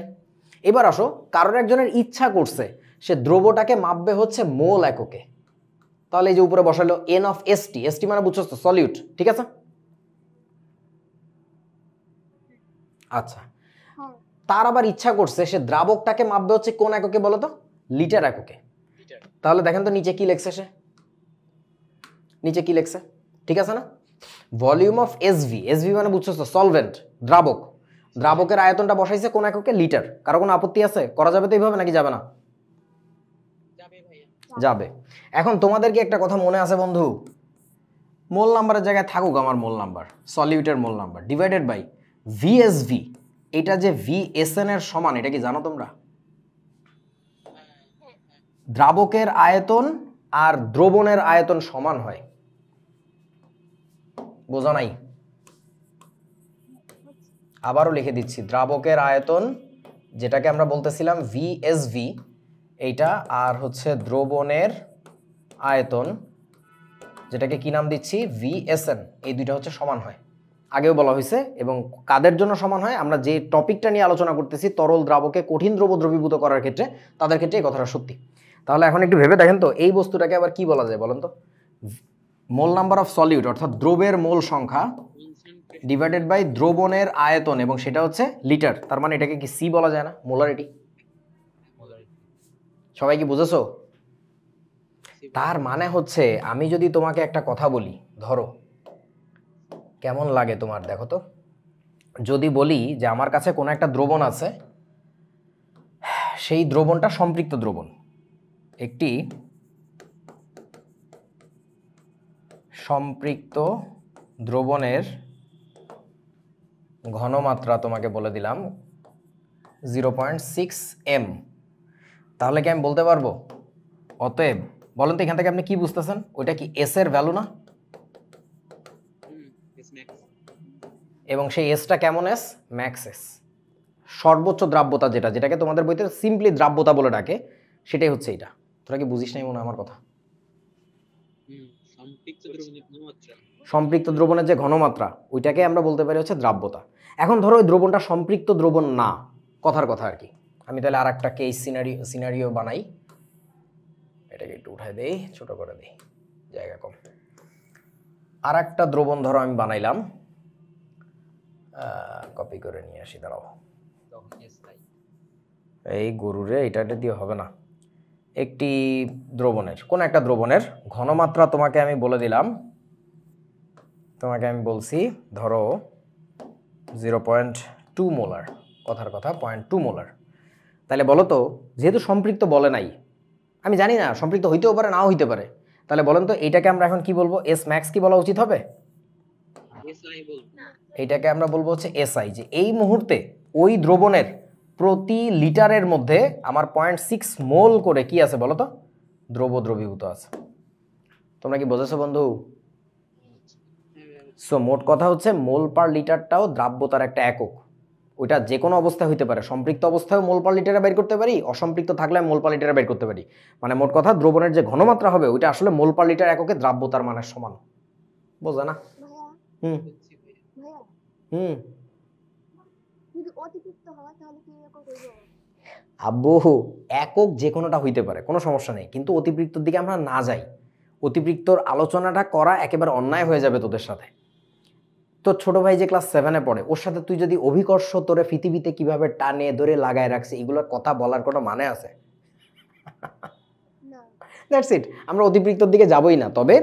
A: এবার আসো, কারোর একজনের ইচ্ছা করছে সে দ্রব্যটাকে মাপবে হচ্ছে মোল এককে, তাহলে এই যে উপরে বসালো এন অফ এসটি, এসটি মানে বুঝছো তো সলিউট, ঠিক আছে? আচ্ছা,
C: হ্যাঁ
A: তার আবার ইচ্ছা করছে সে দ্রাবকটাকে মাপবে হচ্ছে কোন এককে বলো তো? লিটার এককে।
D: লিটার।
A: তাহলে দেখেন তো নিচে কি লেখছে সে, নিচে কি লেখছে, ঠিক আছে না? ভলিউম অফ এসভি, এসভি মানে বুঝছো তো সলভেন্ট, দ্রাবক। দ্রাবকের আয়তনটা বসাইছে কোন এককে? লিটার। কারো কোনো আপত্তি আছে? করা যাবে তো এইভাবে নাকি যাবে না?
B: যাবে ভাইয়া
A: যাবে। এখন তোমাদের কি একটা কথা মনে আছে বন্ধু? মোল নাম্বারের জায়গায় থাকুক আমার মোল নাম্বার, সলিউটের mole number divided by VSV. এটা যে ভিএসএন এর সমান, এটা কি জানো তোমরা? দ্রাবকের আয়তন আর দ্রবণের আয়তন সমান হয়। বোঝা নাই? আবারও লিখে দিচ্ছি, দ্রাবকের আয়তন যেটাকে আমরা বলতেছিলাম ভিএসভি, এইটা আর হচ্ছে দ্রবণের আয়তন যেটাকে কি নাম দিচ্ছি? ভিএসএন, এই দুইটা হচ্ছে সমান হয়। আগেও বলা হয়েছে। এবং কাদের জন্য সমান হয়? আমরা যে টপিকটা নিয়ে আলোচনা করতেছি, তরল দ্রাবকে কঠিন দ্রব্য দ্রবীভূত করার ক্ষেত্রে, তাদের ক্ষেত্রে এই কথাটা সত্যি। তাহলে এখন একটু ভেবে দেখেন তো, এই বস্তুটাকে আবার কি বলা যায় বলেন তো? মোল নাম্বার অফ সলিউট অর্থাৎ দ্রবের মোল সংখ্যা ডিভাইডেড বাই দ্রবণের আয়তন, এবং সেটা হচ্ছে লিটার। তার মানে এটাকে কি সি বলা যায় না? মোলারিটি। সবাই কি বুঝেছো? তার মানে হচ্ছে আমি যদি তোমাকে একটা কথা বলি, ধরো কেমন লাগে তোমার দেখো তো, যদি বলি যে আমার কাছে কোনো একটা দ্রবণ আছে, সেই দ্রবণটা সম্পৃক্ত দ্রবণ, একটি সম্পৃক্ত দ্রবণের ঘনমাত্রা তোমাকে বলে দিলাম 0.6 m, তাহলে কি আমি বলতে পারবো অতএব, বলেন তো এখান থেকে আপনি কি বুঝতেছেন? ওইটা কি এস এর ভ্যালু না?
B: এস ম্যাক্স
A: এবং সেই এসটা কেমন এস? Max S. সর্বোচ্চ দ্রাব্যতা যেটা, যেটাকে তোমাদের বইতে সিম্পলি দ্রাব্যতা বলে ডাকে, সেটাই হচ্ছে এটা। তোরা কি বুঝিস নাই মনে হয় আমার কথা?
B: সম্পৃক্ত দ্রবণের ঘনমাত্রা
A: সম্পৃক্ত দ্রবণের যে ঘনমাত্রা, ওইটাকে আমরা বলতে পারি হচ্ছে দ্রাব্যতা। এখন ধরো ওই দ্রবণটা সম্পৃক্ত দ্রবণ না, কথার কথা আর কি। আমি তাহলে আর একটা কেস সিনারিও বানাই, এটাকে একটু উঠাই দেই, ছোট করে দিই, জায়গা কম। আর একটা দ্রবণ ধরো আমি বানাইলাম, কপি করে নিয়ে আসি, দাঁড়াও। এই গরুরে এটা দিয়ে হবে না। একটি দ্রবণের, কোন একটা দ্রবণের ঘনমাত্রা তোমাকে আমি বলে দিলাম, তোমাকে আমি বলছি ধরো 0.2 মোলার, কথার কথা 0.2 মোলার। তাহলে বলো তো, যেহেতু সম্পৃক্ত বলে নাই, আমি জানি না সম্পৃক্ত হইতেও পারে নাও হইতে পারে, তাহলে বলেন তো এইটাকে আমরা এখন কি বলবো? এস ম্যাক্স কি বলা উচিত হবে?
B: এসআই বলবো
A: এইটাকে আমরা বলবো হচ্ছে এসআই, যে এই মুহূর্তে ওই দ্রবণের প্রতি লিটারের মধ্যে আমার 0.6 মোল করে কি আছে বলো তো? দ্রব্য দ্রবীভূত আছে। তোমরা কি বুঝেছো বন্ধু? সো মোট কথা হচ্ছে মোল পার লিটারটাও দ্রাব্যতার একটা একক। ওইটা যে কোনো অবস্থায় হইতে পারে, সম্পৃক্ত অবস্থায়ও মোল পার লিটারে বের করতে পারি, অসম্পৃক্ত থাকলে মোল পার লিটারে বের করতে পারি। মানে মোট কথা দ্রবণের যে ঘনমাত্রা হবে ওইটা আসলে মোল পার লিটার এককে দ্রাব্যতার মানের সমান। বোঝা না?
C: ভাইয়া
A: হুম
C: ভাইয়া
A: হুম
C: যদি অতিরিক্ত হয় তাহলে কি এরকম করবো?
A: আব্বু, একক যে কোনোটা হইতে পারে, কোনো সমস্যা নেই, কিন্তু অতিবৃত্তর দিকে আমরা না যাই। অতিবৃত্তর আলোচনাটা করা একেবারে অন্যায় হয়ে যাবে তোদের সাথে। তোর ছোট ভাই যে ক্লাস 7-এ পড়ে, ওর সাথে তুই যদি অভিকর্ষ তোরে পৃথিবীতে কিভাবে টানে ধরে লাগায় রাখছে, এগুলোর কথা বলার কোনো মানে আছে?
C: না
A: দ্যাটস ইট। আমরা অতিবৃত্তর দিকে যাবই না। তবে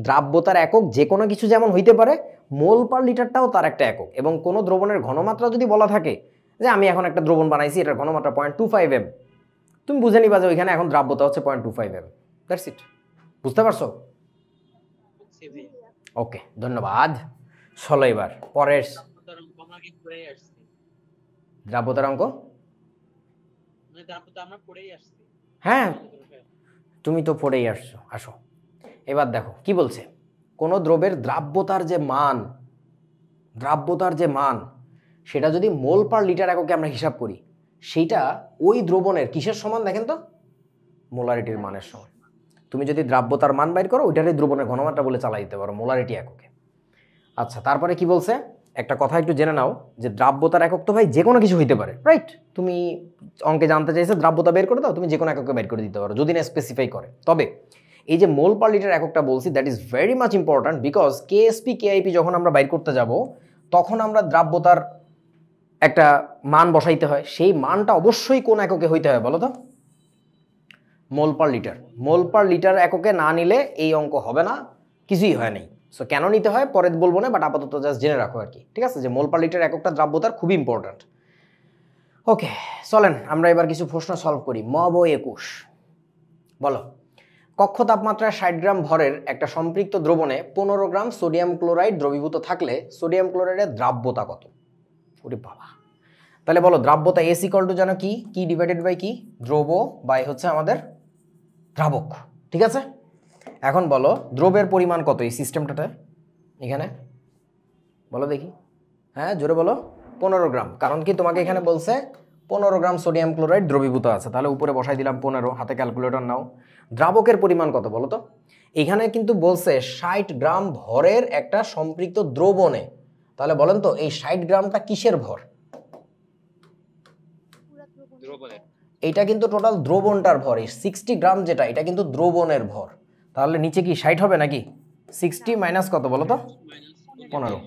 A: দ্রাব্যতার একক যে কোনো কিছু যেমন হইতে পারে, মোল পার লিটারটাও তার একটা একক। এবং কোনো দ্রবণের ঘনমাত্রা যদি বলা থাকে যে আমি এখন একটা দ্রবণ বানাইছি, এটার ঘনমাত্রা 0.25 m, তুমি বুঝে নিবা যে ওইখানে এখন দ্রাব্যতা হচ্ছে 0.25 m। That's it. বুঝতে পারছো? ওকে, ধন্যবাদ। চলো এবার পরের
B: আমরা কি পড়েই আসছি,
A: দ্রাব্যতার অঙ্ক।
B: মানে তারপর তো আমরা পড়েই আসছি।
A: হ্যাঁ, তুমি তো পড়েই আসছো, আসো। এবার দেখো কি বলছে। কোনো দ্রবের দ্রাব্যতার যে মান সেটা যদি মোল পার লিটার এককে আমরা হিসাব করি, সেইটা ওই দ্রবণের কিসের সমান দেখেন তো? মোলারিটির মানের সমান। তুমি যদি দ্রাব্যতার মান বাইর করো ওইটারই দ্রবণের ঘনমাত্রা বলে চালাই দিতে পারো মোলারিটি এককে। আচ্ছা, তারপরে কি বলছে একটা কথা একটু জেনে নাও, যে দ্রাব্যতার একক তো ভাই যে কোনো কিছু হইতে পারে, রাইট? তুমি অঙ্কে জানতে চাইছে দ্রাব্যতা বের করে দাও, তুমি যে কোনো এককে বের করে দিতে পারো যদি না স্পেসিফাই করে। তবে এই যে মোল পার লিটার এককটা বলছি, that is very much important, because KSP KIP যখন আমরা বাইর করতে যাব তখন আমরা দ্রাব্যতার একটা মান বসাইতে হয়, সেই মানটা অবশ্যই কোন এককে হইতে হয় বলো তো? মোল পার লিটার। মোল পার লিটার এককে না নিলে এই অঙ্ক হবে না, কিছুই হয় নাই। সো কেন নিতে হয় পরে বলবো না, বাট আপাতত জাস্ট জেনে রাখো আর কি, ঠিক আছে? যে মোল পার লিটার এককটা দ্রাব্যতার খুবই ইম্পর্ট্যান্ট। ওকে, চলেন আমরা এবার কিছু প্রশ্ন সলভ করি। ম 21 বলো, কক্ষ তাপমাত্রায় 60 গ্রাম ভরের একটা সম্পৃক্ত দ্রবণে 15 গ্রাম সোডিয়াম ক্লোরাইড দ্রবীভূত থাকলে সোডিয়াম ক্লোরাইডের দ্রাব্যতা কত? ওরে বাবা, তাহলে বলো দ্রাব্যতা এস ইকুয়াল টু জানো কি? কি ডিভাইডেড বাই কি? দ্রব বাই হচ্ছে আমাদের দ্রাবক, ঠিক আছে? এখন বলো দ্রবের পরিমাণ কত এই সিস্টেমটাতে? এখানে বলো দেখি, হ্যাঁ জোরে বলো। 15 গ্রাম। কারণ কি তোমাকে এখানে বলছে 15 গ্রাম সোডিয়াম ক্লোরাইড দ্রবীভূত আছে, তাহলে উপরে বসাই দিলাম 15, হাতে ক্যালকুলেটর নাও। দ্রাবকের পরিমাণ কত বলো তো? এখানে কিন্তু বলছে 60 গ্রাম ভরের একটা সম্পৃক্ত দ্রবণে, তাহলে বলেন তো এই 60 গ্রামটা কিসের ভর? এইটা কিন্তু টোটাল দ্রবণটার ভর। এই 60 গ্রাম যেটা, এটা কিন্তু দ্রবণের ভর। তাহলে নিচে কি 60 হবে নাকি? 60 মাইনাস কত বলো তো? 15।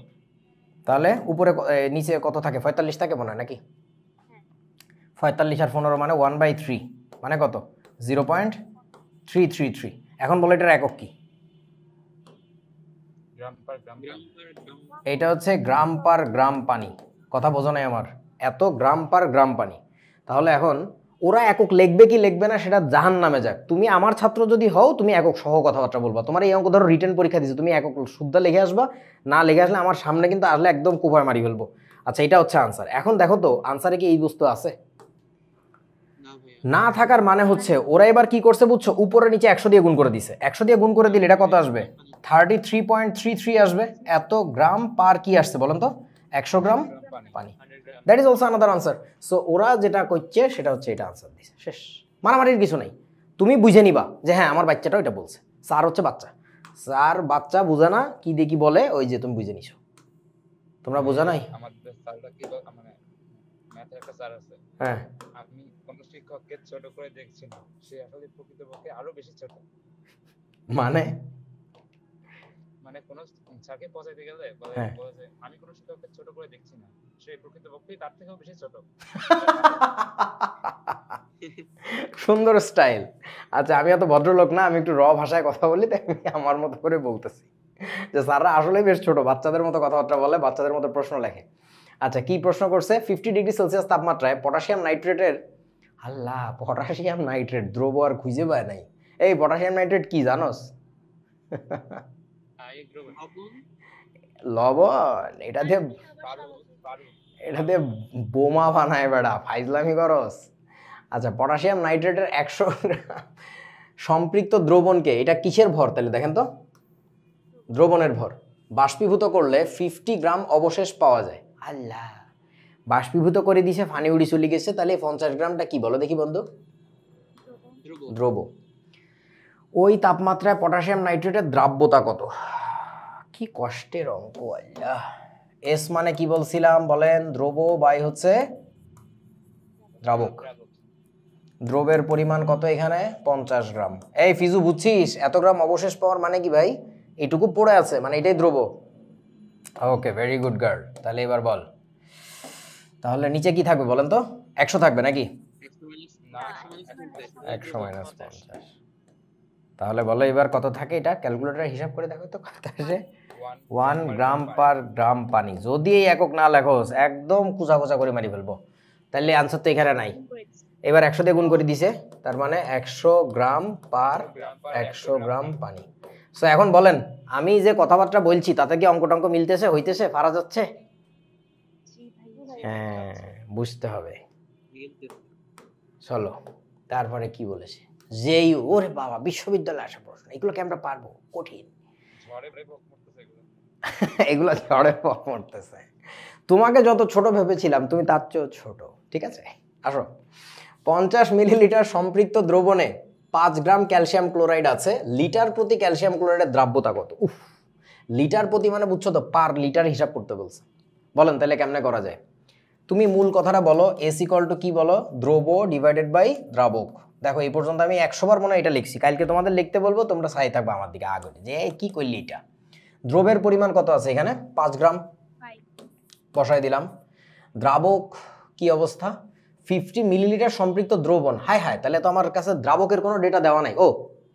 A: তাহলে উপরে নিচে কত থাকে? 45 থাকে মনে হয় নাকি? 45 আর 15 মানে 1/3, মানে কত? 0.333। এখন বলো এটার একক কি? এটা হচ্ছে গ্রাম পার গ্রাম পানি। কথা বোঝো নাই আমার? এত গ্রাম পার গ্রাম পানি। তাহলে এখন ওরা একক লিখবে কি লিখবে না সেটা জাহান নামে যাক। তুমি আমার ছাত্র যদি হও, তুমি একক সহ কথাবার্তা বলবা। তোমার এই অঙ্ক ধরো রিটেন পরীক্ষা দিছো, তুমি একক শুদ্ধ লিখে আসবা, না লিখে আসলে আমার সামনে কিন্তু আসলে একদম কোপায় মারি ফেলবো। আচ্ছা, এটা হচ্ছে আনসার। এখন দেখো তো আনসারে কি এই বস্তু আছে? না থাকার মানে হচ্ছে ওরা এবার কি করছে বুঝছো? উপরে নিচে 100 দিয়ে গুণ করে দিছে। 100 দিয়ে গুণ করে দিলে এটা কত আসবে? 33.33 আসবে। এত গ্রাম পার কি আসছে বলেন তো? 100 গ্রাম পানি। That is also another answer. So ওরা যেটা করছে সেটা হচ্ছে এটা আনসার দিছে, শেষ। মারামারির কিছু নাই। তুমি বুঝে নিবা যে হ্যাঁ আমার বাচ্চাটাও এটা বলছে। স্যার হচ্ছে বাচ্চা, স্যার বাচ্চা বুঝে না কি দিয়ে কি বলে, ওই যে তুমি বুঝে নিছো। তোমরা বোঝা নাই?
D: আমাদের স্যারটা কি মানে ম্যাথের একটা স্যার আছে,
A: হ্যাঁ,
D: আমি কোন শিক্ষককে ছোট করে দেখছি না, সে আসলে প্রকৃতপক্ষে আরো বেশি ছোট।
A: মানে
D: কোন স্যারকে পৌঁছাইতে গেলে বলে যে আমি কোন শিক্ষককে ছোট করে দেখছি না, সে প্রকৃতপক্ষে তার থেকেও বেশি ছোট।
A: সুন্দর স্টাইল। আচ্ছা, আমি এত ভদ্রলোক না, আমি একটু র ভাষায় কথা বলি, তাই আমি আমার মতো করে বলতেছি যে স্যাররা আসলেই বেশ ছোট, বাচ্চাদের মতো কথাবার্তা বলে, বাচ্চাদের মতো প্রশ্ন লেখে। আচ্ছা, কি প্রশ্ন করছে? 50 ডিগ্রি সেলসিয়াস তাপমাত্রায় পটাশিয়াম নাইট্রেটের, আল্লাহ পটাশিয়াম নাইট্রেট দ্রব আর খুঁজে পায় নাই। এই পটাশিয়াম নাইট্রেট কি জানোস? লবণ। এটা দিয়ে বোমা বানায় বেড়া, ফাইজলামি করস। আচ্ছা, পটাশিয়াম নাইট্রেটের 100 গ্রাম সম্পৃক্ত দ্রবণকে, এটা কিসের ভর তাহলে দেখেন তো? দ্রবণের ভর। বাষ্পীভূত করলে 50 গ্রাম অবশেষ পাওয়া যায়। আল্লাহ, বাষ্পীভূত করে দিছে, ফানি উড়ি চলে গেছে, তাহলে 50 গ্রামটা কি বলো দেখি বন্ধু? দ্রব। ওই তাপমাত্রায় পটাশিয়াম নাইট্রেটের দ্রাব্যতা কত? কি কষ্টের অঙ্ক আল্লাহ। এস মানে কি বলছিলাম বলেন? দ্রব বাই হচ্ছে দ্রাবক। দ্রবের পরিমাণ কত এখানে? 50 গ্রাম। এই ফিজু বুঝছিস এত গ্রাম অবশেষ পাওয়ার মানে কি ভাই? এইটুকু পড়ে আছে মানে এটাই দ্রব। ওকে, ভেরি গুড গার্ল। তাহলে এবার বল, তাহলে নিচে কি থাকবে বলেন তো? 100 থাকবে নাকি? 100 মাইনাস 50। তাহলে বলো এবার কত থাকে? এটা ক্যালকুলেটরে হিসাব করে দেখো তো কত আসে। 1 গ্রাম পার গ্রাম পানি। যদি এই একক না লেখোস একদম কুচা কুচা করে মারি ফেলবো। তাহলে আনসার তো এখানে নাই। এবার 100 দিয়ে গুণ করে দিছে, তার মানে 100 গ্রাম পার 100 গ্রাম পানি। সো এখন বলেন, আমি যে কথাবার্তা বলছি তাতে কি অঙ্ক টঙ্ক মিলতেছে, হইতেছে, পারা যাচ্ছে? হ্যাঁ, বুঝতে হবে। চলো তারপরে কি বলেছে? যেই ওরে বাবা, বিশ্ববিদ্যালয়ে আসা প্রশ্ন, এগুলোকে আমরা পারবো? কঠিন।
D: ঝড়ে প্রায় বক করতেছে এগুলো।
A: এগুলো ঝড়ে পক মরতেছে। তোমাকে যত ছোট ভেবেছিলাম তুমি তার চেয়েও ছোট। ঠিক আছে, আসো। 50 মিলিলিটার সম্পৃক্ত দ্রবণে 5 গ্রাম ক্যালসিয়াম ক্লোরাইড আছে, লিটার প্রতি ক্যালসিয়াম ক্লোরাইডের দ্রাব্যতা কত? উফ, লিটার প্রতি মানে বুঝছো তো, পার লিটার হিসাব করতে বলছে। বলেন তাহলে কেমনে করা যায়? তুমি মূল কথাটা বলো, এস ইকুয়াল টু কি বলো? দ্রব ডিভাইডেড বাই দ্রাবক। দেখো এই পর্যন্ত আমি 100 বার মনে হয় এটা লিখছি, কালকে তোমাদের লিখতে বলবো, তোমরা সাই থাকবে আমার দিকে আগে যে এই কি করলি এটা। দ্রবের পরিমাণ কত আছে এখানে? 5 গ্রাম, বসাই দিলাম। দ্রাবক কি অবস্থা? 50 মিলিলিটার সম্পৃক্ত দ্রবণ। হায় হায়, তাহলে তো আমার কাছে দ্রাবকের কোনো ডেটা দেওয়া নাই। ও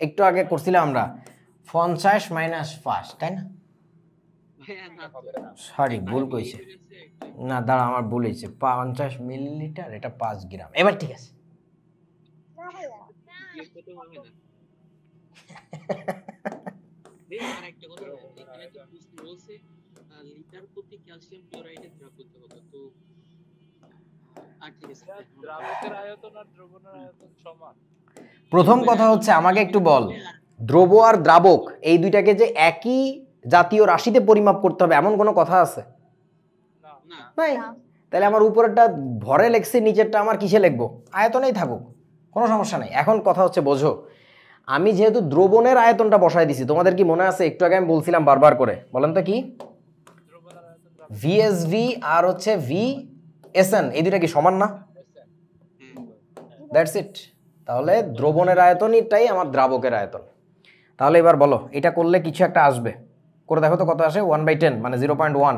A: একটু আগে করছিলাম আমরা 50 মাইনাস 5, তাই না?
B: ভাইয়া না তো।
A: সরি, ভুল কইছে। না দাঁড়া, আমার ভুল হয়েছে। 50 মিলিলিটার, এটা 5 গ্রাম। এবার ঠিক আছে।
B: লিখতে তো হবে না। আর একটা কথা, এখানে তো প্রশ্ন বলছে লিটার প্রতি ক্যালসিয়াম ক্লোরাইডের দ্রাব্যতা কত, তো আর ঠিক আছে।
D: দ্রাবকের আয়তন আর দ্রবণের আয়তন সমান।
A: প্রথম কথা হচ্ছে আমাকে একটু বল, দ্রব আর দ্রাবক এই দুইটাকে যে একই জাতীয় রাশিতে পরিমাপ করতে হবে এমন কোনো কথা আছে?
D: না
B: না
A: নাই। তাহলে আমার উপরেরটা ভরে লেখছি, নিচেরটা আমার কিসে লিখবো? আয়তনেই থাকুক, কোনো সমস্যা নাই। এখন কথা হচ্ছে বোঝো, আমি যেহেতু দ্রবণের আয়তনটা বসায় দিছি, তোমাদের কি মনে আছে একটু আগে আমি বলছিলাম বারবার করে, বলেন তো কি?
D: দ্রবণের আয়তন
A: ভিএসভি আর হচ্ছে ভিএসএন, এই দুইটা কি সমান না? That's it. তাহলে দ্রবণের আয়তনটাই আমার দ্রাবকের আয়তন। তাহলে এবার বলো, এটা করলে কিছু একটা আসবে, করে দেখো তো কত আসে। 1/10 মানে 0.1,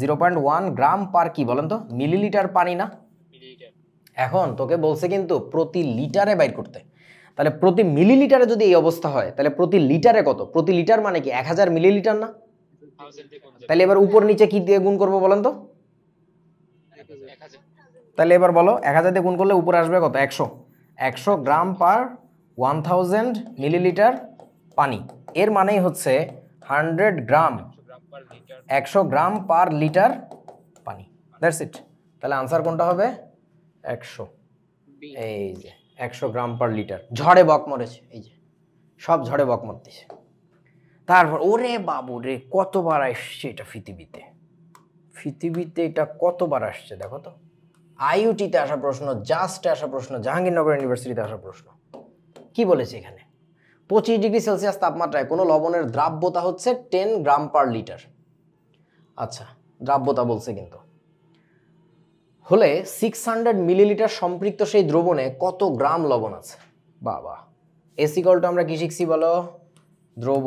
A: 0.1 গ্রাম পার কি বলেন তো? মিলিলিটার পানি না?
D: মিলিলিটার।
A: এখন তোকে বলছে কিন্তু প্রতি লিটারে বাইর করতে, তাহলে প্রতি মিলিলিটারে যদি এই অবস্থা হয় তাহলে প্রতি লিটারে কত? প্রতি লিটার মানে কি 1000 মিলিলিটার না? তাহলে এবার উপর নিচে কি দিয়ে গুণ করবো বলেন তো?
D: 1000।
A: তাহলে এবার বলো 1000 দিয়ে গুণ করলে উপরে আসবে কত? 100। 100 গ্রাম পার 1000 মিলিলিটার পানি, এর মানেই হচ্ছে 100 গ্রাম,
D: 100 গ্রাম পার লিটার।
A: 100 গ্রাম পার লিটার পানি। That's it. তাহলে আনসার কোনটা হবে? 100। এই যে 100 গ্রাম পার লিটার। ঝড়ে বক মরেছে, এই যে সব ঝড়ে বক মরতেছে। তারপর ওরে বাবু রে, কতবার আসছে এটা পৃথিবীতে, পৃথিবীতে এটা কতবার আসছে দেখো তো। আইইউটিতে আসা প্রশ্ন, জাস্টে আসা প্রশ্ন, জাহাঙ্গীরনগর ইউনিভার্সিটিতে আসা প্রশ্ন। কি বলেছে এখানে? 25 ডিগ্রি সেলসিয়াস তাপমাত্রায় কোনো লবণের দ্রাব্যতা হচ্ছে 10 গ্রাম পার লিটার। আচ্ছা, দ্রাব্যতা বলছে কিন্তু, হলে 600 মিলিলিটার সম্পৃক্ত সেই দ্রবণে কত গ্রাম লবণ আছে? বাবা, এস ইকুয়াল টু আমরা কি শিখছি বলো? দ্রব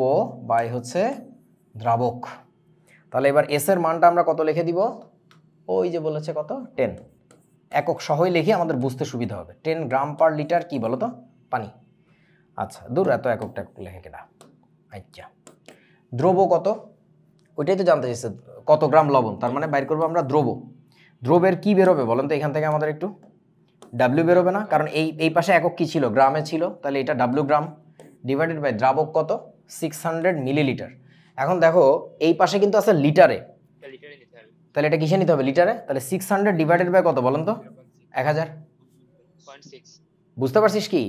A: বাই হচ্ছে দ্রাবক। তাহলে এবার এস এর মানটা আমরা কত লিখে দিব? ওই যে বলেছে কত? 10। একক সহই লিখি, আমাদের বুঝতে সুবিধা হবে। 10 গ্রাম পার লিটার কি বলো তো? পানি। আচ্ছা দূর, এত এককটা লেখে কেনা। আচ্ছা, দ্রব কত? ওইটাই তো জানতে চাইছে, কত গ্রাম লবণ, তার মানে বাইর করবো আমরা দ্রব। দ্রবের কি বেরোবে বলেন তো এখান থেকে? আমাদের একটু ডাব্লিউ বেরোবে না, কারণ এই পাশে একক কি ছিল? গ্রামে ছিল, তাহলে এটা ডাব্লিউ গ্রাম ডিভাইডেড বাই দ্রাবক কত? 600 মিলিলিটার। এখন দেখো এই পাশে কিন্তু আছে লিটারে,
D: লিটারে নিতে হবে।
A: তাহলে এটা কিসে নিতে হবে? লিটারে। তাহলে 600 ডিভাইডেড বাই কত বলেন তো? 1000।
D: 0.6।
A: বুঝতে পারছিস কি?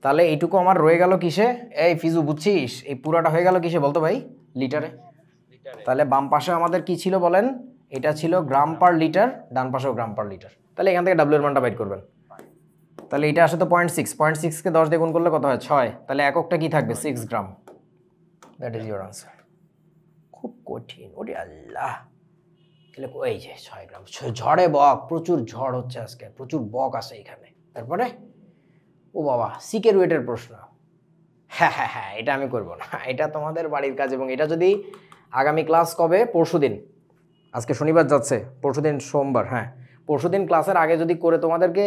A: তাহলে এইটুকু আমার রয়ে গেল কিসে? এই ফিজু বুঝছিস, এই পুরাটা হয়ে গেল কিসে বলতো ভাই? লিটারে।
D: লিটারে।
A: তাহলে বাম পাশে আমাদের কি ছিল বলেন? এটা ছিল গ্রাম পার লিটার, ডান পাশেও গ্রাম পার লিটার। তাহলে এখান থেকে ডাব্লিউ এর মানটা বাইর করবেন। তাহলে এটা আসে তো 0.6, 0.6 কে 10 দিয়ে গুণ করলে কত হয়? 6। তাহলে এককটা কি থাকবে? 6 গ্রাম। That is your answer. খুব কঠিন, ওরে আল্লাহ। তাহলে এই যে 6 গ্রাম। ঝড়ে বক, প্রচুর ঝড় হচ্ছে আজকে, প্রচুর বক আছে এখানে। তারপরে ও বাবা, সিকিউরিটির প্রশ্ন। হ্যাঁ হ্যাঁ হ্যাঁ, এটা আমি করব না, এটা তোমাদের বাড়ির কাজ। এবং এটা যদি আগামী ক্লাস কবে? পরশুদিন। আজকে শনিবার যাচ্ছে, পরশুদিন সোমবার। হ্যাঁ, পরশুদিন ক্লাসের আগে যদি করে তোমাদেরকে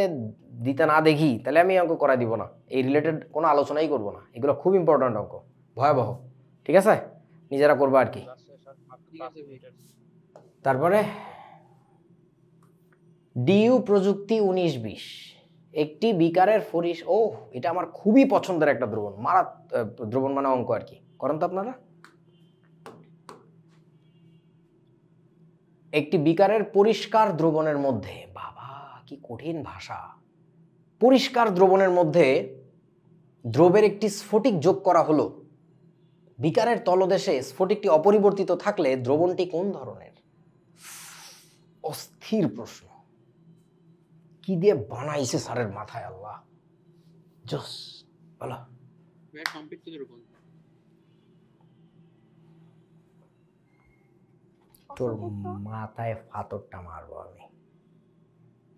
A: দিতে না দেখি, তাহলে আমি অঙ্ক করাই দিব না। এই রিলেটেড কোনো আলোচনাই করব না। এগুলো খুব ইম্পর্ট্যান্ট অঙ্ক, ভয়াবহ। ঠিক আছে, নিজেরা করবা আর কি। তারপরে ডিইউ প্রযুক্তি 19-20, একটি বিকারের ও এটা আমার খুবই পছন্দের একটা দ্রবণ, দ্রবণ মানে অঙ্ক আর কি। করেন তো আপনারা। একটি বিকারের পরিষ্কার দ্রবণের মধ্যে, বাবা কি কঠিন ভাষা, পরিষ্কার দ্রবণের মধ্যে দ্রবের একটি স্ফটিক যোগ করা হলো। বিকারের তলদেশে স্ফটিকটি অপরিবর্তিত থাকলে দ্রবণটি কোন ধরনের? অস্থির প্রশ্ন, কি দিয়ে বানাইছে স্যারের মাথায় আল্লাহ। জোস বলো।
B: সম্পৃক্ত দ্রবণ।
A: তোর মাথায় পাথরটা মারবো আমি,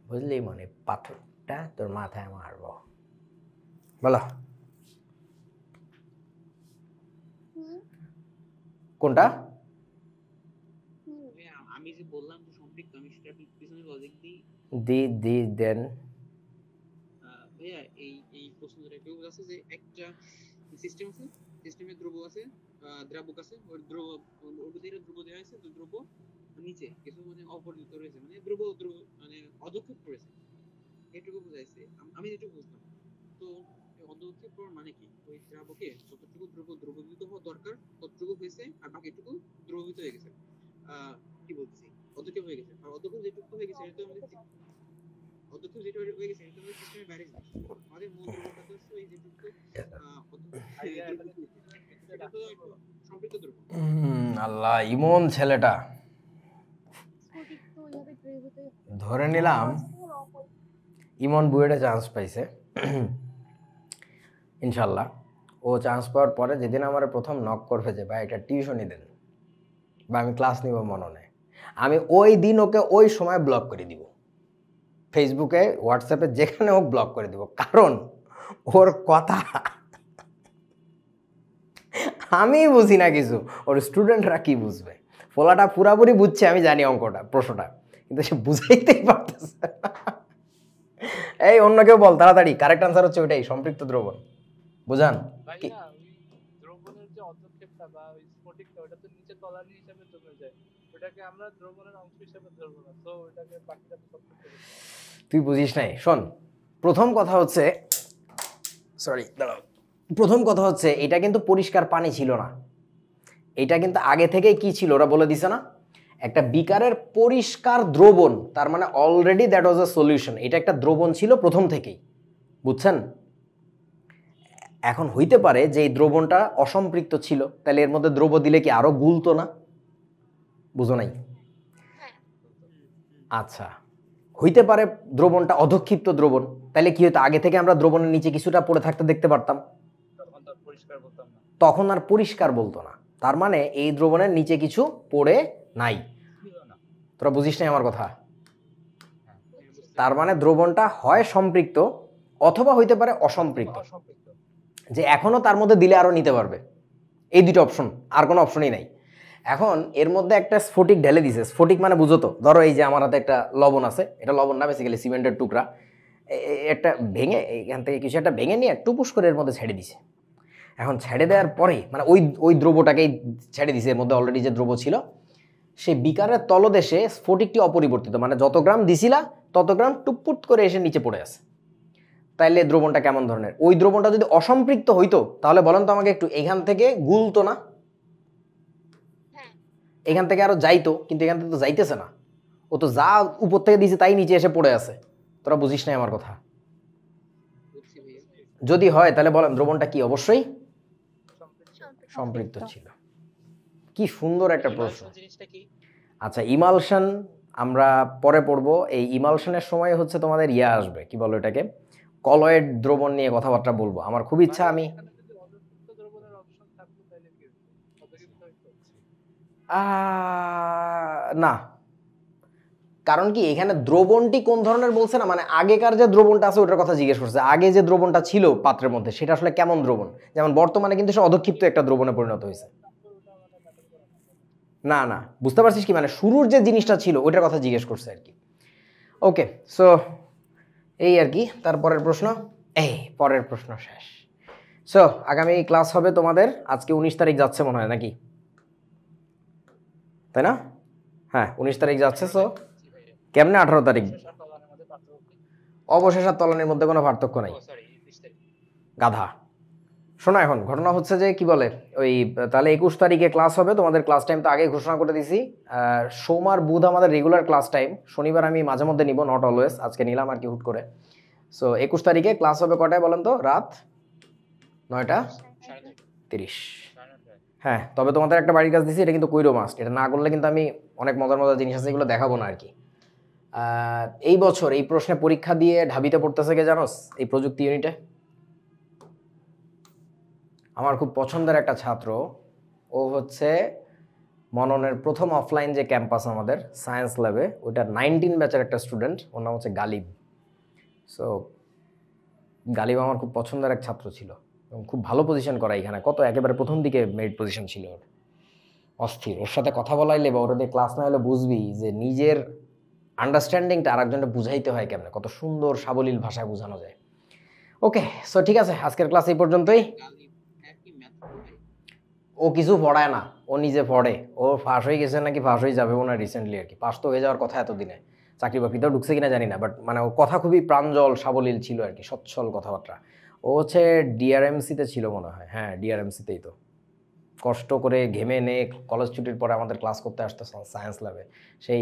A: বুঝলি? মানে পাথরটা তোর মাথায় মারবো। বলো কোনটা?
B: আমি যে বললাম যে সম্পৃক্ত, আমি সেটা পিছনে লজিক
A: দি দেন
B: ভাইয়া এই প্রশ্নটা একটু আছে যে একটা সিস্টেম আছে, সিস্টেমে দ্রব্য আছে, দ্রাবক আছে, ওই দ্রব্য দেওয়া আছে, তো দ্রব্য নিচে কিছু মানে অপরিণত রয়েছে, মানে দ্রব্য মানে অদক্ষেপ করেছে, এটুকু বুঝাইছে আমি যেটুকু বুঝলাম। তো অদক্ষেপ করার মানে কি? ওই দ্রাবকে যতটুকু দ্রবীভূত হওয়া দরকার ততটুকু হয়েছে, আর বাকিটুকু দ্রবীভূত হয়ে গেছে। কি বলছি, অদক্ষেপ হয়ে গেছে। আর অদক্ষেপ যেটুকু হয়ে গেছে এটা তো আমাদের অদক্ষেপ যেটা হয়ে গেছে এটা আমাদের সিস্টেমে বাইরে যায়। আমাদের মূল দ্রবণটা তো ওই যেটুকু এটা তো সম্পৃক্ত দ্রবণ।
A: আল্লাহ, ইমন ছেলেটা ধরে নিলাম ইমন বুয়েটে চান্স পাইছে ইনশাল্লাহ। ও চান্স পাওয়ার পরে যেদিন আমার প্রথম নক করবে যে ভাই একটা টিউশনই দেন বা আমি ক্লাস নিব মননে, আমি ওই দিন ওকে ওই সময় ব্লক করে দিব, ফেসবুকে হোয়াটসঅ্যাপে যেখানে হোক ব্লক করে দিব। কারণ ওর কথা আমি বুঝি না কিছু, ওর স্টুডেন্টরা কি বুঝবে? ফলাটা পুরাপুরি বুঝছে আমি জানি অঙ্কটা প্রশ্নটা, কিন্তু সে বুঝাইতেই পারতেছে না। এই অন্য কেউ বল তাড়াতাড়ি, কারেক্ট আনসার হচ্ছে ওইটাই, সম্পৃক্ত দ্রবণ। বুঝান
D: ভাইয়া ওই দ্রবণের যে অদক্ষেপটা বা ওই স্ফটিকটা ওটা তো নিচে তলানি হিসেবে জমে যায়, ওটাকে আমরা দ্রবণের অংশ হিসেবে ধরবো না, তো ওটাকে বাকিটা তো সম্পৃক্ত করতে হবে।
A: তুই বুঝিস নাই। শোন, প্রথম কথা হচ্ছে এটা কিন্তু পরিষ্কার পানি ছিল না, এটা কিন্তু আগে থেকেই কি ছিল ওরা বলে দিছে না, একটা বিকারের পরিষ্কার দ্রবণ, তার মানে already that was a solution, এটা একটা দ্রবণ ছিল প্রথম থেকেই, বুঝছেন? এখন হইতে পারে যে এই দ্রবণটা অসম্পৃক্ত ছিল, তাহলে এর মধ্যে দ্রব্য দিলে কি আরো গুলতো না? বুঝো নাই? আচ্ছা, হইতে পারে দ্রবণটা অধক্ষিপ্ত দ্রবণ, তাহলে কি হতো? আগে থেকে আমরা দ্রবণের নিচে কিছুটা পড়ে থাকতে দেখতে পারতাম, তখন আর পরিষ্কার বলতো না। তার মানে এই দ্রবণের নিচে কিছু পড়ে নাই। তোরা বুঝিস নাই আমার কথা? তার মানে দ্রবণটা হয় সম্পৃক্ত অথবা হইতে পারে অসম্পৃক্ত, যে এখনো তার মধ্যে দিলে আরো নিতে পারবে। এই দুটো অপশন, আর কোনো অপশনই নাই। এখন এর মধ্যে একটা স্ফটিক ঢেলে দিছে। স্ফটিক মানে বুঝো তো, ধরো এই যে আমার হাতে একটা লবণ আছে, এটা লবণ না, বেসিক্যালি সিমেন্টের টুকরা, একটা ভেঙে এখান থেকে কিছু একটা ভেঙে নিয়ে টুপুস করে এর মধ্যে ছেড়ে দিছে। এখন ছেড়ে দেওয়ার পরে মানে ওই দ্রব্যটাকেই ছেড়ে দিছে, এর মধ্যে অলরেডি যে দ্রব্য ছিল, সেই বিকারের তলদেশে স্ফটিকটি অপরিবর্তিত, মানে যত গ্রাম দিছিলা তত গ্রাম টুকপুট করে এসে নিচে পড়ে আছে। তাইলে দ্রবণটা কেমন ধরনের? ওই দ্রবণটা যদি অসম্পৃক্ত হইতো তাহলে বলেন তো আমাকে একটু, এখান থেকে গুলতো না, এখান থেকে আরো যাইতো, কিন্তু এখান থেকে তো যাইতেছে না, ও তো যা উপর থেকে দিছে তাই নিচে এসে পড়ে আছে। তোরা বুঝিস নাই আমার কথা? যদি হয় তাহলে বলেন দ্রবণটা কি? অবশ্যই সম্পৃক্ত ছিল। কি সুন্দর একটা প্রশ্ন। আচ্ছা, ইমালশন আমরা পরে পড়বো। এই ইমালশনের সময় হচ্ছে তোমাদের আসবে, কি বলো এটাকে, কলয়েড দ্রবণ নিয়ে কথাবার্তা বলবো। আমার খুব ইচ্ছা আমি না, কারণ কি এখানে দ্রবণটি কোন ধরনের বলছে না, মানে আগেকার যে দ্রবণটা আছে ওটার কথা জিজ্ঞেস করছে। আগে যে দ্রবণটা ছিল পাত্রের মধ্যে সেটা আসলে কেমন দ্রবণ, যেমন বর্তমানে কিন্তু সে অধক্ষিপ্ত একটা দ্রবণে পরিণত হয়েছে। না না, বুঝতে পারছিস কি, মানে শুরুর যে জিনিসটা ছিল ওইটার কথা জিজ্ঞেস করছে আর কি। ওকে, সো এই আর কি। তারপরের প্রশ্ন, পরের প্রশ্ন শেষ। সো আগামী ক্লাস হবে তোমাদের, আজকে 19 তারিখ যাচ্ছে মনে হয় নাকি, তাই না? হ্যাঁ 19 তারিখ যাচ্ছে। সো কেমনে 18 তারিখ? অবশেষ আর তলানির মধ্যে কোনো পার্থক্য নাই, গাধা। শোনো, এখন ঘটনা হচ্ছে যে কি বলে, ওই তাহলে 21 তারিখে ক্লাস হবে। তোমাদের ক্লাস টাইম তো আগেই ঘোষণা করে দিছি। সোমবার বুধ আমাদের রেগুলার ক্লাস টাইম, শনিবার আমি মাঝে মধ্যে নিব, নট অলওয়েজ, আজকে নিলাম আর কি হুট করে। সো 21 তারিখে ক্লাস হবে কটায় বলেন তো? রাত 9:30। হ্যাঁ, তবে তোমাদের একটা বাড়ির কাজ দিছি, এটা কিন্তু কইরো মাস্ট। এটা না করলে কিন্তু আমি অনেক মজার মজার জিনিস আছে এগুলো দেখাবো না আর কি। এই বছর এই প্রশ্নে পরীক্ষা দিয়ে ঢাবিতে পড়তেছে কে জানোস? এই প্রযুক্তি ইউনিটে আমার খুব পছন্দের একটা ছাত্র, ও হচ্ছে মননের প্রথম অফলাইন যে ক্যাম্পাস আমাদের সায়েন্স ল্যাবে, ওইটার 19 ব্যাচের একটা স্টুডেন্ট, ওর নাম হচ্ছে গালিব। সো গালিব আমার খুব পছন্দের এক ছাত্র ছিল এবং খুব ভালো পজিশন করা এখানে, কত একেবারে প্রথম দিকে মেরিট পজিশন ছিল ওর। অস্থির, ওর সাথে কথা বলাইলে বা ওর দিয়ে ক্লাস না হলে বুঝবি যে নিজের আন্ডারস্ট্যান্ডিংটা আরেকজনকে বুঝাইতে হয় কেমনে, কত সুন্দর সাবলীল ভাষায় বোঝানো যায়। ওকে, সো ঠিক আছে, আজকের ক্লাস এই পর্যন্তই। ও কিছু পড়ায় না, ও নিজে পড়ে। ও ফাঁস হয়ে গেছে নাকি ফাঁস হয়ে যাবে না রিসেন্টলি আর কি, পাস তো হয়ে যাওয়ার কথা এতদিনে, চাকরি বাকরিতেও ঢুকছে কিনা জানি না, বাট মানে ও কথা খুবই প্রাঞ্জল সাবলীল ছিল আর কি, সচ্ছল কথাবার্তা। ও হচ্ছে ডিআরএমসিতে ছিল মনে হয়, হ্যাঁ ডিআরএমসিতেই তো কষ্ট করে ঘেমে নে কলেজ ছুটির পরে আমাদের ক্লাস করতে আসতো সায়েন্স ল্যাবে, সেই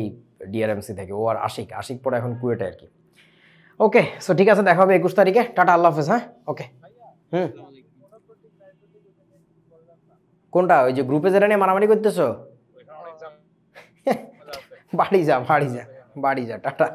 A: ডিআরএমসি থেকে। ও আর আশিক পরে এখন কুয়েটে আর কি। ওকে, সো ঠিক আছে, দেখা হবে 21 তারিখে। টাটা, আল্লাহ হাফেজ। হ্যাঁ, ওকে। কোনটা? ওই যে গ্রুপে যেটা নিয়ে মারামারি করতেছো? বাড়ি যা, টাটা।